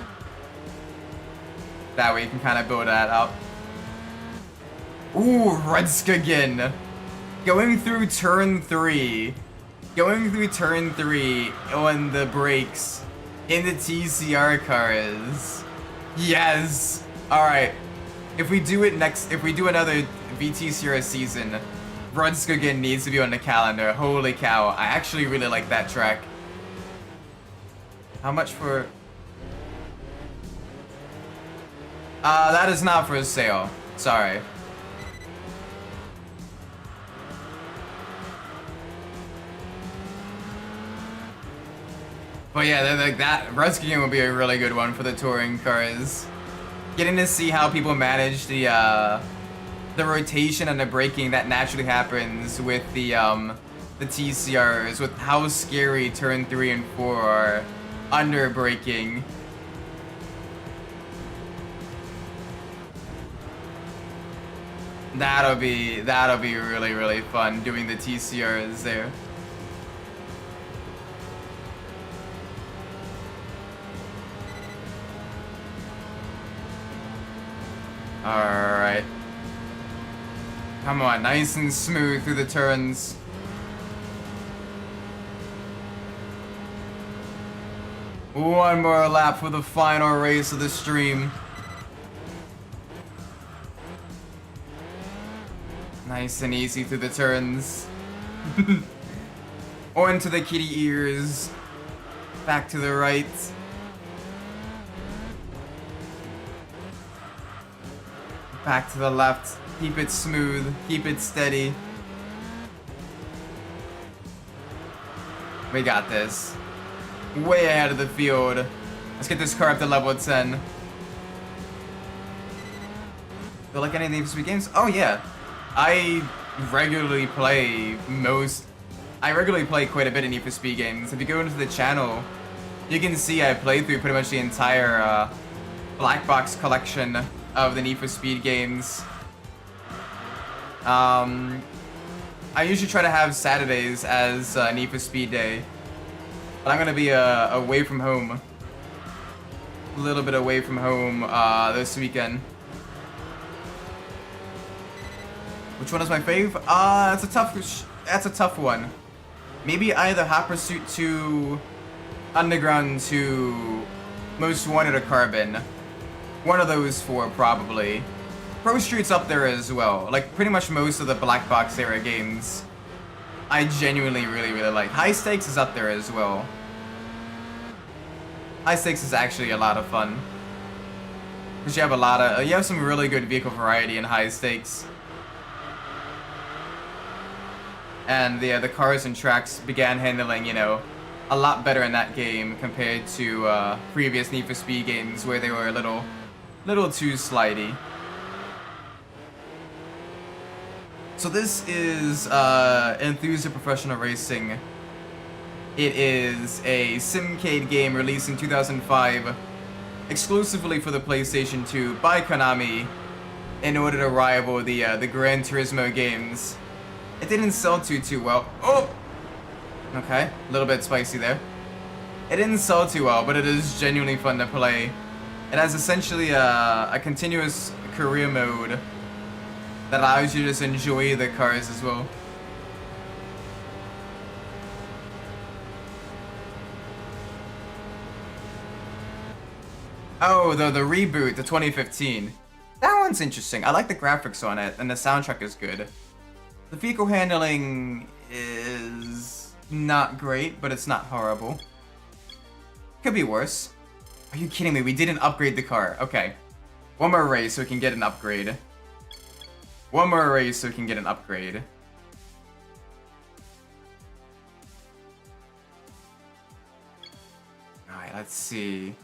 That way you can kind of build that up. Ooh, Rudskagen. Going through turn 3. Going through turn 3 on the brakes in the TCR cars. Yes. All right. If we do it if we do another VTCR season, Rudskagen needs to be on the calendar. Holy cow. I actually really like that track. How much for... that is not for sale. Sorry. But yeah, like that Rudskagen would be a really good one for the touring cars. Getting to see how people manage the rotation and the braking that naturally happens with the TCRs, with how scary turn 3 and 4 are under braking. That'll be really, really fun doing the TCRs there. Alright. Come on, nice and smooth through the turns. One more lap for the final race of the stream. Nice and easy through the turns. On to the kitty ears. Back to the right. Back to the left. Keep it smooth. Keep it steady. We got this. Way ahead of the field. Let's get this car up to level 10. Feel like any of the Need for Speed games? Oh yeah. I regularly play quite a bit of Need for Speed games. If you go into the channel, you can see I played through pretty much the entire black box collection of the Need for Speed games. I usually try to have Saturdays as Need for Speed Day, but I'm gonna be away from home, a little bit away from home this weekend. Which one is my fave? That's a tough one. Maybe either Hot Pursuit 2, Underground 2, Most Wanted, or Carbon. One of those four, probably. Pro Street's up there as well. Like, pretty much most of the Black Box era games, I genuinely really like. High Stakes is up there as well. High Stakes is actually a lot of fun. Because you have some really good vehicle variety in High Stakes. And the cars and tracks began handling, you know, a lot better in that game compared to previous Need for Speed games where they were a little too slidey. So this is Enthusia Professional Racing. It is a simcade game released in 2005, exclusively for the PlayStation 2 by Konami, in order to rival the Gran Turismo games. It didn't sell too well. Oh! Okay, a little bit spicy there. It didn't sell too well, but it is genuinely fun to play. It has essentially a continuous career mode that allows you to just enjoy the cars as well. Oh, the reboot, the 2015. That one's interesting. I like the graphics on it, and the soundtrack is good. The vehicle handling is not great, but it's not horrible. Could be worse. Are you kidding me? We didn't upgrade the car. Okay. One more race so we can get an upgrade. One more race so we can get an upgrade. Alright, let's see.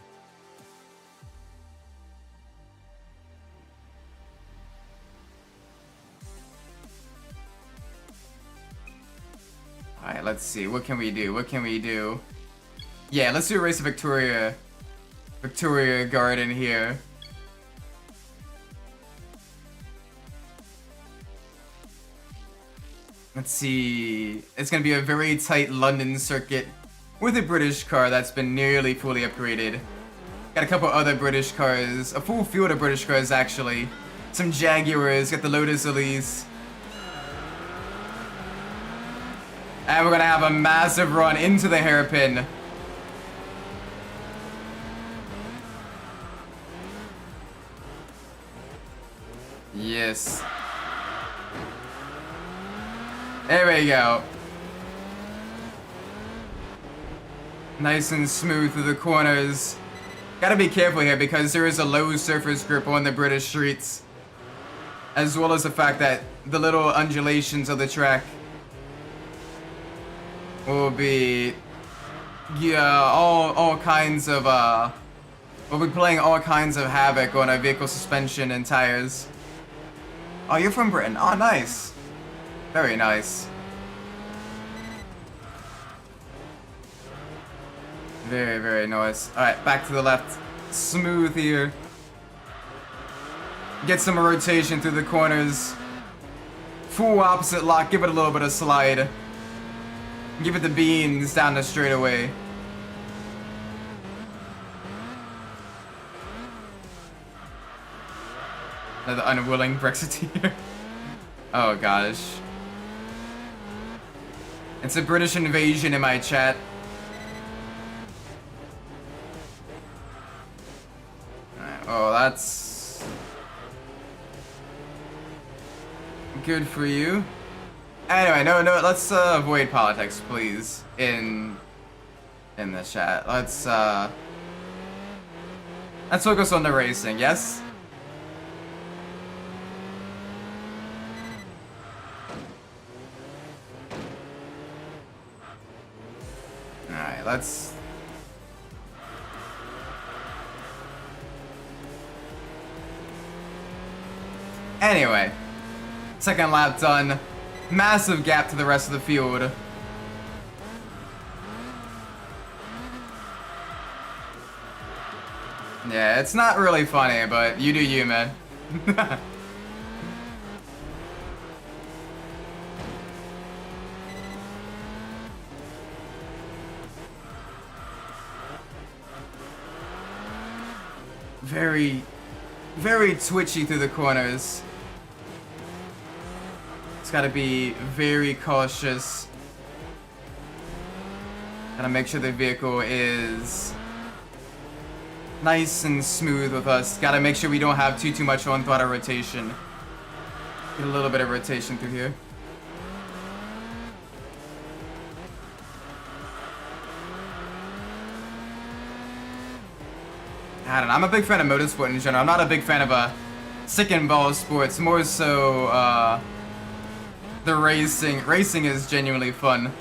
Alright, let's see. What can we do? What can we do? Yeah, let's do a race of Victoria Garden here. Let's see. It's gonna be a very tight London circuit with a British car that's been nearly fully upgraded. Got a couple other British cars, a full field of British cars actually. Some Jaguars, got the Lotus Elise. And we're gonna have a massive run into the hairpin. Yes. There we go. Nice and smooth through the corners. Gotta be careful here because there is a low surface grip on the British streets, as well as the fact that the little undulations of the track will be, all kinds of, we'll be playing all kinds of havoc on our vehicle suspension and tires. Oh, you're from Britain. Oh, nice. Very nice. Very, very nice. Alright, back to the left. Smooth here. Get some rotation through the corners. Full opposite lock. Give it a little bit of slide. Give it the beans down the straightaway. Another unwilling Brexiteer. Oh gosh. It's a British invasion in my chat. Alright, oh, that's good for you. Anyway, no, let's avoid politics, please, in the chat. Let's focus on the racing, yes? Alright, let's Anyway, second lap done. Massive gap to the rest of the field. Yeah, it's not really funny, but you do you, man. Very, very twitchy through the corners. It's gotta be very cautious. Gotta make sure the vehicle is nice and smooth with us. Gotta make sure we don't have too much on throttle rotation. Get a little bit of rotation through here. I don't know, I'm a big fan of motorsport in general. I'm not a big fan of stick and ball sports. More so, the racing. Racing is genuinely fun.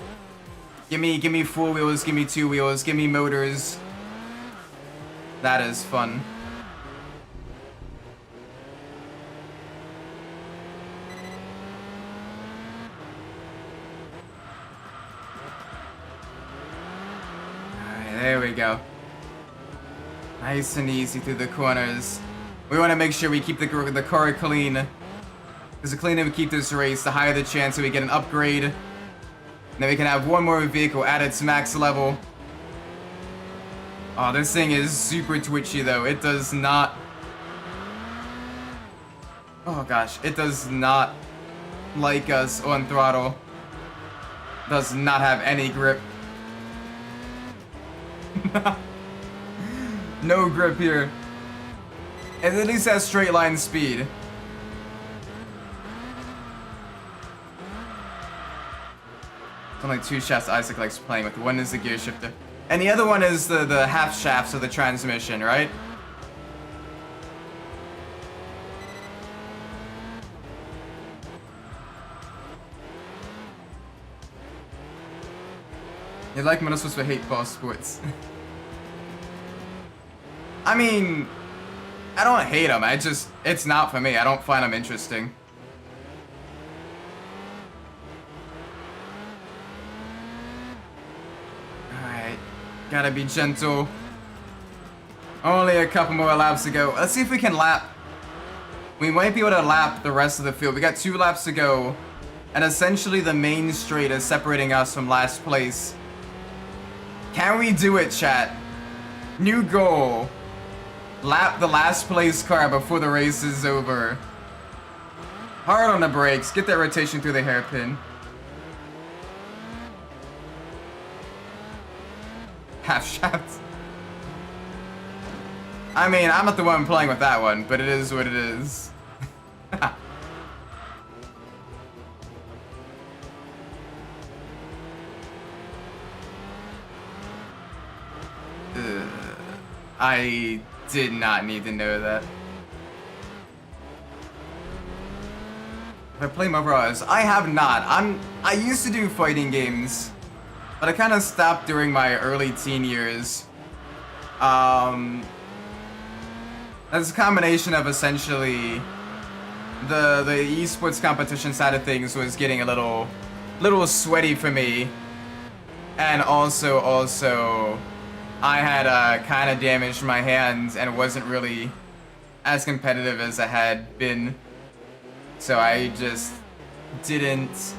Give me 4 wheels, give me 2 wheels, give me motors. That is fun. Alright, there we go. Nice and easy through the corners. We want to make sure we keep the car clean. Because the cleaner we keep this race, the higher the chance that we get an upgrade. And then we can have one more vehicle at its max level. Oh, this thing is super twitchy though. It does not... Oh gosh, it does not like us on throttle. Does not have any grip. No grip here. It at least has straight line speed. It's only 2 shafts Isaac likes playing with. One is the gear shifter. And the other one is the half shafts of the transmission, right? You like motorsports but hate ball sports. I mean, I don't hate them. It's not for me. I don't find them interesting. Alright, gotta be gentle. Only a couple more laps to go. Let's see if we can lap. We might be able to lap the rest of the field. We got 2 laps to go. And essentially the main straight is separating us from last place. Can we do it, chat? New goal. Lap the last place car before the race is over. Hard on the brakes. Get that rotation through the hairpin. Half shaft. I mean, I'm not the one playing with that one, but it is what it is. I did not need to know that. If I play Umbras, I have not. I used to do fighting games, but I kind of stopped during my early teen years. That's a combination of essentially the esports competition side of things was getting a little sweaty for me, and also I had kind of damaged my hands and wasn't really as competitive as I had been, so I just didn't.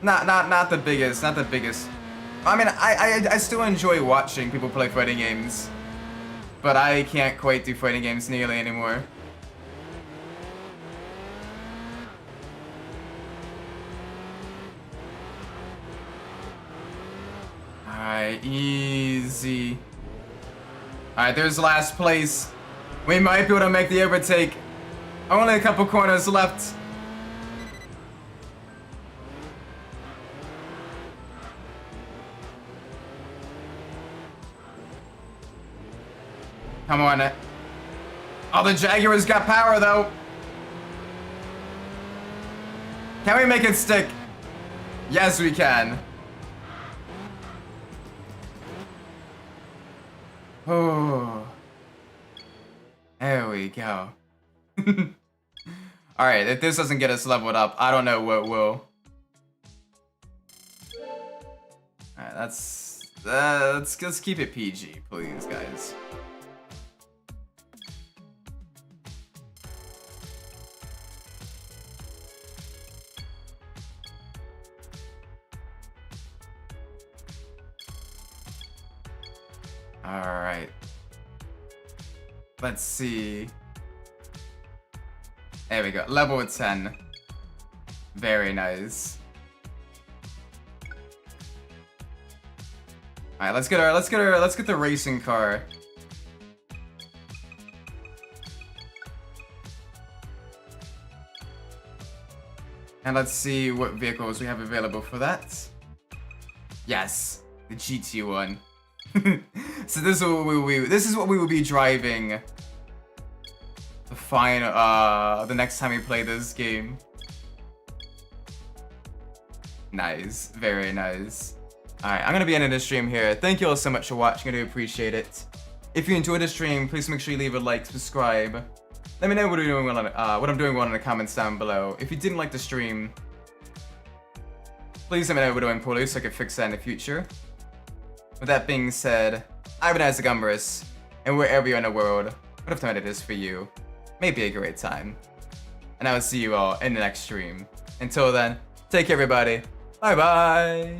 Not the biggest. I mean, I still enjoy watching people play fighting games, but I can't quite do fighting games nearly anymore. Alright, easy. Alright, there's last place. We might be able to make the overtake. Only a couple corners left. Come on. Oh, the Jaguar's got power, though. Can we make it stick? Yes, we can. Oh. There we go. Alright, if this doesn't get us leveled up, I don't know what will. Alright, let's keep it PG, please, guys. Alright. Let's see. There we go. Level 10. Very nice. Alright, let's get the racing car. And let's see what vehicles we have available for that. Yes, the GT1. So this is what we will be driving the next time we play this game. Nice, very nice. Alright, I'm gonna be ending the stream here. Thank you all so much for watching, I do appreciate it. If you enjoyed the stream, please make sure you leave a like, subscribe. Let me know what I'm doing well in the comments down below. If you didn't like the stream, please let me know what we're doing poorly so I can fix that in the future. With that being said, I've been Isaac Umbras, and wherever you're in the world, whatever time it is for you, may be a great time. And I will see you all in the next stream. Until then, take care everybody. Bye bye!